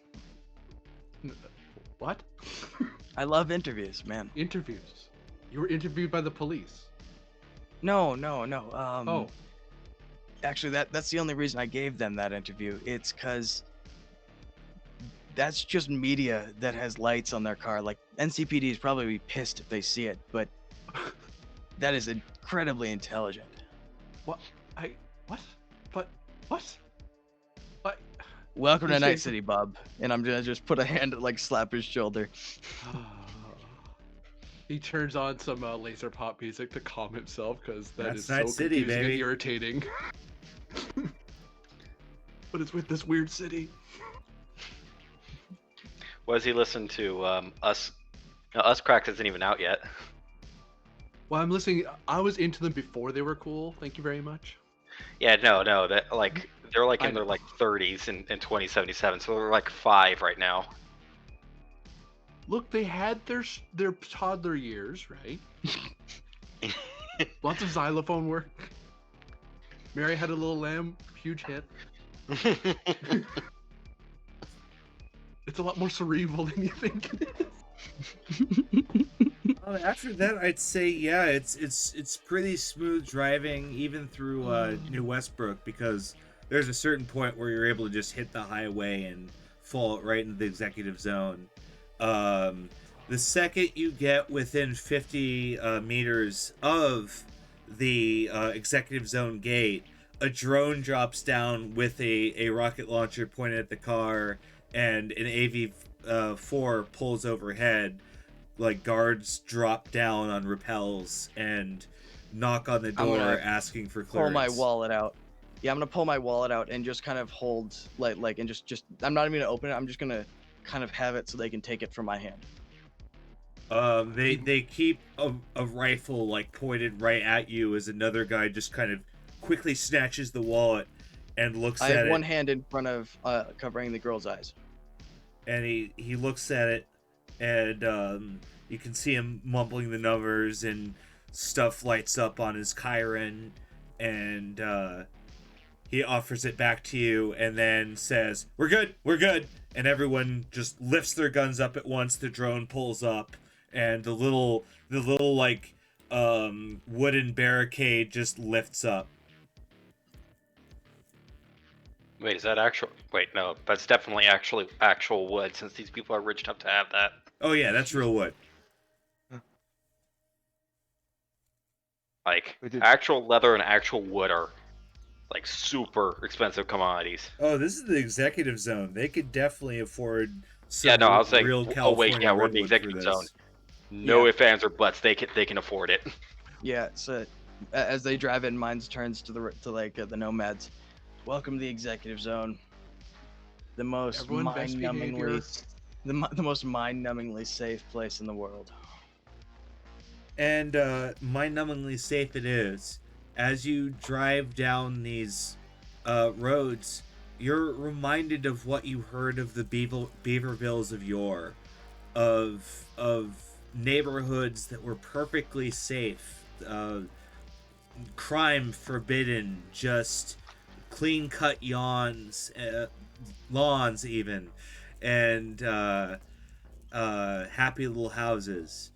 What? I love interviews, man. Interviews. You were interviewed by the police. No. Oh. Actually, that's the only reason I gave them that interview. It's because that's just media that has lights on their car. Like, NCPD is probably be pissed if they see it, but that is incredibly intelligent. What? What? But what? What? Welcome to You Night say- City, Bob. And I'm gonna just put a hand, like, slap his shoulder. He turns on some laser pop music to calm himself because That's is Night so City, confusing and baby. irritating. But it's with this weird city. What does he listen to? Us. No, Us Cracked isn't even out yet. Well, I'm listening. I was into them before they were cool. Thank you very much. Yeah, no, that like they're like I in their know. like 30s in 2077, so they're like 5 right now. Look, they had their toddler years, right? Lots of xylophone work. Mary Had a Little Lamb, huge hit. It's a lot more cerebral than you think it is. After that, I'd say yeah, it's pretty smooth driving even through New Westbrook, because there's a certain point where you're able to just hit the highway and fall right into the executive zone. The second you get within 50 meters of the executive zone gate, a drone drops down with a rocket launcher pointed at the car, and an AV-4 pulls overhead. Like, guards drop down on rappels and knock on the I'm door gonna asking for Pull clearance. my wallet out. Yeah, I'm gonna pull my wallet out and just kind of hold, like, and just. I'm not even gonna open it. I'm just gonna kind of have it so they can take it from my hand. They keep a rifle like pointed right at you as another guy just kind of quickly snatches the wallet and looks I at have it. one hand in front of, covering the girl's eyes. And he looks at it, and you can see him mumbling the numbers, and stuff lights up on his Chiron, and he offers it back to you and then says, we're good, and everyone just lifts their guns up at once. The drone pulls up, and the little like wooden barricade just lifts up. Wait, is that actual? Wait, no, that's definitely actual wood, since these people are rich enough to have that. Oh yeah, that's real wood. Like, We did- actual leather and actual wood are like super expensive commodities. Oh, this is the executive zone. They could definitely afford some Yeah, no, I was saying. real Oh California wait, yeah, we're in the redwood for executive this. zone. No Yeah. ifs, ands, or buts. They can afford it. Yeah, so as they drive in, mine turns to the nomads. Welcome to the executive zone. The most Everyone, best behavior. the most mind-numbingly safe place in the world. And mind-numbingly safe it is. As you drive down these roads, you're reminded of what you heard of the Beavervilles of yore, of neighborhoods that were perfectly safe, crime forbidden, just clean-cut lawns even, and happy little houses.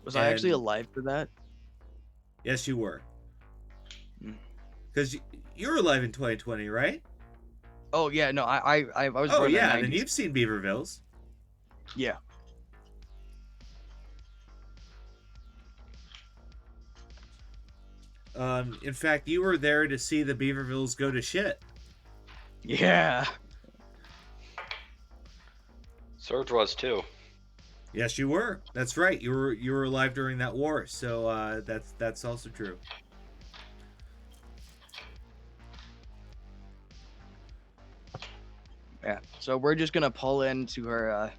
Was I actually And- alive for that? Yes, you were. Hmm. Because you were alive in 2020, right? Oh yeah, no, I was. Oh born in the yeah, then 90s. you've seen Beavervilles. Yeah. In fact, you were there to see the Beavervilles go to shit. Yeah. Surge was too. Yes, you were. That's right. You were alive during that war, so that's also true. Yeah. So we're just gonna pull into her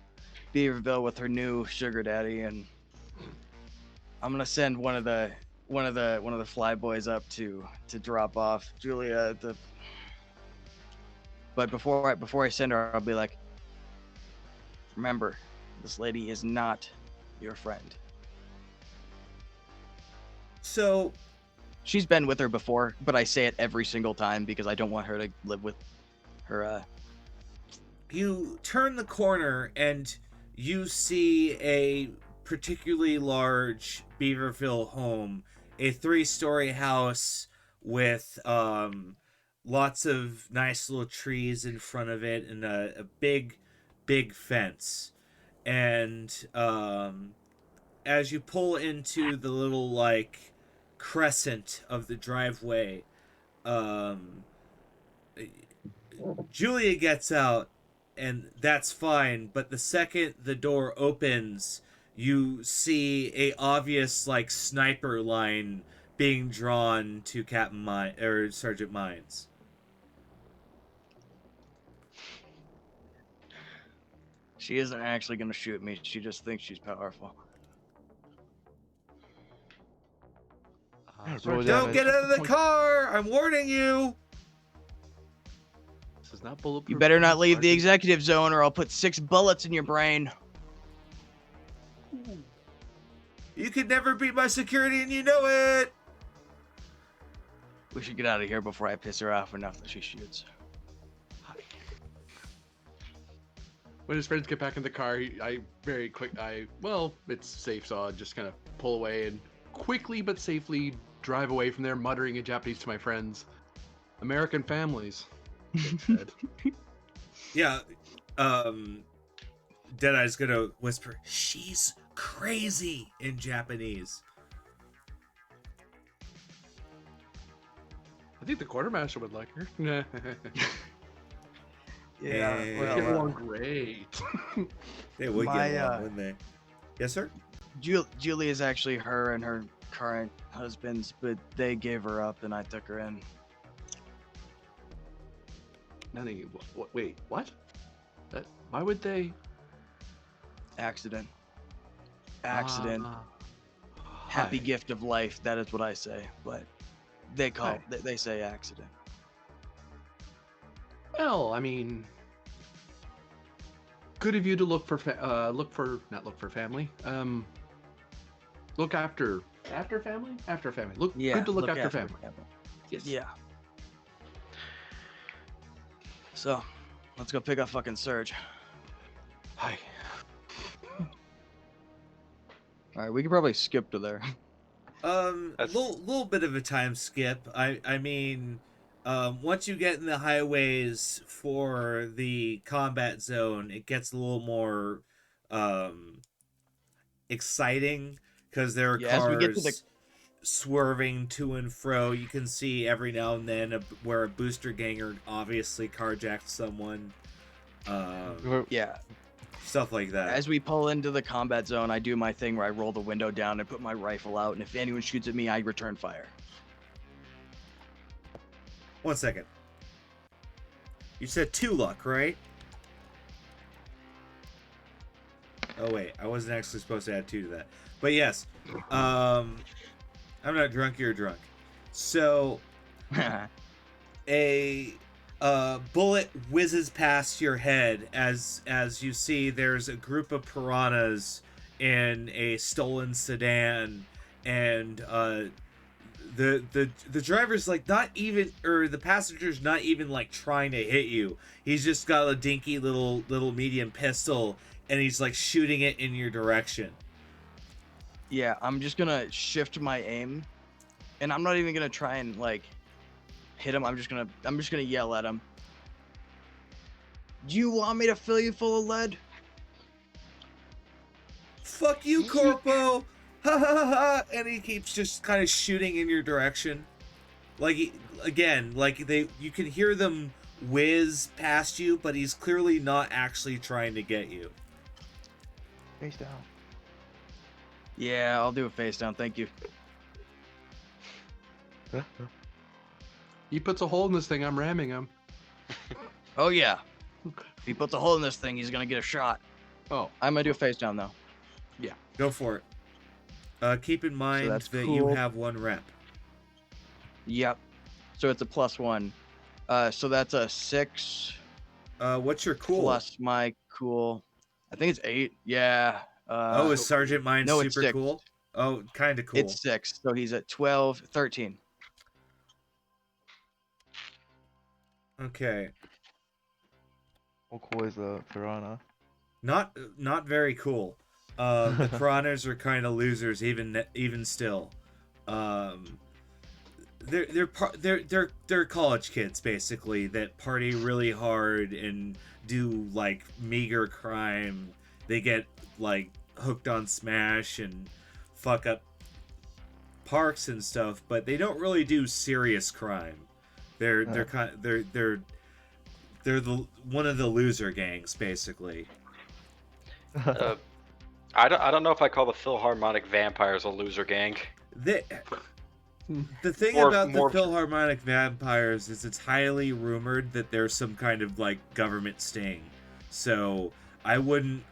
Beaverville with her new sugar daddy, and I'm gonna send one of the fly boys up to drop off Julia at the. But before I send her, I'll be like, remember, this lady is not your friend. So She's been with her before, but I say it every single time because I don't want her to live with her. You turn the corner and you see a particularly large Beaverville home, a 3-story house with lots of nice little trees in front of it and a big fence. And as you pull into the little like crescent of the driveway, Julia gets out, and that's fine. But the second the door opens, you see a obvious like sniper line being drawn to Captain or Sergeant Mines. She isn't actually gonna shoot me. She just thinks she's powerful. Roll Don't damage. get out of the car! I'm warning you! This is not bulletproof. You better not leave the executive zone, or I'll put 6 bullets in your brain. You could never beat my security and you know it! We should get out of here before I piss her off enough that she shoots. When his friends get back in the car, well, it's safe, so I'll just kind of pull away and quickly but safely drive away from there, muttering in Japanese to my friends. American families. Yeah, Deadeye's gonna whisper, "She's crazy," in Japanese. I think the quartermaster would like her. Yeah, Hey. Get well, along great. They would My, get along, wouldn't they? Yes, sir? Julie is actually her and her current husband's, but they gave her up and I took her in. Nani, wait, what? Why would they? Accident. Accident. Hi. Happy gift of life. That is what I say, but they they say accident. Well, I mean, good of you to look for family. Look after family. Good to look after family. Yes. Yeah. So, let's go pick up fucking Surge. Hi. All right, we could probably skip to there. Little bit of a time skip. I mean, once you get in the highways for the combat zone, it gets a little more exciting because there are Yeah, as we get to cars swerving to and fro. You can see every now and then where a booster ganger obviously carjacked someone. Yeah. Stuff like that. As we pull into the combat zone, I do my thing where I roll the window down and put my rifle out, and if anyone shoots at me, I return fire. 1 second. You said 2 luck, right? Oh wait, I wasn't actually supposed to add 2 to that. But yes. I'm not drunk, you're drunk. So a bullet whizzes past your head as you see there's a group of piranhas in a stolen sedan, and the driver's like not even, or the passenger's not even like trying to hit you. He's just got a dinky little medium pistol and he's like shooting it in your direction. Yeah, I'm just gonna shift my aim, and I'm not even gonna try and like hit him. I'm just gonna yell at him. Do you want me to fill you full of lead? Fuck you, Corpo! Ha ha ha ha! And he keeps just kind of shooting in your direction. Like, you can hear them whiz past you, but he's clearly not actually trying to get you. Face down. Yeah, I'll do a face down. Thank you. He puts a hole in this thing, I'm ramming him. Oh yeah. If he puts a hole in this thing, he's gonna get a shot. Oh, I'm gonna do a face down though. Go for it. Keep in mind that's that you cool. have 1 rep. Yep. So it's a +1. So that's a 6 What's your cool? plus my cool. I think it's 8. Yeah. Is Sergeant Mine no, it's super 6. cool? Oh, kind of cool. It's 6. So he's at 12, 13. Okay. How cool is the piranha? Not very cool. The piranhas are kind of losers, even still. Um, they're college kids basically that party really hard and do like meager crime. They get like hooked on Smash and fuck up parks and stuff, but they don't really do serious crime. They're the one of the loser gangs basically. Uh, I don't know if I call the Philharmonic Vampires a loser gang. The thing More- about more- the Philharmonic Vampires is it's highly rumored that there's some kind of like government sting. So I wouldn't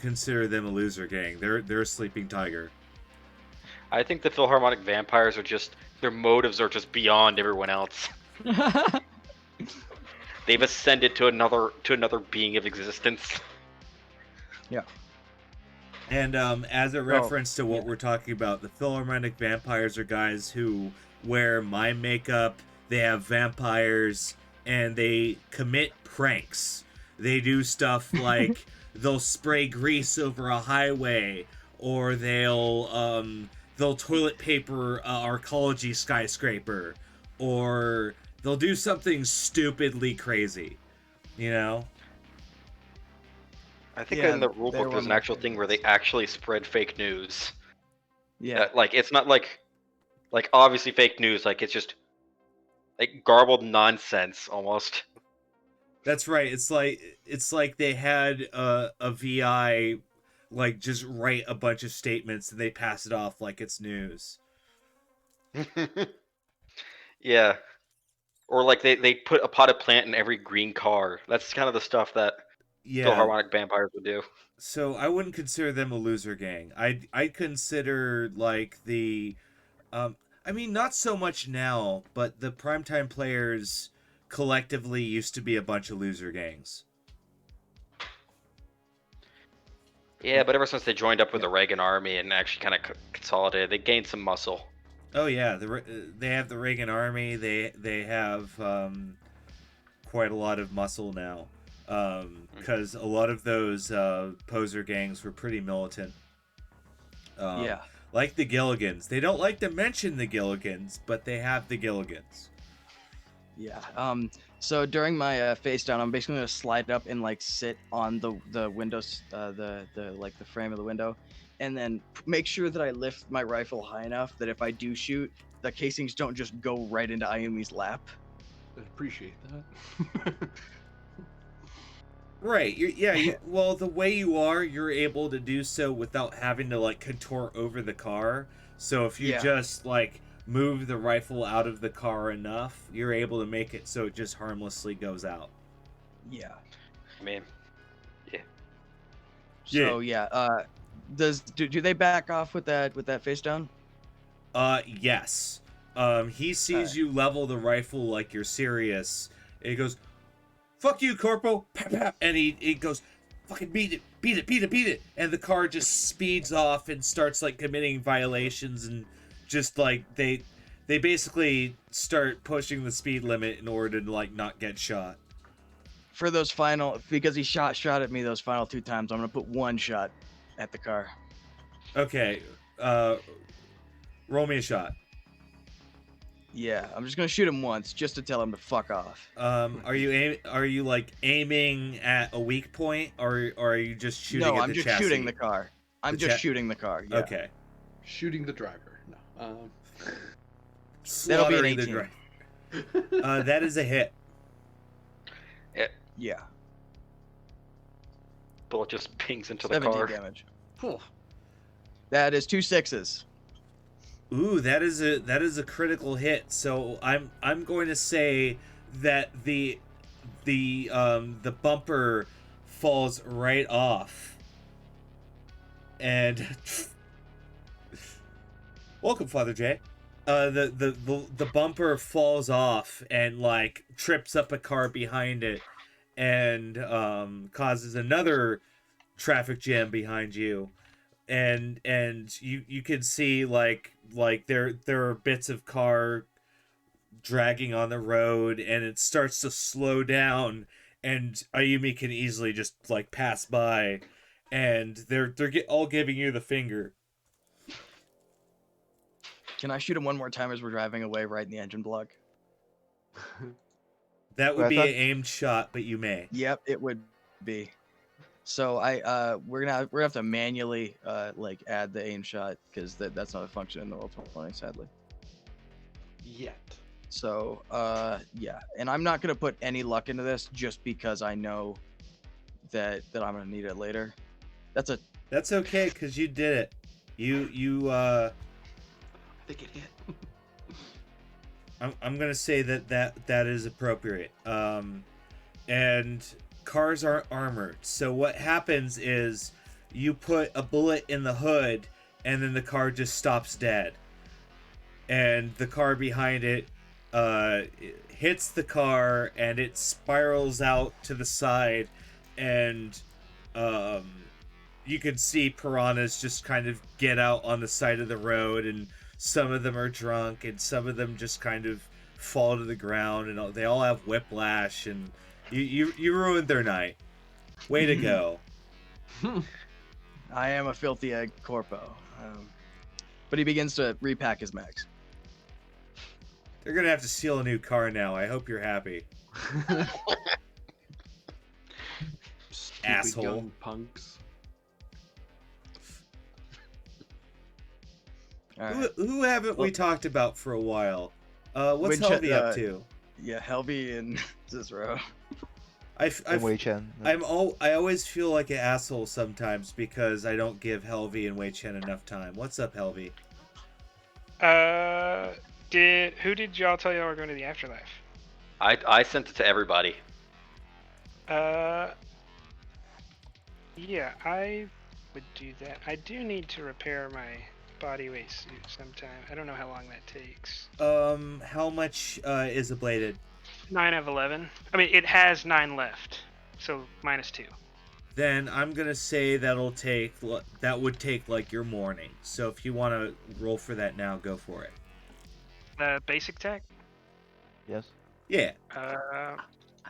consider them a loser gang. They're a sleeping tiger. I think the Philharmonic Vampires are just their motives are just beyond everyone else. They've ascended to another being of existence. And as a reference to what we're talking about, the Philharmonic Vampires are guys who wear mime makeup, they have vampires, and they commit pranks. They do stuff like they'll spray grease over a highway, or they'll toilet paper arcology skyscraper, or they'll do something stupidly crazy, you know? I think Yeah, in the they're rulebook one there's of an my actual thing where they favorites. actually spread fake news. Yeah. Like it's not like obviously fake news. Like it's just like garbled nonsense almost. That's right. It's like they had a VI like just write a bunch of statements and they pass it off like it's news. Yeah. Or like they put a potted plant in every green car. That's kind of the stuff that Yeah. Philharmonic Vampires would do. So I wouldn't consider them a loser gang. I'd consider like the I mean not so much now, but the primetime players collectively used to be a bunch of loser gangs. Yeah, but ever since they joined up with the Reagan army and actually kind of consolidated, they gained some muscle. Oh yeah, they have the Reagan army. They have quite a lot of muscle now, because a lot of those poser gangs were pretty militant. Yeah. Like the Gilligans. They don't like to mention the Gilligans, but they have the Gilligans. Yeah. So during my face down, I'm basically gonna slide up and like sit on the windows, the like the frame of the window, and then make sure that I lift my rifle high enough that if I do shoot, the casings don't just go right into Ayumi's lap. I appreciate that. Right. Well, the way you are, you're able to do so without having to like contort over the car. So if you Yeah. just like move the rifle out of the car enough, you're able to make it so it just harmlessly goes out. Yeah. I mean, So yeah. Do they back off with that face down? Yes. He sees Alright. you level the rifle like you're serious. And he goes, "Fuck you, Corporal!" Pap, pap. And he goes, "Fucking beat it!" And the car just speeds off and starts like committing violations and just like they basically start pushing the speed limit in order to like not get shot. For those final, because he shot at me those final 2 times, I'm gonna put 1 shot at the car. Okay. Roll me a shot. Yeah, I'm just gonna shoot him once just to tell him to fuck off. Are you like aiming at a weak point, or are you just shooting No, at I'm the just chassis? shooting the car. I'm The just cha- shooting the car. Yeah. Okay. Shooting the driver. No. That'll be an Slaughtering the 18. driver. That is a hit. Yeah. bullet just pings into the 17 car. damage. Phew. That is 2 6s. Ooh, that is a critical hit. So I'm going to say that the bumper falls right off. And welcome, Father Jay. The bumper falls off and like trips up a car behind it, and causes another traffic jam behind you. And you can see like there are bits of car dragging on the road, and it starts to slow down, and Ayumi can easily just like pass by, and they're all giving you the finger. Can I shoot him one more time as we're driving away, right in the engine block? That would Well, I be thought- an aimed shot, but you may. Yep, it would be. So we're gonna have to manually like add the aim shot because that's not a function in the Roll20, sadly. Yet. So yeah, and I'm not gonna put any luck into this just because I know that I'm gonna need it later. That's okay, because you did it. You I think it hit. I'm gonna say that is appropriate. And cars aren't armored, so what happens is you put a bullet in the hood, and then the car just stops dead. And the car behind it hits the car, and it spirals out to the side, and you can see piranhas just kind of get out on the side of the road, and some of them are drunk, and some of them just kind of fall to the ground, and they all have whiplash, and you ruined their night. Way to go. I am a filthy egg corpo. But he begins to repack his mags. They're gonna have to steal a new car now. I hope you're happy. Stupid Asshole. young punks. All right. Who haven't we Well- talked about for a while? What's Winche- Helvy up to? Yeah, Helby and Cicero. And Wei Chen. I always feel like an asshole sometimes because I don't give Helvy and Wei Chen enough time. What's up, Helvy? Who did y'all tell y'all were going to the afterlife? I sent it to everybody. Yeah, I would do that. I do need to repair my body weight suit sometime. I don't know how long that takes. How much is ablated? 9 of 11. I mean, it has 9 left, so -2. Then I'm gonna say that would take like your morning. So if you want to roll for that now, go for it. Basic tech? Yes. Yeah.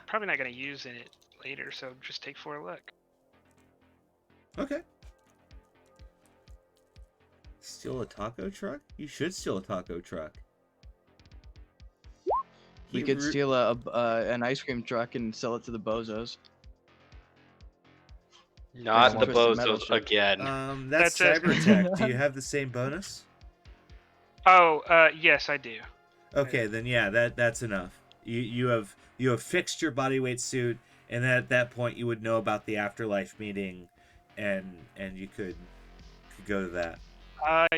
Probably not going to use it later, so just take 4 luck. Okay. Steal a taco truck? You should steal a taco truck. We could steal an ice cream truck and sell it to the bozos. Not the Twisted Metal bozos shit. again. That's That's it. Cybertech. Do you have the same bonus? Oh, yes, I do. Okay, then yeah, that's enough. You have fixed your bodyweight suit, and then at that point you would know about the afterlife meeting, and you could go to that.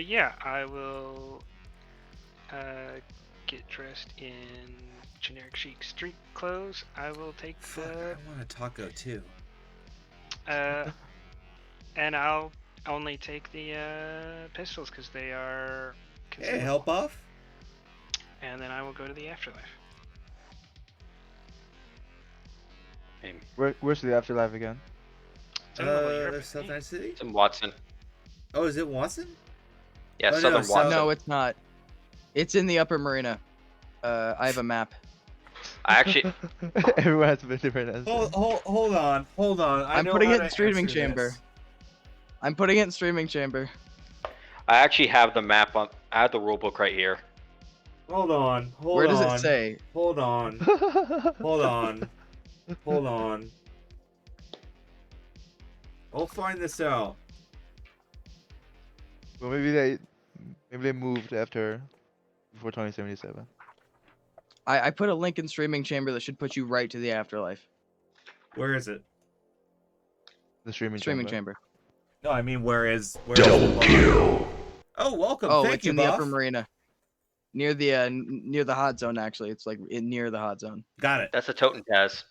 Yeah, I will get dressed in generic chic street clothes. I will take Fuck, the I want a taco too. and I'll only take the pistols because they are Hey, consumable. help off. And then I will go to the afterlife. Where's the afterlife again? South Night City. It's in Watson. Oh, is it Watson? Yeah, Oh, no, Southern South- Watson. No, it's not. It's in the upper marina. I have a map. I actually, Everyone has a different answer. Hold on. I I'm know putting how it to in streaming answer chamber. this. I'm putting it in streaming chamber. I actually have the map on. I have the rulebook right here. Hold on. Where does it say? Hold on. Hold on. I'll find this out. Well, maybe they moved before 2077. I put a link in streaming chamber that should put you right to the afterlife. Where is it? The streaming Chamber. No, I mean where is the bar? Oh, welcome. Oh, Thank it's you, in the Boff. upper marina. Near the hot zone, actually. It's like near the hot zone. Got it. That's a Toten Taz.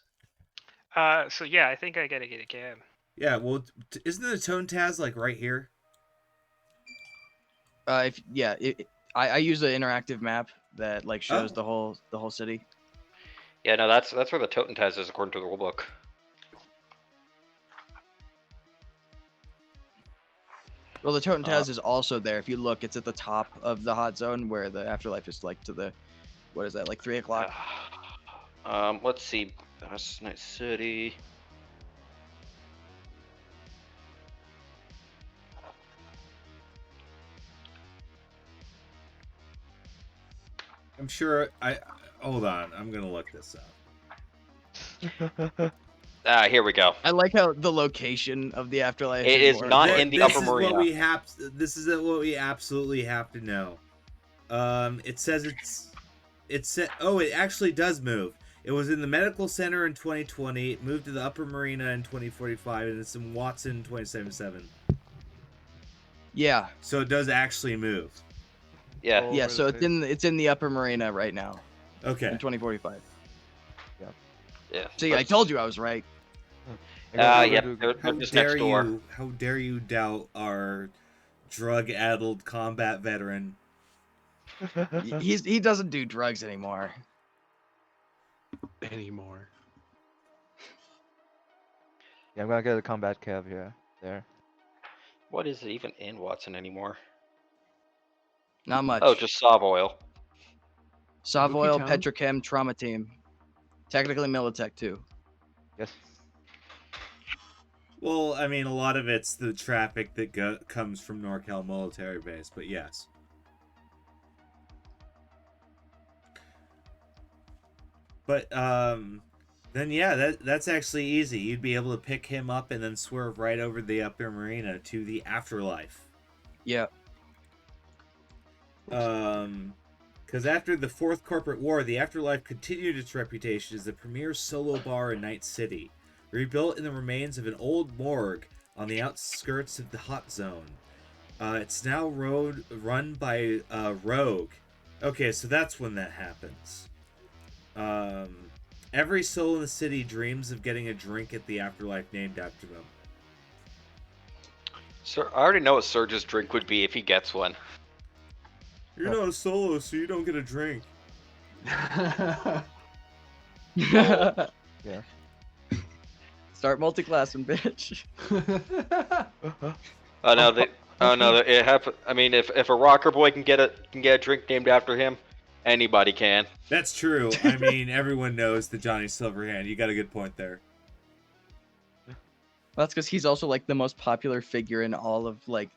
So yeah, I think I gotta get a cab. Yeah, well, isn't the Tone Taz like right here? I use the interactive map that like shows the whole city. Yeah, no, that's where the Toten Taz is according to the rulebook. Well, the Toten Taz is also there. If you look, it's at the top of the hot zone where the afterlife is like to the what is that, like 3 o'clock? Let's see. That's Night City. I'm sure. Hold on. I'm gonna look this up. Here we go. I like how the location of the afterlife It is is more not important. in the This upper is what marina. we have. This is what we absolutely have to know. It says it actually does move. It was in the medical center in 2020. It moved to the upper marina in 2045, and it's in Watson in 2077. Yeah, So it does actually move. Yeah. Oh. yeah. over So the it's in the upper marina right now Okay. in 2045. Yeah. See, I told you I was right. Yeah. to- They're just next door. How dare you doubt our drug-addled combat veteran? He doesn't do drugs anymore. Anymore. Yeah, I'm gonna get a combat cab here. There. What is it even in Watson anymore? Not much. Oh, just Sav oil. Savoil, Town? Petrochem, Trauma Team. Technically Militech too. Yes. Well, I mean, a lot of it's the traffic that comes from NorCal military base, but yes. But then yeah, that's actually easy. You'd be able to pick him up and then swerve right over the upper marina to the afterlife. Yeah. Because after the Fourth Corporate War, the Afterlife continued its reputation as the premier solo bar in Night City, rebuilt in the remains of an old morgue on the outskirts of the Hot Zone. It's now run by Rogue. Okay, so that's when that happens. Every soul in the city dreams of getting a drink at the Afterlife named after them. Sir, I already know what Surge's drink would be if he gets one. You're not a solo, so you don't get a drink. Yeah. Start multi-classing, bitch. Oh no, it happened. I mean, if a rocker boy can get a drink named after him, anybody can. That's true. I mean, everyone knows the Johnny Silverhand. You got a good point there. That's because he's also like the most popular figure in all of like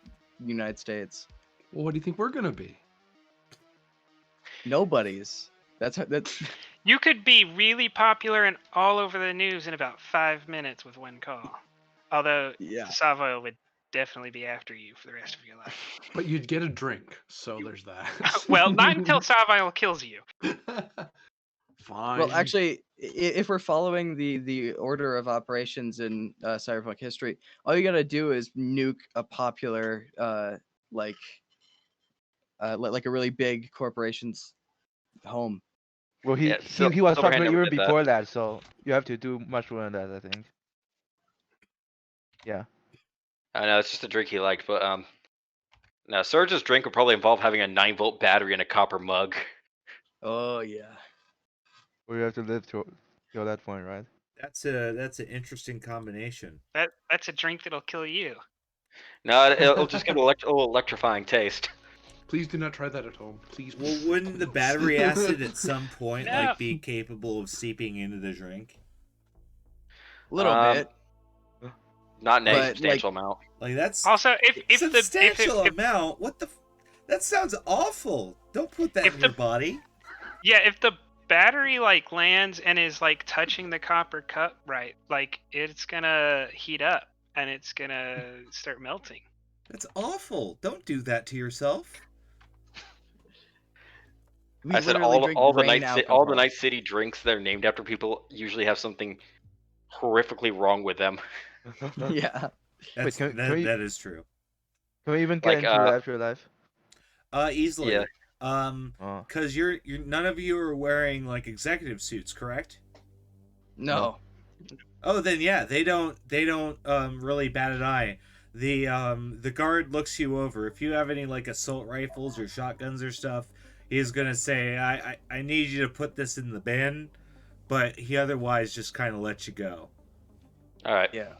United States. Well, what do you think we're gonna be? Nobody's. That's You could be really popular and all over the news in about 5 minutes with one call. Although yeah. Savoil would definitely be after you for the rest of your life. But you'd get a drink, so there's that. Well, not until Savoil kills you. Fine. Well, actually, if we're following the order of operations in Cyberpunk history, all you gotta do is nuke a popular like a really big corporation's home. Well, Yeah, he was Silverhand popular never even did that. before that, so you have to do much more than that, I think. Yeah. I know it's just a drink he liked, but no, Surge's drink would probably involve having a 9-volt battery in a copper mug. Oh yeah. Well, you have to live till that point, right? That's an interesting combination. That's a drink that'll kill you. No, it'll just get a little electrifying taste. Please do not try that at home. Please. Well, wouldn't the battery acid at some point No. like be capable of seeping into the drink? A little Um, bit. Not in But, any like- substantial amount. Like that's Also, if substantial the amount. What the? That sounds awful. Don't put that If in the- your body. if the battery like lands and is like touching the copper cup right, like it's gonna heat up and it's gonna start melting. That's awful. Don't do that to yourself. We I said literally drink all the grain Night City drinks that are named after people usually have something horrifically wrong with them. Yeah. That's, can we- that is true. Can we even get Like, into the afterlife? Easily. Yeah. Oh. Cause you're none of you are wearing like executive suits, correct? No. Oh, then yeah, they don't really bat an eye. The guard looks you over. If you have any like assault rifles or shotguns or stuff, he's gonna say, I need you to put this in the bin, but he otherwise just kind of lets you go. All right. Yeah.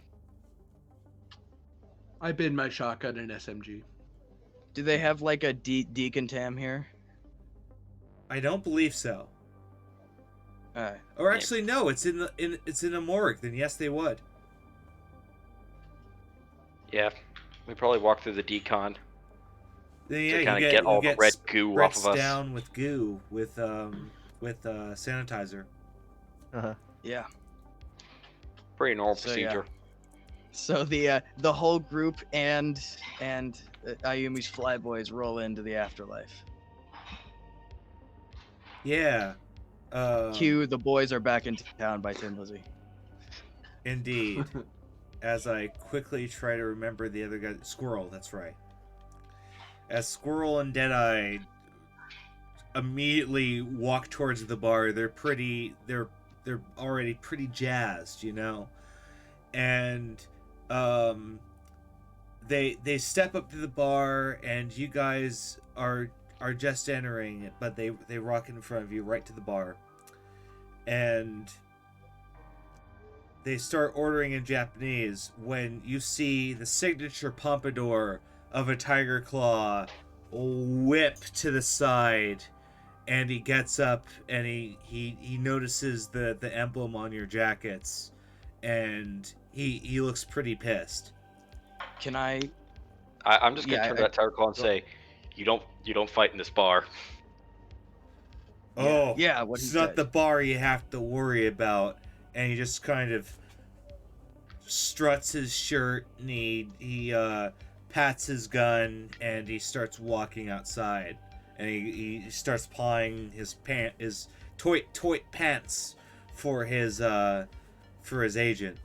I bin my shotgun and SMG. Do they have like a decontam here? I don't believe so. Alright. Or actually, no. It's in a morgue. Then yes, they would. Yeah, we probably walk through the decon Then to yeah, kind you of get all the red goo off spritz of us. down with goo with sanitizer. Uh-huh. Yeah. Pretty normal So, yeah. procedure. So the whole group and Ayumi's flyboys roll into the afterlife. Yeah. Cue the boys are back in town by Tin Lizzy. Indeed. As I quickly try to remember the other guy, Squirrel. That's right. As Squirrel and Deadeye immediately walk towards the bar, they're already pretty jazzed, you know, and they step up to the bar, and you guys are just entering, but they walk in front of you right to the bar, and they start ordering in Japanese when you see the signature pompadour of a tiger claw whip to the side, and he gets up and he notices the emblem on your jackets, and he looks pretty pissed. Can I? I'm just gonna turn to that tiger claw and say, you don't fight in this bar. Oh, Yeah. What it's he not said. the bar you have to worry about. And he just kind of struts his shirt, and he pats his gun, and he starts walking outside, and he starts plying his toy pants for his agent.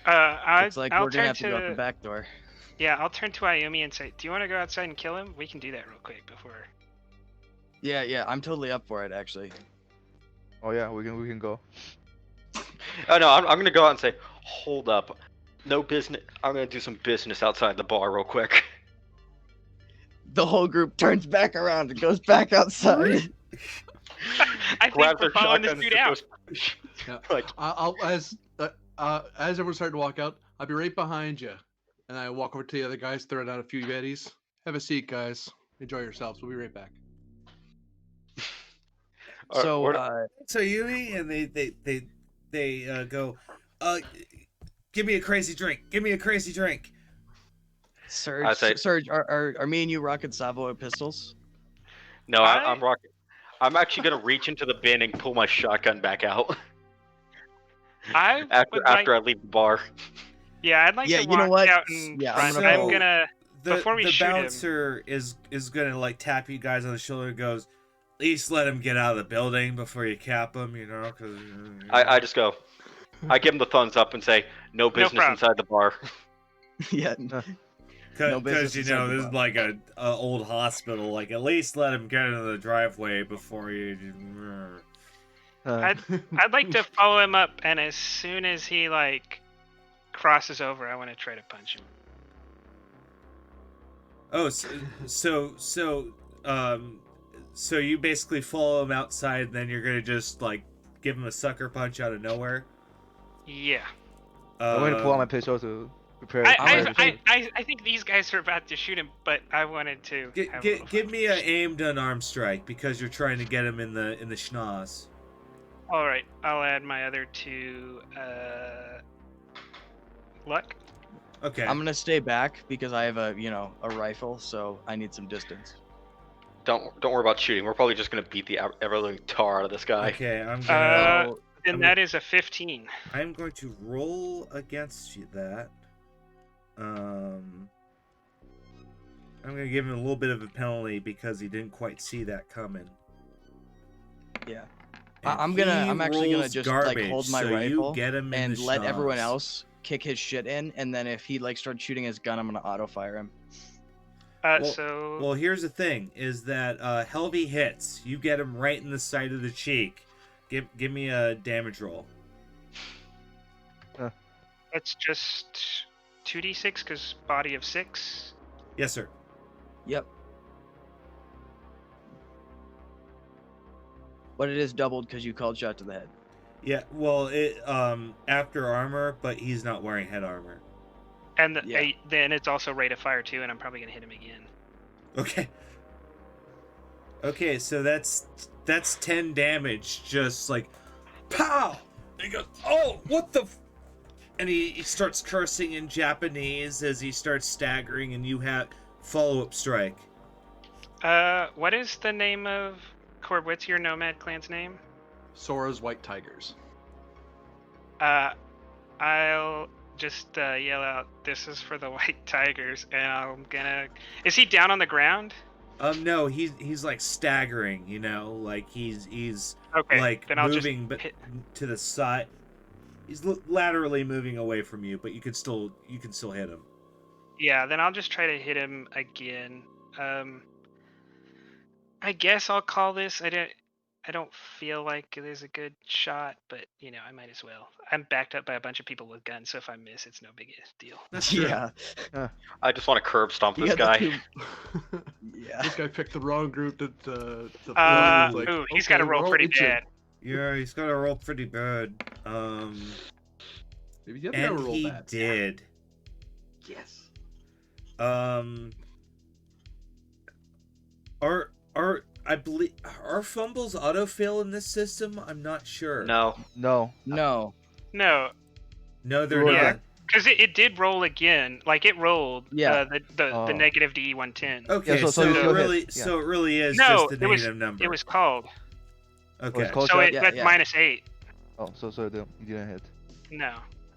Looks like I'll we're gonna turn have to go out the back door. Yeah, I'll turn to Ayumi and say, "Do you want to go outside and kill him? We can do that real quick before." Yeah. I'm totally up for it, actually. Oh yeah, we can go. Oh no, I'm gonna go out and say, hold up, no business. I'm gonna do some business outside the bar real quick. The whole group turns back around and goes back outside. I think we're following this dude out. Yeah. Like, I'll as everyone's starting to walk out, I'll be right behind you, and I walk over to the other guys, throwing out a few Yetis. Have a seat, guys. Enjoy yourselves. We'll be right back. So Yumi, and they go, give me a crazy drink. Give me a crazy drink. Serge, are me and you rocking Savo pistols? no, I'm rocking. I'm actually gonna reach into the bin and pull my shotgun back out after I leave the bar. Yeah, I'd like Yeah, to you walk know what? out in Yeah, front. I'm I'm gonna before we the shoot him. bouncer is gonna like tap you guys on the shoulder and goes, at least let him get out of the building before you cap him, you know, because I just go. I give him the thumbs up and say, no business problem. inside the bar. Yeah. No business because you inside know the this is bar. like a old hospital. Like at least let him get into the driveway before you. Uh, I'd like to follow him up, and as soon as he like crosses over, I want to try to punch him. Oh, so you basically follow him outside, and then you're gonna just like give him a sucker punch out of nowhere. Yeah. I'm going to pull out my pistol to prepare. I think these guys are about to shoot him, but I wanted to. Give me an aimed unarmed strike because you're trying to get him in the schnoz. All right, I'll add my other two luck. Okay. I'm gonna stay back because I have a rifle, so I need some distance. Don't worry about shooting. We're probably just gonna beat the ever-living tar out of this guy. Okay, I'm gonna. And that is a 15. I'm going to roll against you that. I'm gonna give him a little bit of a penalty because he didn't quite see that coming. Yeah. And I'm actually gonna rolls just garbage, like hold my so rifle you get him in and the let everyone schnoz. else kick his shit in, and then if he like starts shooting his gun, I'm gonna auto fire him. Well, here's the thing: is that Helvey hits. You get him right in the side of the cheek. Give me a damage roll. That's just 2d6 because body of 6. Yes, sir. Yep. But it is doubled because you called shot to the head. Yeah. Well, it after armor, but he's not wearing head armor. And then it's also rate of fire too, and I'm probably gonna hit him again. Okay. Okay, so that's 10 damage, just like, pow! And he goes, oh, what the? And he starts cursing in Japanese as he starts staggering, and you have follow-up strike. What is the name of Corb? What's your nomad clan's name? Sora's White Tigers. I'll just yell out, "This is for the White Tigers," and I'm gonna. Is he down on the ground? No, he's like staggering, you know, like he's Okay. like Then I'll moving just hit. to the side. He's laterally moving away from you, but you can still hit him. Yeah. Then I'll just try to hit him again. I guess I'll call this. I don't feel like there's a good shot, but you know, I might as well. I'm backed up by a bunch of people with guns, so if I miss, it's no big deal. That's true. Yeah. I just want to curb stomp You this got guy. Yeah. This guy picked the wrong group to like, Ooh, he's got to okay, roll we're all pretty itching. bad. Yeah, he's got to roll pretty bad. Maybe the other guy And will roll he bad. did. Yes. I believe are fumbles autofill in this system? I'm not sure. No. No. No. No, No, they're Roll not. again. because it did roll again. Like it rolled. Yeah. The Oh. negative to E110. Okay, Yeah, so so, you it still really, hit, yeah. so it really is No, just the it was- negative number. It was called. Okay. it's called So shot? it Yeah, that's yeah. -8. Oh, so you didn't hit. No.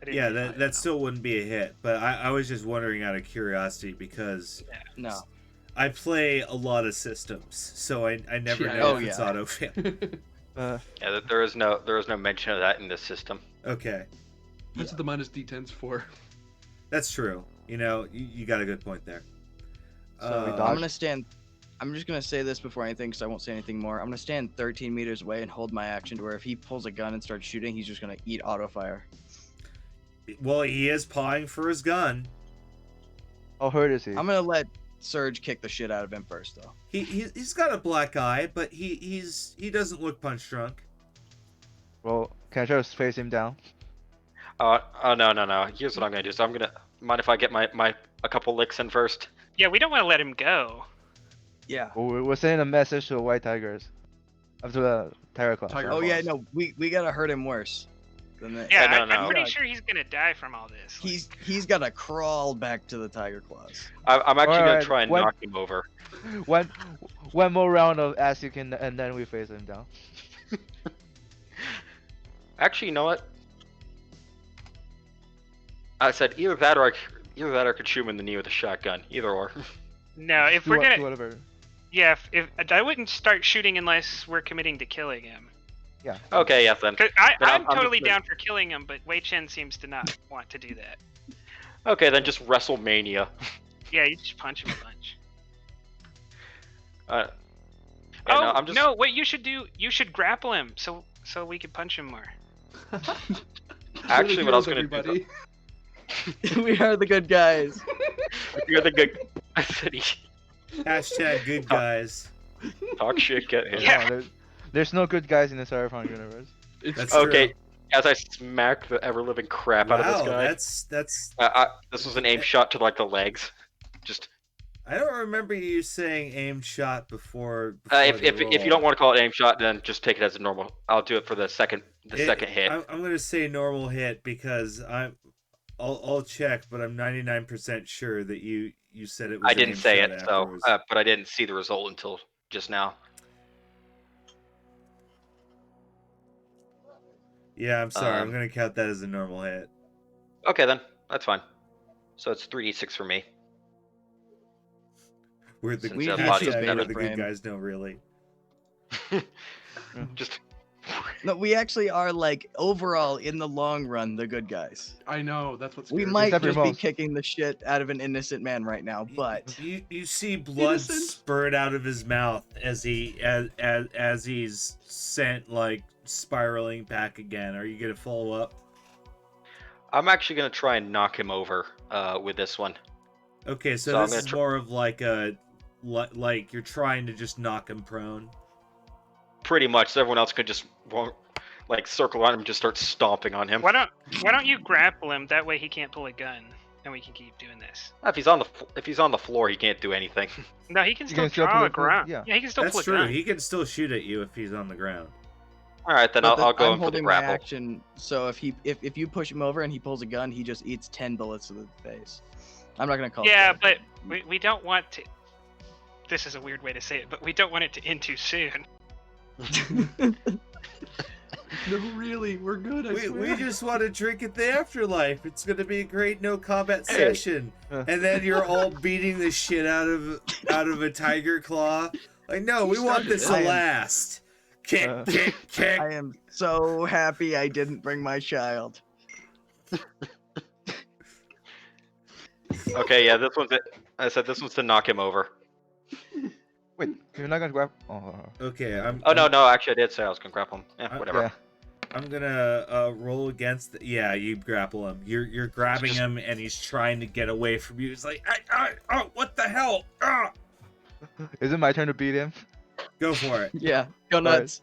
I didn't Yeah, hit that mine. still wouldn't be a hit, but I was just wondering out of curiosity because No. I play a lot of systems, so I never Yeah, know oh, if it's yeah. auto fail. Yeah, there is no mention of that in this system. Okay, That's what the minus D10's for. that's true. You know, you got a good point there. So we Uh, dodge? I'm gonna stand. I'm just gonna say this before anything, because I won't say anything more. I'm gonna stand 13 meters away and hold my action to where if he pulls a gun and starts shooting, he's just gonna eat auto fire. well, he is pawing for his gun. How hurt is he? I'm gonna let Surge kick the shit out of him first, though. He's got a black eye, but he doesn't look punch drunk. Well, can I try to face him down? No. Here's what I'm gonna do. So I'm gonna mind if I get my a couple licks in first. Yeah, we don't want to let him go. Yeah. Well, we're sending a message to the White Tigers. Up to the Tiger Class. Tiger Oh yeah, Claws. no, we gotta hurt him worse. Than that. Yeah, no, I'm no. pretty Yeah. sure he's gonna die from all this. Like, He's gotta crawl back to the Tiger Claws. I'm actually gonna Alright, try and what- knock him over. One more round of ask you can, and then we face him down. Actually, you know what? I said either that or I could shoot him in the knee with a shotgun. Either or. no, if Do we're what- gonna, do whatever. yeah, if I wouldn't start shooting unless we're committing to killing him. Yeah. Okay, yes then. 'Cause Then I'm just totally gonna- down for killing him, but Wei Chen seems to not want to do that. Okay, then just WrestleMania. Yeah, you just punch him a bunch. Yeah, Oh no, I'm just. no! What you should do? You should grapple him so we can punch him more. Actually, what I was gonna do. Everybody. We are the good guys. You're the good. I said, Hashtag good guys. talk shit, get hit. Yeah. No, there's no good guys in the Cyberpunk universe. It's That's Okay, true. as I smack the ever living crap out of this Wow, guy. that's. This was an aim shot to like the legs. Just I don't remember you saying aim shot before. if the if you roll. don't want to call it aim shot, then just take it as a normal. I'll do it for the second second hit. I'm gonna say normal hit because I'll check, but I'm 99% sure that you said it was. I an didn't aim say shot it, so afterwards. but I didn't see the result until just now. Yeah, I'm sorry. I'm um, gonna count that as a normal hit. Okay, then that's fine. So it's 3d6 for me. We're the Since We that have body's to hashtag beta we're the good frame. guys. No, really. Just No, we actually are like overall in the long run the good guys. I know, that's what's We scary. might Except just be Ramos. kicking the shit out of an innocent man right now, but You see blood Innocent. spurt out of his mouth as he's sent like spiraling back again. Are you gonna follow up? I'm actually gonna try and knock him over with this one. Okay, so So I'm this gonna is more of like a like you're trying to just knock him prone. Pretty much, so everyone else could just like circle around him and just start stomping on him. Why don't you grapple him? That way he can't pull a gun. and we can keep doing this. If he's on the floor, he can't do anything. No, he can You still can still draw pull a it through, ground. yeah. He can still That's pull a true. gun. He can still shoot at you if he's on the ground. All right, then But I'll go I'm in for the holding my grapple. action, so if you push him over and he pulls a gun, he just eats 10 bullets to the face. I'm not gonna call. Yeah, it but we don't want to. This is a weird way to say it, but we don't want it to end too soon. No, really, we're good. I We swear. just want to drink at the afterlife. It's gonna be a great no combat Hey. session, and then you're all beating the shit out of a tiger claw. Like, no, we want this to I am- last. Kick, kick, kick. I am so happy I didn't bring my child. Okay, yeah, this one's it. I said this one's to knock him over. Wait, you're not gonna grab? Oh, Okay, Oh no, actually I did say I was gonna grapple him. Yeah, whatever. yeah. I'm gonna roll against. Yeah, you grapple him. You're grabbing him, and he's trying to get away from you. He's like, oh, what the hell? Ah! Is it my turn to beat him? Go for it. Yeah, go nuts.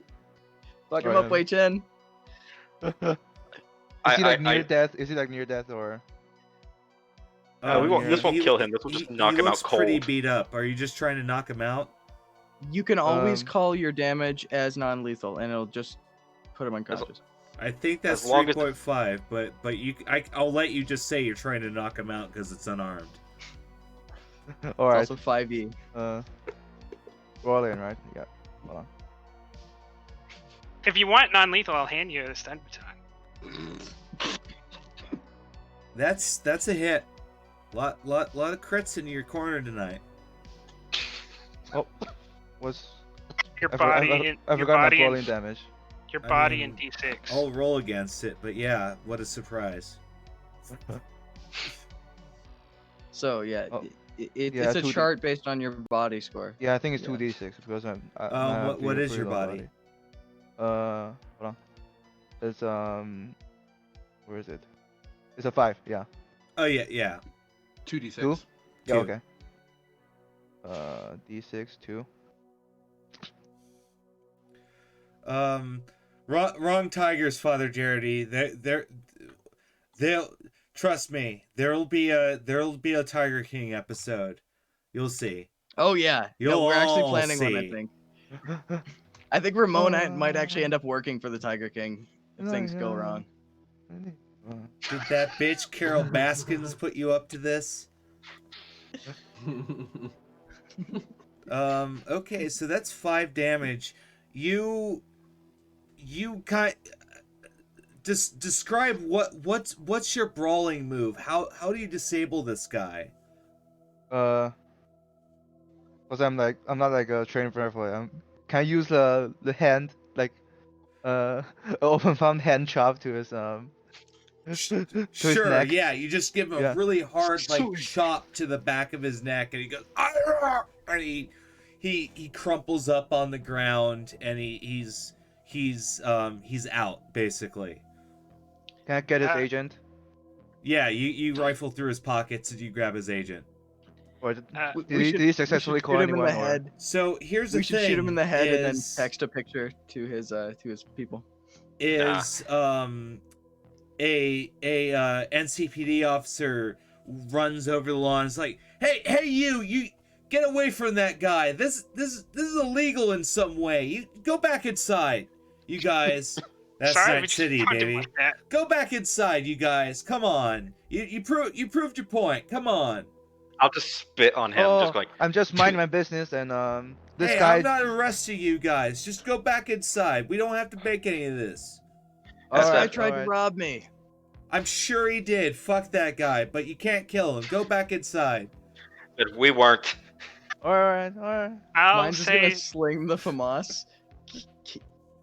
Fuck him Alright, up, Wei Chen. Is he like near death? Is he like near death or? This won't kill him. This will just knock him out looks pretty cold. beat up. Are you just trying to knock him out? You can always Um, call your damage as non-lethal, and it'll just put him unconscious. I think that's As long as- 3.5, but I'll let you just say you're trying to knock him out because it's unarmed. All It's right. also 5e. Roll in, right? Yeah. Hold on. If you want non-lethal, I'll hand you a stun baton. That's a hit. Lot of crits in your corner tonight. Oh, what's Your I body, forgot, and I your forgot my body, brawling and damage. your I body mean, and D6. I'll roll against it, but yeah, what a surprise. So yeah, Oh. yeah, Yeah, it's a 2D. chart based on your body score. Yeah, I think it's Yeah. 2d6 because I'm. What is your body? Hold on. It's where is it? It's a 5. Yeah. Oh yeah. 2d6. Two? Yeah. Two. Okay. D6 2. Wrong tigers, Father Jarity. They'll trust me. There'll be a Tiger King episode. You'll see. Oh yeah, no, You'll we're actually all planning one. I see. think. I think Ramon might actually end up working for the Tiger King if things go wrong. Did that bitch Carol Baskins put you up to this? Okay, so that's 5 damage. You describe what's your brawling move? How do you disable this guy? Cause I'm not like a trained firefighter. Can I use the hand like open palm hand chop to his to his Sure, neck? yeah, you just give him a Yeah. really hard chop to the back of his neck, and he goes, "Arr!" and he crumples up on the ground, and he's out basically. Can I get his Uh, agent? Yeah, you rifle through his pockets and you grab his agent. Or did, Uh, did he successfully call shoot him in anyone? the or- head. So here's the We thing: should shoot him in the head and then is- text a picture to his people. is a NCPD officer runs over the lawn. It's like, hey, you get away from that guy. This is illegal in some way. You go back inside, you guys. That's Sorry, we Night just City, talked baby. about that. Go back inside, you guys. Come on. You proved your point. Come on. I'll just spit on him, Oh, just like. I'm just minding my business, and this Hey, guy. I'm not arresting you guys. Just go back inside. We don't have to make any of this. This guy Alright, tried to alright. rob me. I'm sure he did. Fuck that guy. But you can't kill him. Go back inside. But we weren't. Alright. I'll Mine's just say gonna sling the FAMAS.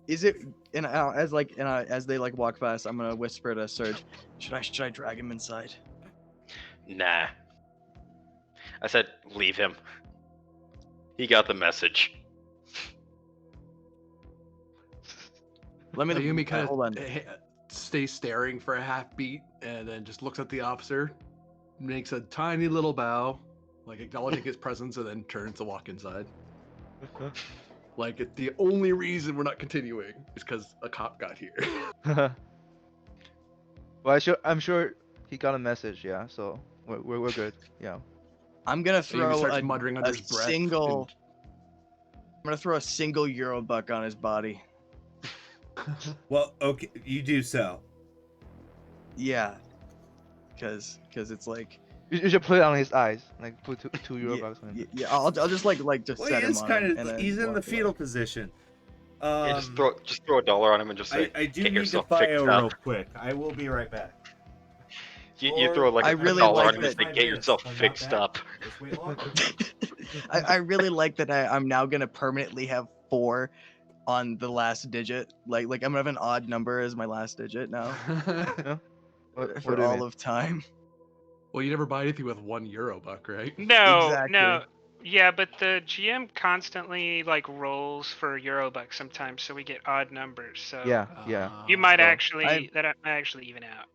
Is it? And as they like walk past, I'm gonna whisper to Serge. Should I drag him inside? Nah. I said, leave him. He got the message. Let me. Ayumi kind hold on. of stays staring for a half beat and then just looks at the officer, makes a tiny little bow, like acknowledging his presence, and then turns to walk inside. Like the only reason we're not continuing is because a cop got here. Well, I'm sure he got a message. Yeah. So we're good. Yeah. I'm gonna He even throw starts a, muttering under a his breath. single. I'm gonna throw a single euro buck on his body. Well, okay, you do so. Yeah, because it's like You should put it on his eyes. Like put two euro yeah, bucks on him. yeah. I'll just like just Well, set he him is on kind him of. and then He's in the walk fetal away. position. Yeah, just throw $1 on him and just say, I do "Get need to yourself bio fixed real up." quick. I will be right back. You throw like I a really dollar like on him and that- say, "Get yourself fixed up." Let's wait longer. I really like that I'm now gonna permanently have 4 on the last digit. Like I'm gonna have an odd number as my last digit now What for do you all mean? of time. Well, you never buy anything with 1 euro buck, right? No, Exactly. no. Yeah, but the GM constantly like rolls for Eurobucks sometimes, so we get odd numbers. So Yeah. you might So, actually that might actually even out.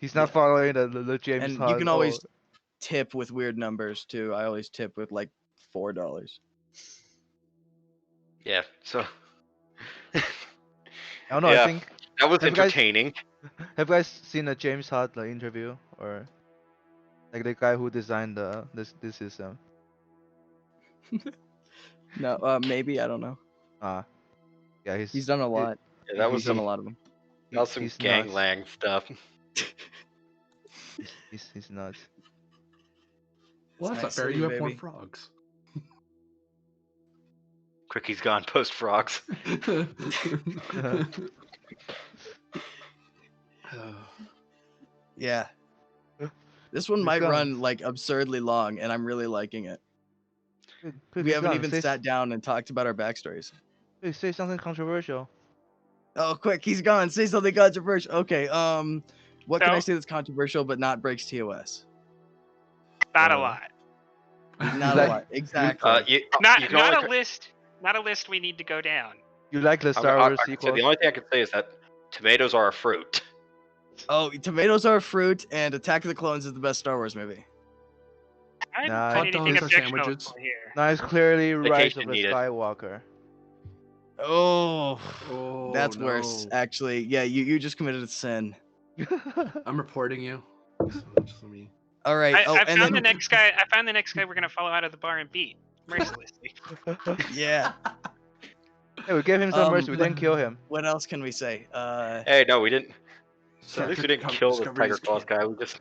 He's not Yeah. following the James And you Hart. can always tip with weird numbers too. I always tip with like $4. Yeah. So. I don't know. Yeah. I think That was Have you guys- entertaining. have you guys seen the James Hart interview or like the guy who designed this system? No, maybe I don't know. Yeah, He's done a lot. Yeah, that was He's done a some lot of them. that was some he's nuts. gangland stuff. He's nuts. Well, It's that's Night not fair. City, You have more baby. frogs. Quickie's gone post frogs. Yeah. This one He's might gone. run like absurdly long, and I'm really liking it. Quick, We he's haven't gone. even sat down and talked about our backstories. Say something controversial. Oh, quick, he's gone. Say something controversial. Okay, what can I No. say that's controversial but not breaks TOS? Not a Uh, lot. Not like- a lot. Exactly. You Not can not only a list. Not a list we need to go down. You like the I- Star I- Wars I can say sequel? the only thing I can say is that tomatoes are a fruit. Oh, tomatoes are a fruit, and Attack of the Clones is the best Star Wars movie. I didn't Nah, find hot anything dogs are objectionable sandwiches. here. No, it's clearly Rise Vacation of the needed. Skywalker. Oh, Oh, that's worse. no. Actually, yeah, you just committed a sin. I'm reporting you. Just let me. All right. I and found then the next guy. I found the next guy we're gonna follow out of the bar and beat mercilessly. yeah. Hey, we gave him some mercy. We didn't kill him. What else can we say? Hey, no, we didn't. So at least we didn't Discovery- kill the Discovery Tiger is Claws canon. guy. We just.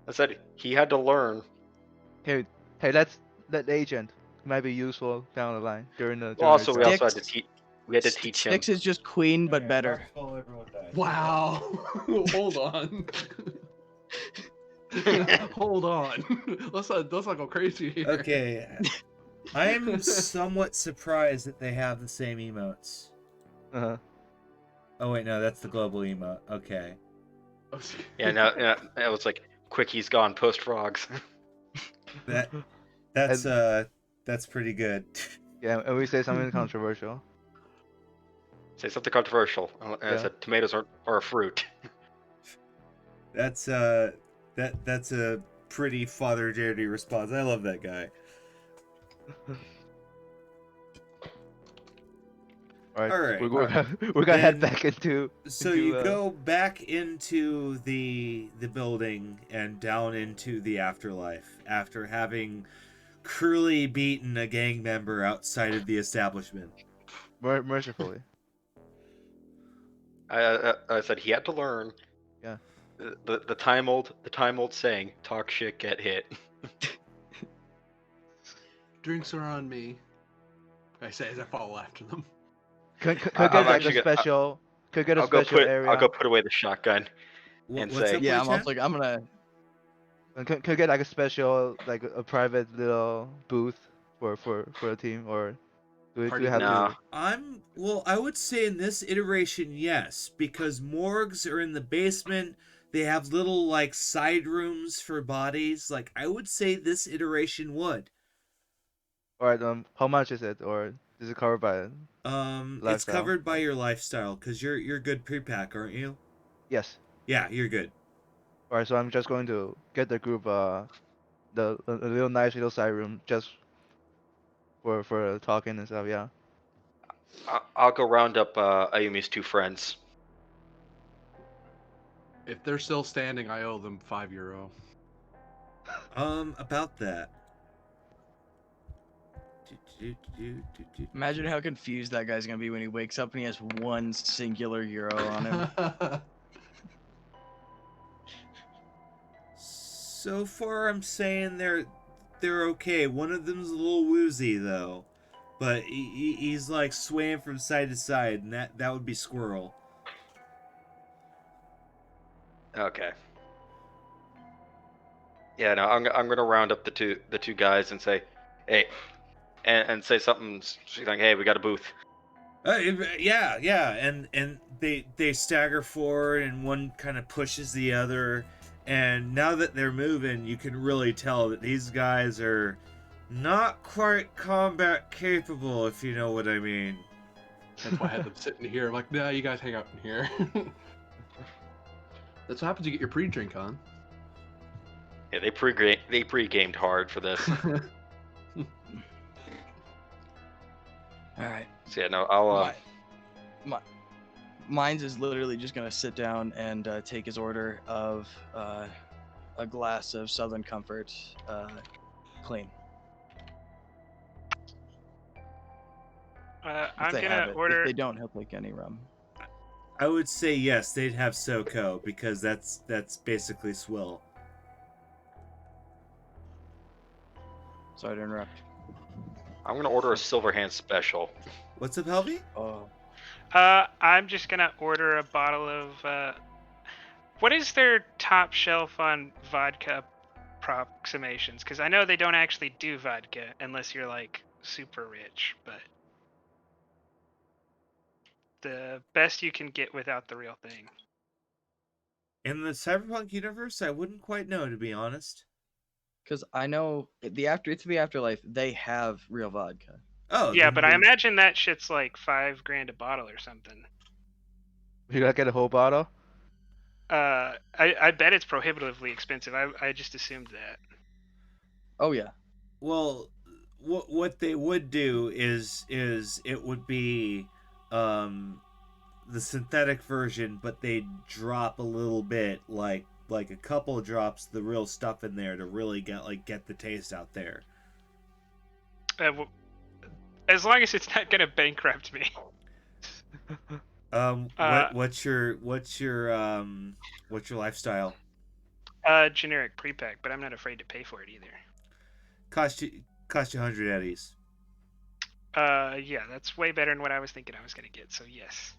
I said he had to learn. Hey, that's that agent might be useful down the line during the. Well, also, we during also had to Sticks- teach. We had to teach him. Sticks is just queen, but better. Wow. Hold on. Hold on. Let's not go crazy here. Okay. I am somewhat surprised that they have the same emotes. Uh-huh. Oh wait, no, that's the global emote. Okay. Yeah, no, it was like Quickie's gone post frogs. That's pretty good. Yeah, and we say something controversial. Say something controversial. And I Yeah. said tomatoes are a fruit. That's that's a pretty Father Jerry response. I love that guy. All Alright, we're gonna head Then- back into. So into, you go back into the building and down into the afterlife after having cruelly beaten a gang member outside of the establishment. mercifully. I said he had to learn. Yeah. The time old saying, talk shit, get hit. Drinks are on me. I say as I follow after them. Could I'm get like actually a gonna- special. Could get a I'll go special put area. I'll go put away the shotgun. And What's say- up, Yeah, I'm Wei-chan? also I'm gonna. Could get like a special, like a private little booth for a team, or do we have Nah. to? I would say in this iteration, yes, because morgues are in the basement. They have little like side rooms for bodies. Like I would say this iteration would. Alright, how much is it, or is it covered by it? It's Lifestyle. covered by your lifestyle because you're good pre-pack, aren't you? Yes. Yeah, you're good. Alright, so I'm just going to get the group a little nice little side room just for talking and stuff. Yeah. I'll go round up Ayumi's 2 friends. If they're still standing, I owe them €5. About that. Imagine how confused that guy's gonna be when he wakes up and he has one singular euro on him. So far, I'm saying they're okay. One of them's a little woozy though, but he's like swaying from side to side, and that would be Squirrel. Okay. Yeah, no, I'm gonna round up the two guys and say, hey, and say something. She's like, hey, we got a booth. Yeah, and they stagger forward, and one kind of pushes the other, and now that they're moving, you can really tell that these guys are not quite combat capable, if you know what I mean. That's why I had them sitting here. I'm like, nah, you guys hang out in here. That's what happens. You get your pre-drink on. Yeah, they pre-gamed hard for this. All right. So yeah, no, I'll Mine's is literally just gonna sit down and take his order of a glass of Southern Comfort, clean. If I'm they gonna have it. order. If they don't, he'll take any rum. I would say yes, they'd have SoCo, because that's basically swill. Sorry to interrupt. I'm gonna order a Silverhand special. What's up, Helvy? Oh. I'm just gonna order a bottle of. What is their top shelf on vodka approximations? Because I know they don't actually do vodka unless you're like super rich, but the best you can get without the real thing. In the Cyberpunk universe, I wouldn't quite know, to be honest. Because I know the Afterlife, they have real vodka. Oh, Yeah, then but I imagine that shit's like $5,000 a bottle or something. You gotta get a whole bottle. I bet it's prohibitively expensive. I just assumed that. Oh yeah. Well, what they would do is it would be the synthetic version, but they drop a little bit, like a couple drops of the real stuff in there to really get the taste out there. As long as it's not gonna bankrupt me. What's your lifestyle? Generic pre-pack, but I'm not afraid to pay for it either. Cost you 100 eddies. Yeah, that's way better than what I was thinking I was gonna get. So yes.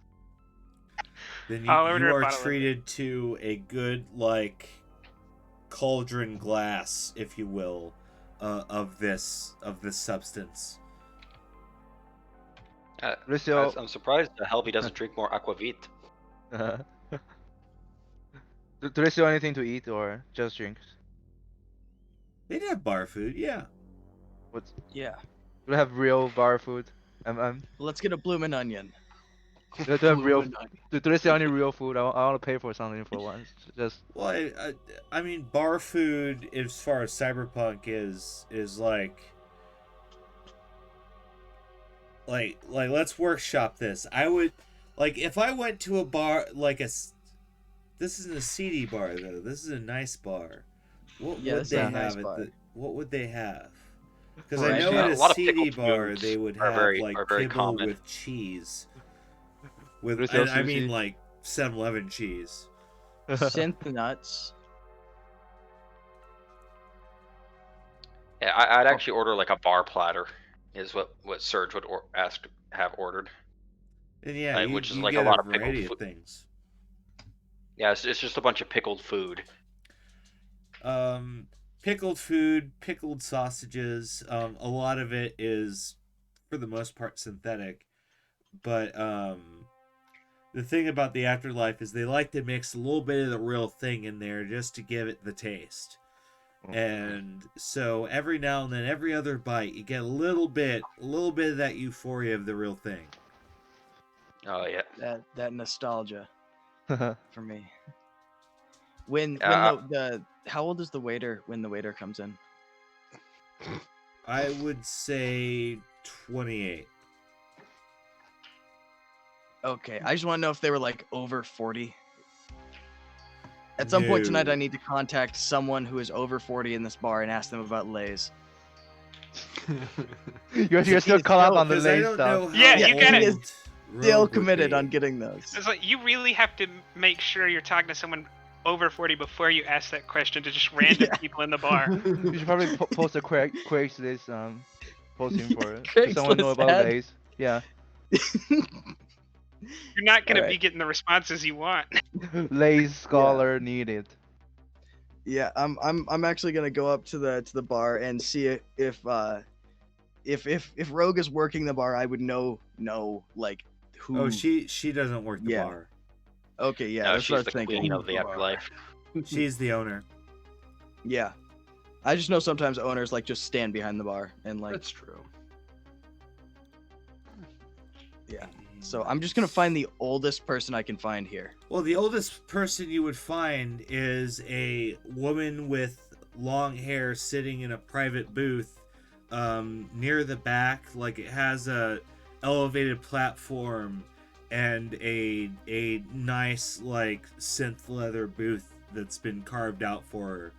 Then you I'll order a are bottle of it. treated to a good cauldron glass, if you will, of this substance. Lucio, I'm surprised the Helvy doesn't drink more aquavit. do they still anything to eat or just drinks? They'd have bar food, yeah. What's Yeah. do they have real bar food? I'm Let's get a bloomin' onion. do they have real? Bloomin' onion. Do they sell any real food? I want to pay for something for once. Just Well, I mean, bar food as far as Cyberpunk is like let's workshop this. I would if I went to a bar this isn't a seedy bar though. This is a nice bar. What Yeah, would this is they a nice have bar. what would they have? Because Right. I know Yeah, at a a lot of seedy pickled bar foods they would are have very kibble common. with cheese. With There's no and I mean sushi. 7-Eleven cheese. Synth nuts. Yeah, I'd actually order like a bar platter, is what Serge would have ordered. And yeah, which is you like a get lot of variety pickled of things. Yeah, it's just a bunch of pickled food. Pickled food, pickled sausages. A lot of it is, for the most part, synthetic. But the thing about the Afterlife is they like to mix a little bit of the real thing in there just to give it the taste. And so every now and then, every other bite, you get a little bit of that euphoria of the real thing. Oh yeah. That nostalgia for me. When Yeah, the how old is the waiter when the waiter comes in? I would say 28. Okay, I just want to know if they were like over 40. At some point tonight, No. I need to contact someone who is over 40 in this bar and ask them about Lays. You're He still is caught up still- on the Because I late don't stuff. know how Yeah, you gotta- he is old Still Rogue would committed be. on getting those. It's like you really have to make sure you're talking to someone over 40 before you ask that question to just random Yeah. people in the bar. You should probably post a Craigslist posting for it. Does someone know Craigslist about ad. Lays? Yeah. You're not gonna Alright. be getting the responses you want. Lays scholar needed. Yeah, I'm actually gonna go up to the bar and see if Rogue is working the bar, I would know like who. Oh, she doesn't work the Yeah. bar. Okay, yeah, No, that's what I she's was the thinking. queen of the afterlife. She's the owner. Yeah, I just know sometimes owners like just stand behind the bar and like. That's true. Yeah. So I'm just gonna find the oldest person I can find here. Well, the oldest person you would find is a woman with long hair sitting in a private booth near the back. Like, it has a elevated platform and a nice, like, synth leather booth that's been carved out for her.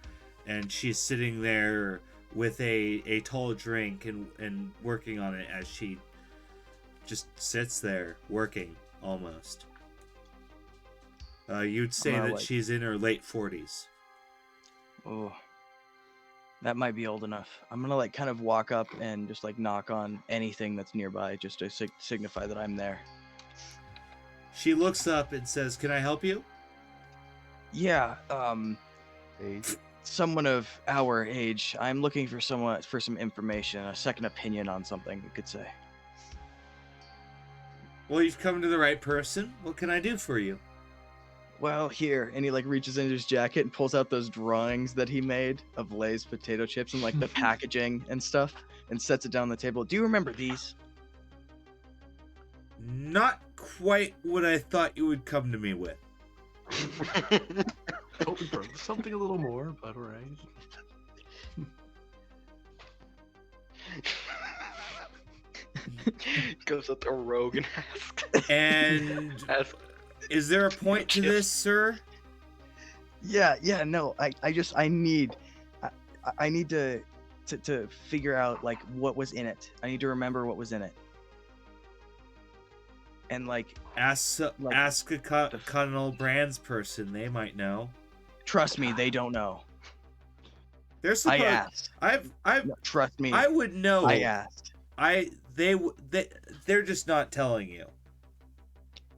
And she's sitting there with a tall drink and working on it as she just sits there working almost. You'd say gonna, that like- she's in her late 40s. Oh, that might be old enough. I'm gonna like kind of walk up and just like knock on anything that's nearby just to signify that I'm there. She looks up and says, "Can I help you?" Yeah, Lays. someone of our age. I'm looking for someone for some information, a second opinion on something, you could say. Well, you've come to the right person. What can I do for you? Well, here, and he like reaches into his jacket and pulls out those drawings that he made of Lay's potato chips and like the packaging and stuff, and sets it down on the table. Do you remember these? Not quite what I thought you would come to me with. Oh, bro, something a little more, but alright. Goes up to Rogue and asks. And is there a point to this, sir? Yeah, no, I need to figure out like what was in it. I need to remember what was in it. And like, Ask a Colonel Brands person. They might know. trust me, they don't know. They're supposed. I asked. I've No, trust me, I would know. I asked. They're just not telling you.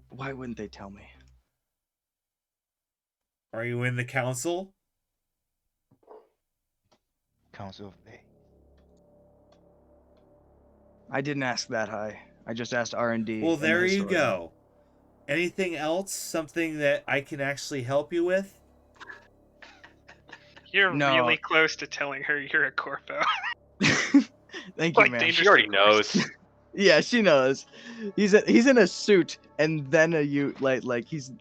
Why wouldn't they tell me? Are you in the council? Council of Lays. I didn't ask that high. I just asked R&D. Well, and there you historian. go. Anything else? Something that I can actually help you with? You're No. really close to telling her you're a corpo. Thank you, Like man. dangerous. She already knows. Yeah, she knows. He's in a suit and then like he's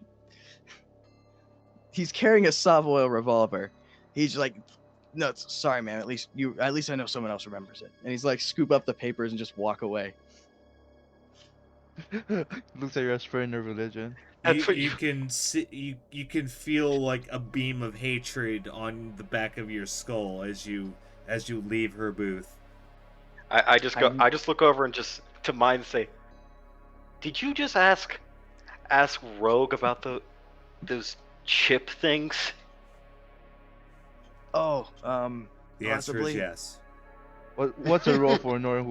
carrying a Savoy revolver. He's like, no, sorry, man. At least I know someone else remembers it. And he's like, scoop up the papers and just walk away. Looks like you're spreading their religion. That's what you you- can see. You can feel like a beam of hatred on the back of your skull as you leave her booth. I just look over and just to mine and say, "Did you just ask Rogue about those chip things?" Oh, The answer possibly. is yes. What's a role for knowing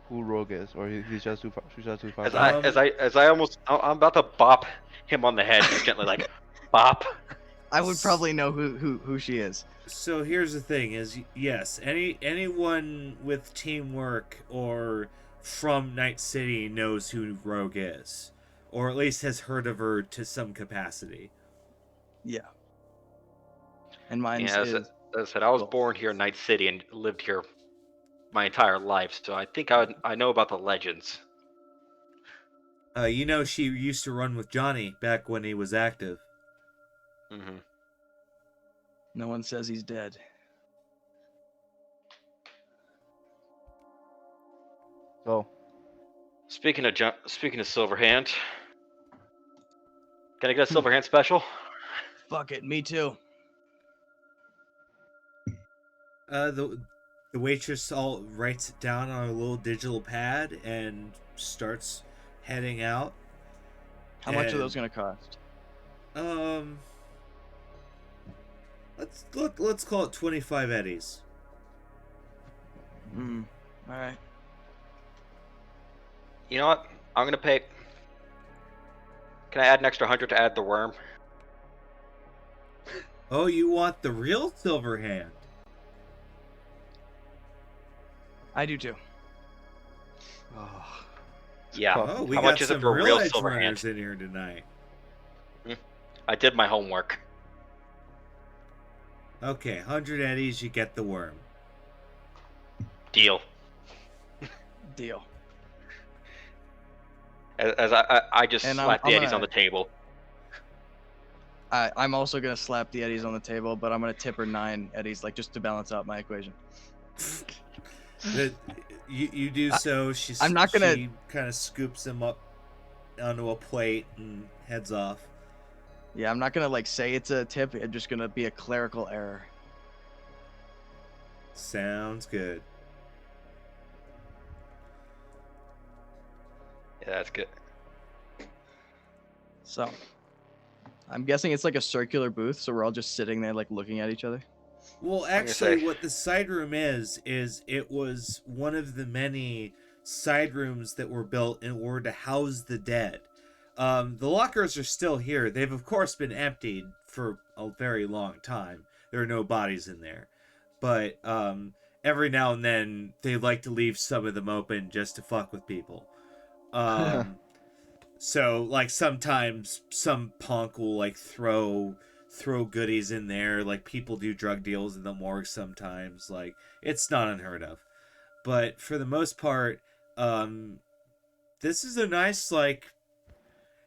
who Rogue is, or he's just too far? She's just too far. As I almost I'm about to bop him on the head just gently like bop. I would probably know who she is. So here's the thing: is yes, anyone with teamwork or from Night City knows who Rogue is, or at least has heard of her to some capacity. Yeah. And mine Yeah, is as I said, I was born here in Night City and lived here my entire life, so I think I know about the legends. You know, she used to run with Johnny back when he was active. Hmm. no one says he's dead. So, Speaking of Silverhand, can I get a Silverhand special? Fuck it, me too. The waitress all writes it down on a little digital pad and starts heading out. How much are those gonna cost? Let's call it 25 eddies. All right. You know what? I'm gonna pay. Can I add an extra 100 to add the worm? Oh, you want the real silver hand? I do too. Oh, Yeah. Oh, we How got much is it some for a real real edge silver runners hand? in here tonight. I did my homework. Okay, 100 eddies, you get the worm. Deal. Deal. As I just And slapped the I'm eddies on gonna- the table. I'm also gonna slap the eddies on the table, but I'm gonna tip her 9 eddies, like just to balance out my equation. You do so. I'm not gonna- She kind of scoops him up onto a plate and heads off. Yeah, I'm not gonna like say it's a tip. It's just gonna be a clerical error. Sounds good. Yeah, that's good. So, I'm guessing it's like a circular booth, so we're all just sitting there like looking at each other. Well, gonna actually, say- what the side room is it was one of the many side rooms that were built in order to house the dead. The lockers are still here. They've, of course, been emptied for a very long time. There are no bodies in there. But every now and then, they like to leave some of them open just to fuck with people. So, like, sometimes some punk will, like, throw goodies in there. Like, people do drug deals in the morgue sometimes. Like, it's not unheard of. But for the most part, this is a nice, like,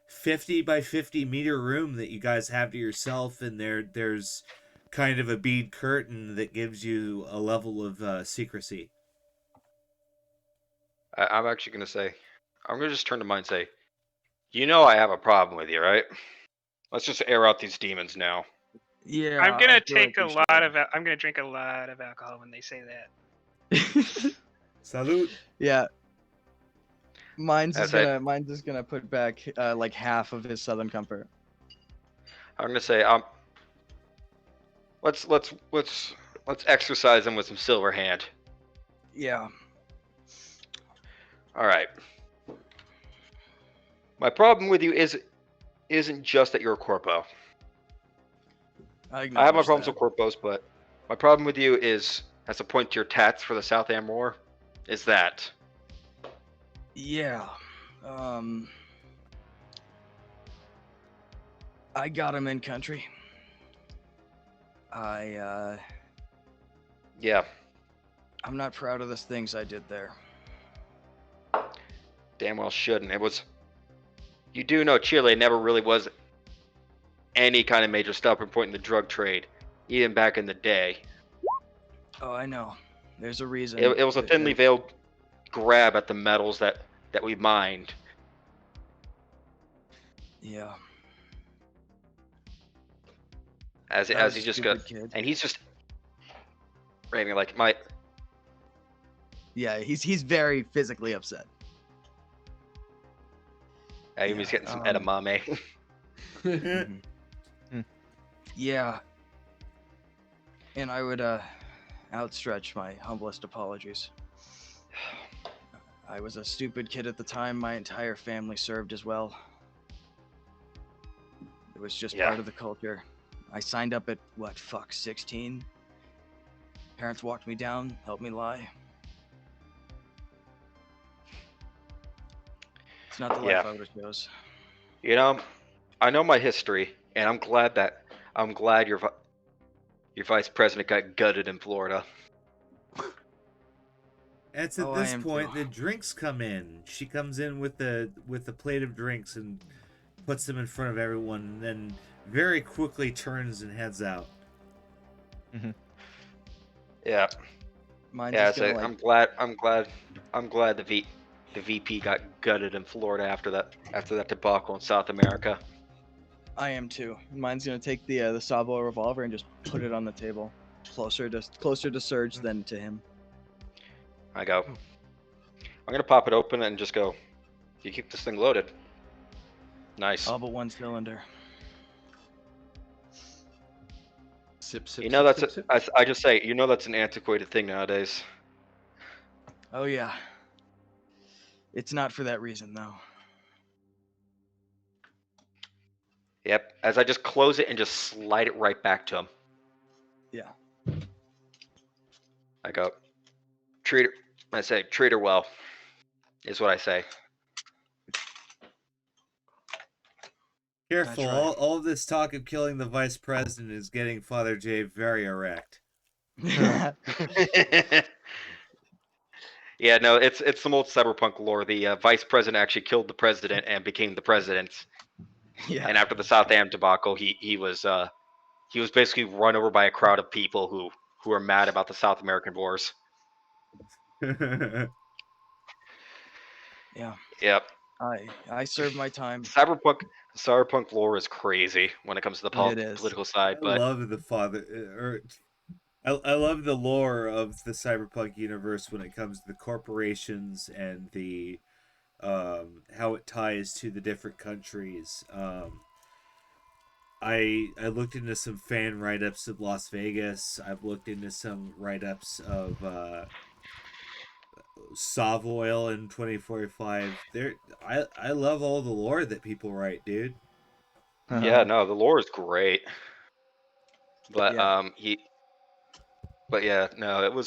50 by 50 meter room that you guys have to yourself, and there's kind of a bead curtain that gives you a level of secrecy. I'm actually gonna say, I'm gonna just turn to mine and say, you know I have a problem with you, right? Let's just air out these demons now. Yeah. I'm gonna I feel take like a we lot should. of. I'm gonna drink a lot of alcohol when they say that. Salute. Yeah. Mine's That's just it. gonna put back like half of his Southern Comfort. I'm gonna say, let's exercise him with some silver hand. Yeah. All right. My problem with you isn't just that you're a corpo. I I have my problems with corpos, but my problem with you is, as a point to your tats for the South Am War, is that Yeah. I got him in country. yeah, I'm not proud of the things I did there. damn well shouldn't. It was. You do know Chile never really was any kind of major stopping point in the drug trade, even back in the day. Oh, I know. There's a reason. It was a thinly veiled grab at the metals that we mined. Yeah. As That was he a just stupid got, kid. and he's just raving like my. Yeah, he's very physically upset. He was getting some edamame. Yeah. And I would outstretch my humblest apologies. I was a stupid kid at the time. My entire family served as well. It was just Yeah. part of the culture. I signed up at 16? Parents walked me down, helped me lie. It's not the life Yeah. I would have chose. You know, I know my history, and I'm glad your vice president got gutted in Florida. It's at Oh, I this am point too. the drinks come in. She comes in with the plate of drinks and puts them in front of everyone, and then very quickly turns and heads out. Yeah, Mine's yeah. just So gonna, I'm glad the VP got gutted in Florida after that debacle in South America. I am too. Mine's gonna take the Sabo revolver and just put it on the table, closer to Surge than to him. I go. I'm gonna pop it open and just go. You keep this thing loaded. Nice. All but one cylinder. Sip, sip, You know sip, that's sip, a, sip. I just say you know that's an antiquated thing nowadays. Oh yeah. It's not for that reason though. Yep. As I just close it and just slide it right back to him. Yeah. I go. Treat her. I say treat her well. Is what I say. Careful, right. all this talk of killing the vice president is getting Father J very erect. Yeah, no, it's some old cyberpunk lore. The vice president actually killed the president and became the president. Yeah. And after the South Am debacle, he was basically run over by a crowd of people who are mad about the South American wars. Yeah. Yep. I served my time. Cyberpunk lore is crazy when it comes to the It is. political side, I but love the I love the lore of the cyberpunk universe when it comes to the corporations and the how it ties to the different countries. I looked into some fan write-ups of Las Vegas. I've looked into some write-ups of Savoil in 2045. I love all the lore that people write, dude. yeah, no, the lore is great. But Yeah. but yeah, no,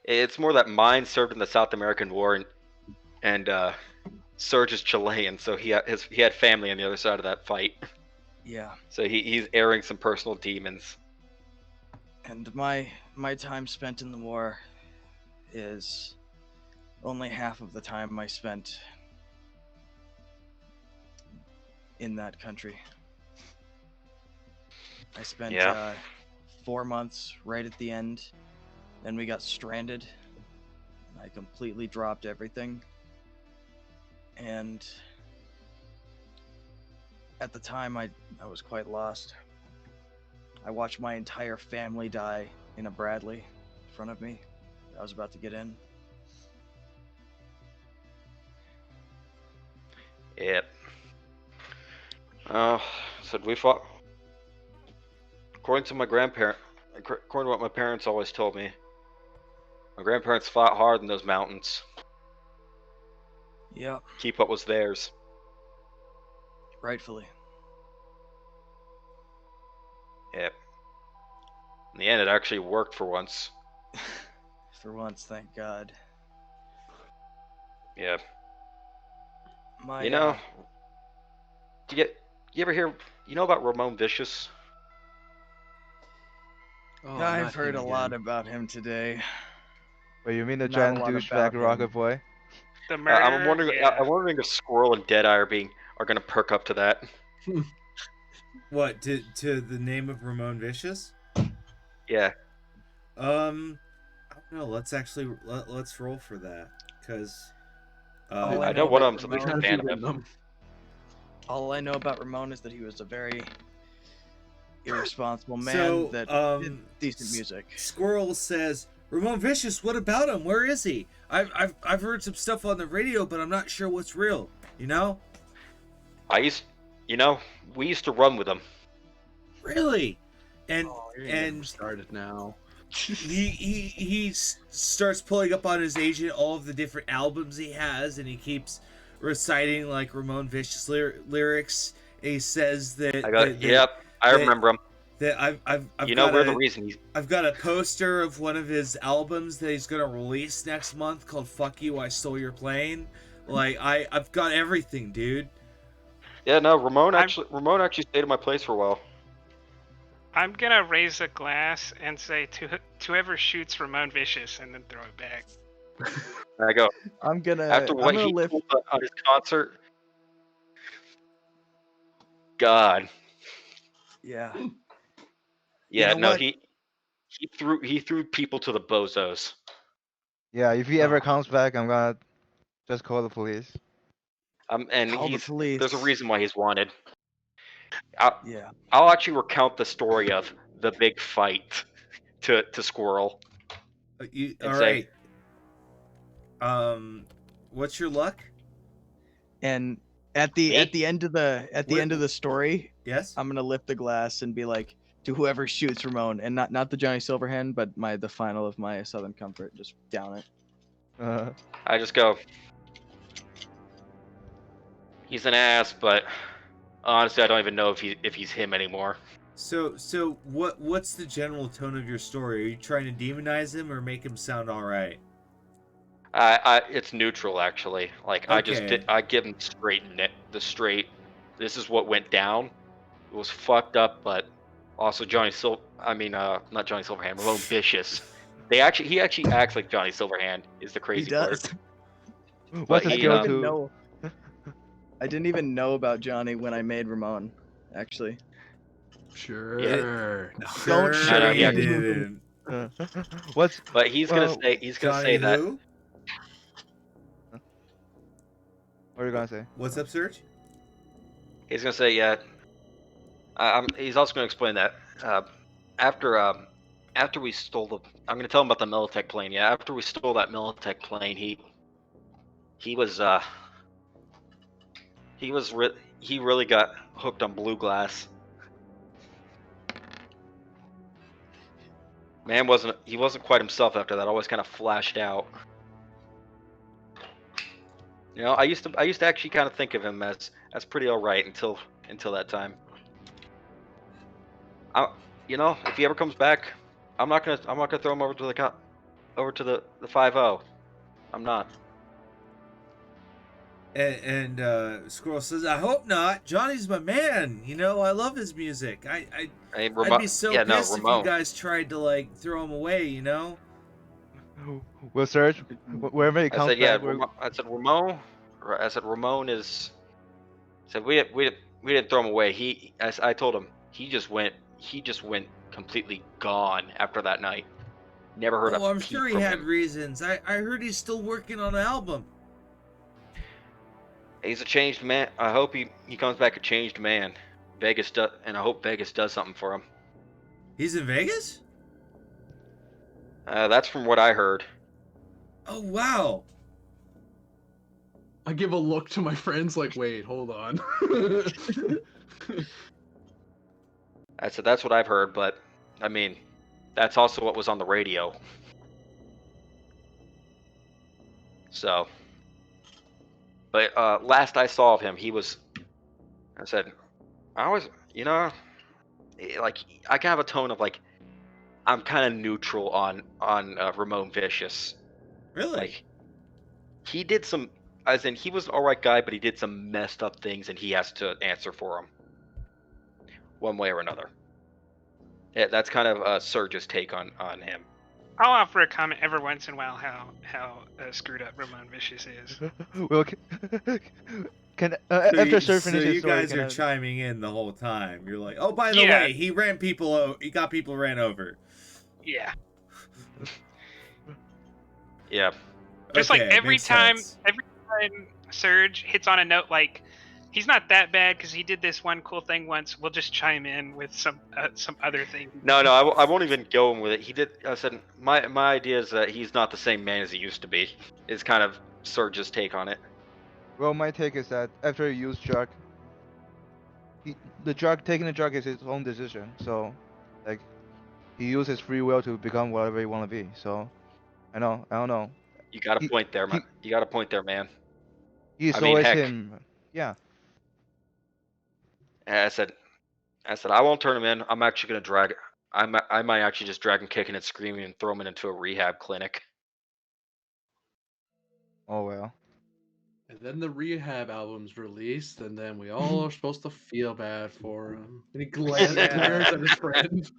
it's more that mine served in the South American War and Surge is Chilean, so he had family on the other side of that fight. Yeah. So he's airing some personal demons. And my time spent in the war is only half of the time I spent in that country. I spent 4 months right at the end. Then we got stranded. I completely dropped everything. And at the time I was quite lost. I watched my entire family die in a Bradley in front of me. I was about to get in. Yep. So we fought. According to what my parents always told me, my grandparents fought hard in those mountains. Yep, Keep what was theirs. rightfully. Yep. In the end, it actually worked for once. For once, thank God. Yeah. My, You know, you ever hear? You know about Ramon Vicious? Oh, I've not heard him a lot again. about him today. Wait, you mean the Not a giant lot douchebag about him. rocket boy? The I'm murderer. wondering. Yeah. I'm wondering if Squirrel and Deadeye are gonna perk up to that. What to the name of Ramon Vicious? Yeah. I don't know. Let's roll for that because All I I know know one about of them's at least Ramon- a fan of him. All I know about Ramon is that he was a very irresponsible man So, that did decent music. Squirrel says, Ramon Vicious, what about him? Where is he? I've heard some stuff on the radio, but I'm not sure what's real. You know? We used to run with him. Really? And Oh, you're gonna get him and started now. he starts pulling up on his agent all of the different albums he has, and he keeps reciting like Ramon Vicious lyrics. And he says that I remember him. that I've You know, got we're the reason I've got a poster of one of his albums that he's gonna release next month called "Fuck You, I Stole Your Plane." Like I've got everything, dude. Yeah, no, Ramon actually stayed at my place for a while. I'm gonna raise a glass and say to whoever shoots Ramon Vicious, and then throw it back. I go, I'm gonna after what he lift. pulled on his concert. God. Yeah. Yeah, know no, what? he threw people to the bozos. Yeah, if he ever Oh. comes back, I'm gonna just call the police. And Call the police. there's a reason why he's wanted. Yeah. I'll actually recount the story of the big fight to Squirrel and All say, right. What's your luck? And at the Me? end of the story, Yes. I'm gonna lift the glass and be like, to whoever shoots Ramon, and not the Johnny Silverhand, but the final of my Southern Comfort, just down it. I just go, he's an ass, but honestly, I don't even know if he's him anymore. So what's the general tone of your story? Are you trying to demonize him or make him sound all right? It's neutral actually. Like Okay. I give him the straight. This is what went down. It was fucked up, but also not Johnny Silverhand, Ramon Vicious. He actually acts like Johnny Silverhand is the crazy He does. part. What's But his I he, skill didn't even to? know. I didn't even know about Johnny when I made Ramon. Actually, Sure. No. Don't Sure I know, you yeah. didn't. What's But he's gonna Johnny say that. who? what are you gonna say? What's up, Serge? He's gonna say, yeah. He's also gonna explain that after we stole I'm gonna tell him about the Militech plane. Yeah, after we stole that Militech plane, he was he really got hooked on blue glass. Man wasn't quite himself after that. Always kind of flashed out. You know, I used to actually kind of think of him as pretty alright until that time. If he ever comes back, I'm not gonna throw him over to the 5-0. I'm not. And Squirrel says, "I hope not. Johnny's my man. You know, I love his music. I'd be so pissed if you Ramon. guys tried to like throw him away. You know." We'll search wherever he I comes said, yeah. back. I said Ramon is. I said we didn't throw him away. I told him he just went completely gone after that night. Never heard Oh, a I'm peep sure he from had him. reasons. I heard he's still working on an album. He's a changed man. I hope he comes back a changed man. And I hope Vegas does something for him. He's in Vegas? That's from what I heard. Oh, wow. I give a look to my friends like, wait, hold on. I said that's what I've heard, but I mean, that's also what was on the radio. So, but last I saw of him, I said, I was, like I can have a tone of like, I'm kind of neutral on Ramon Vicious. Really? Like, he did some, as in he was an alright guy, but he did some messed up things, and he has to answer for them, one way or another. Yeah, that's kind of Serge's take on him. I'll offer a comment every once in a while how screwed up Ramon Vicious is. Well, after Sir So finishes you story, guys are chiming in the whole time. You're like, oh, by the Yeah. way, he got people ran over. Yeah. Yeah. Just Okay, like every makes time sense. Surge hits on a note like he's not that bad because he did this one cool thing once, we'll just chime in with some other thing. No, I won't even go in with it. He did. I said my idea is that he's not the same man as he used to be. Is kind of Surge's take on it. Well, my take is that after he used drug, taking the drug is his own decision. So, like, he uses free will to become whatever he want to be. So, I don't know. You got a He- point there, man. You got a point there, man. He's I mean, always heck. him. Yeah. And I said I won't turn him in. I'm actually gonna drag. I might actually just drag him kicking and screaming and throw him into a rehab clinic. Oh well. And then the rehab album's released, and then we all are supposed to feel bad for him. And he glares at his friend.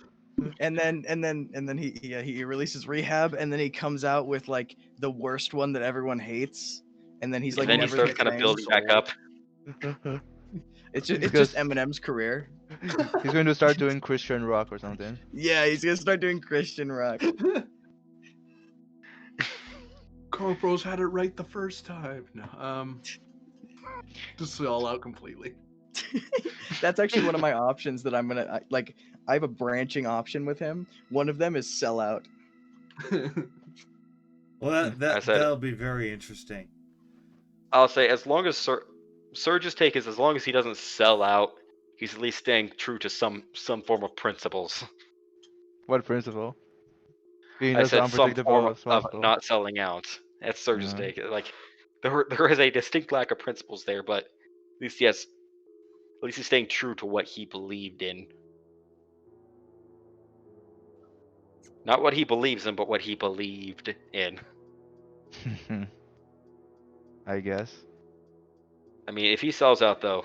And then he releases Rehab, and then he comes out with like the worst one that everyone hates, and then he's like And then he never starts the kind of same. building back up. It's just Because- Eminem's career. He's going to start doing Christian rock or something. Yeah, he's gonna start doing Christian rock. Corporals had it right the first time. No, just all out completely. That's actually one of my options that I'm gonna like. I have a branching option with him. One of them is sell out. Well, I said- that'll be very interesting. I'll say as long as Surge's take is as long as he doesn't sell out, he's at least staying true to some form of principles. What principle? Being I as said some unpredictable form as of possible. not selling out. That's Surge's Uh, take. Like there is a distinct lack of principles there, but at least he's staying true to what he believed in. Not what he believes in, but what he believed in. I guess. I mean, if he sells out though,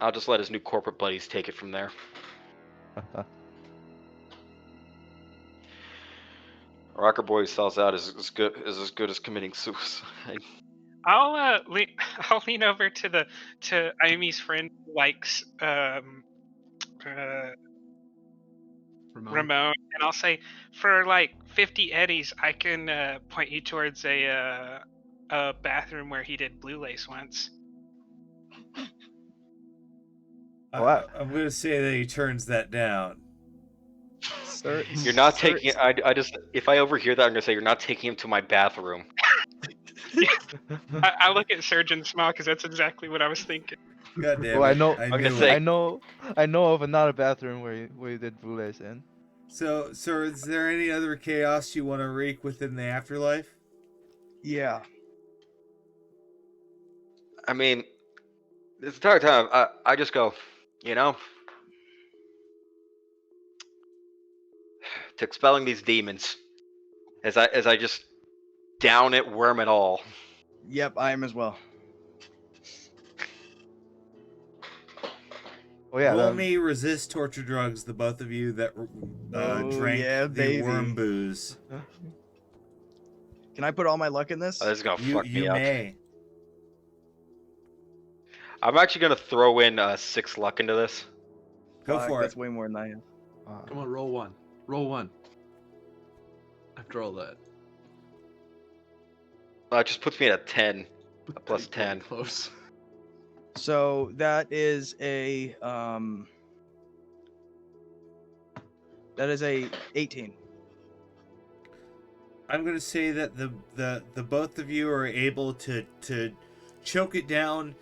I'll just let his new corporate buddies take it from there. Rocker Boy sells out is as good as committing suicide. I'll I'll lean over to Ayumi's friend who likes Ramon, and I'll say, for like 50 eddies, I can point you towards a bathroom where he did blue lace once. What? I'm gonna say that he turns that down. Sir, You're not sir- taking. I just if I overhear that, I'm gonna say you're not taking him to my bathroom. I look at Serge and smile because that's exactly what I was thinking. God damn Well, it! I know- I I'm gonna knew say- it. I know of another bathroom where you did blue lace in. So, is there any other chaos you want to wreak within the afterlife? Yeah. I mean, this entire time, I just go, to expelling these demons, as I just down it, worm it all. Yep, I am as well. Oh yeah. Roll me resist torture drugs, the both of you that Oh, drank yeah, the baby. worm booze. Can I put all my luck in this? This is gonna You fuck me you up. may. I'm actually gonna throw in 6 luck into this. Go Fuck, for that's it. way more than I have. Come on, roll one. Roll one. After all that. It just puts me at a 10. A plus Pretty 10. Close. So that is a 18. I'm gonna say that the both of you are able to choke it down.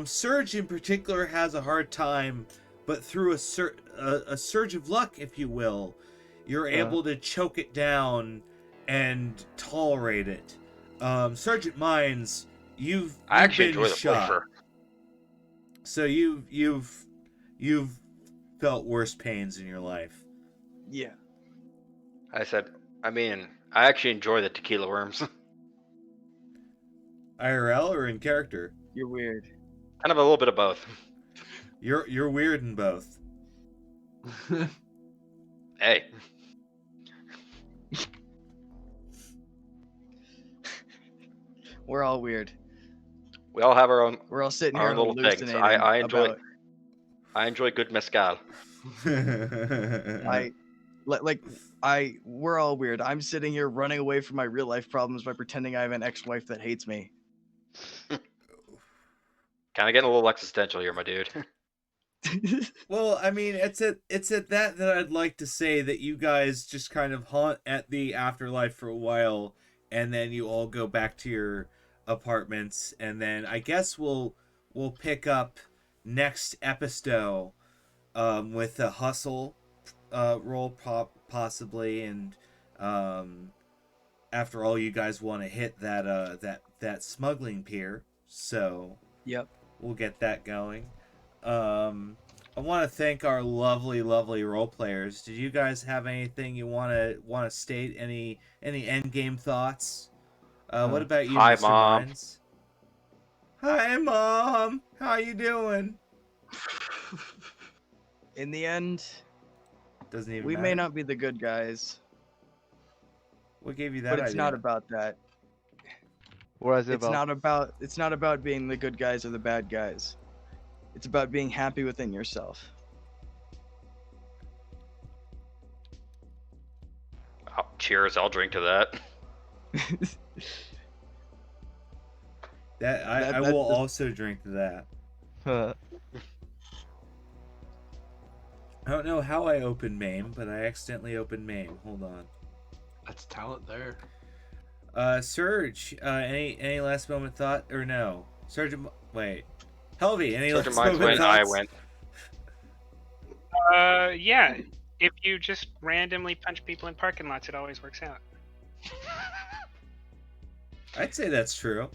Surge in particular has a hard time, but through a surge of luck, if you will, you're able to choke it down and tolerate it. Sergeant Mines, you've I actually been enjoy the shot, flavor. so you've felt worse pains in your life. Yeah. I said, I mean, I actually enjoy the tequila worms. IRL or in character? You're weird. Kind of a little bit of both. You're weird in both. Hey. We're all weird. We all have our own We're all sitting Our here little things. hallucinating. I enjoy- about- I enjoy good mezcal. We're all weird. I'm sitting here running away from my real life problems by pretending I have an ex-wife that hates me. Kind of getting a little existential here, my dude. Well, I mean, it's at that I'd like to say that you guys just kind of haunt at the afterlife for a while, and then you all go back to your apartments, and then I guess we'll pick up next episode with a hustle roll possibly, and after all, you guys want to hit that smuggling pier, so Yep. we'll get that going. I want to thank our lovely role players. Did you guys have anything you want to state? Any end game thoughts? What about you, Hi, Mr. Mom. Mines? Hi, Mom. How you doing? In the end, Doesn't even we matter. may not be the good guys, What gave you that but it's idea? not about that. What is it It's about? not about being the good guys or the bad guys. It's about being happy within yourself. Oh, cheers, I'll drink to that. That I will also drink to that. I don't know how I opened MAME, but I accidentally opened MAME. Hold on. That's talent there. Serge, any last moment thought or no? Sergeant, wait, Helvy, any Sergeant last Mines moment went, I thoughts? went. Yeah. If you just randomly punch people in parking lots, it always works out. I'd say that's true.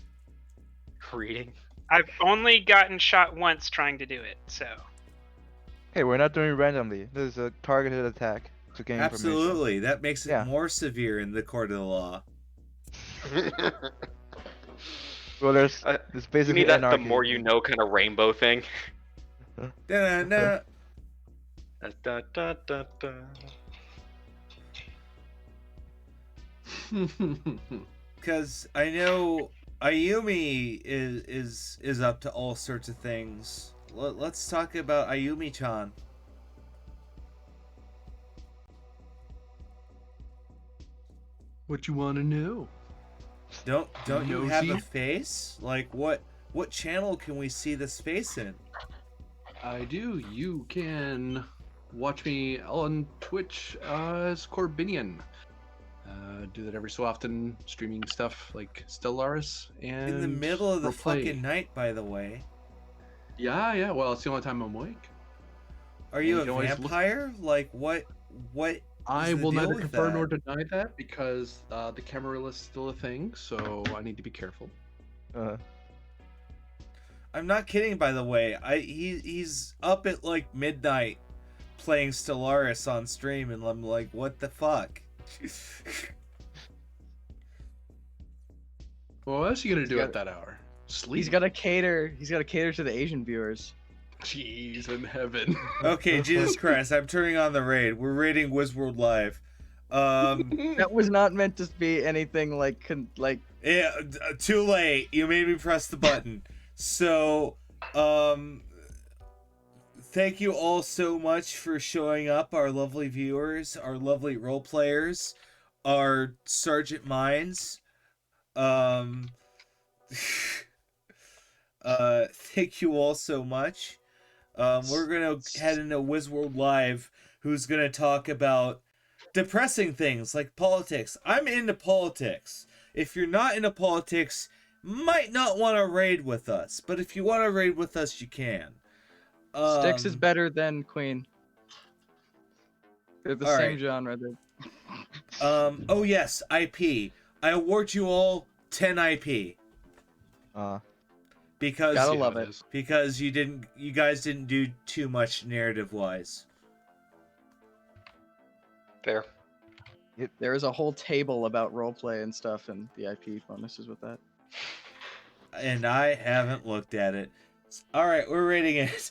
Reading. I've only gotten shot once trying to do it, so. Hey, we're not doing it randomly. This is a targeted attack to gain information. Absolutely, that makes it Yeah. more severe in the court of the law. Well, there's You basically mean that the anarchy. more you know kind of rainbow thing? Da-da-da. Da, da, da, da. Because I know Ayumi is up to all sorts of things. Let's talk about Ayumi-chan. What you want to know? Don't you have a Nosy? face? Like what channel can we see this face in? I do. You can watch me on Twitch as Corbinian. Do that every so often, streaming stuff like Stellaris and In the middle of the roleplay. fucking night, by the way. Yeah. Well, it's the only time I'm awake. Are you You a can always look- vampire? Like what? I is the will deal neither with confirm that? nor deny that because the camera is still a thing, so I need to be careful. I'm not kidding, by the way. He's up at like midnight playing Stellaris on stream, and I'm like, what the fuck? Well, what else are you gonna do got- at that hour? Sleep. He's got to cater to the Asian viewers. Jeez in heaven. Okay, Jesus Christ, I'm turning on the raid. We're raiding Wizworld Live. That was not meant to be anything like Yeah, too late. You made me press the button. So, thank you all so much for showing up, our lovely viewers, our lovely role players, our Sergeant Minds. Thank you all so much. We're gonna head into Wizworld Live, who's gonna talk about depressing things like politics. I'm into politics. If you're not into politics, might not want to raid with us, but if you want to raid with us, you can. Styx is better than Queen. They're the all same right. genre. They're... Oh yes, IP. I award you all 10 IP because Gotta love it. because you guys didn't do too much narrative wise. Fair. There is a whole table about roleplay and stuff, and the IP bonuses with that. And I haven't looked at it. All right, we're rating it.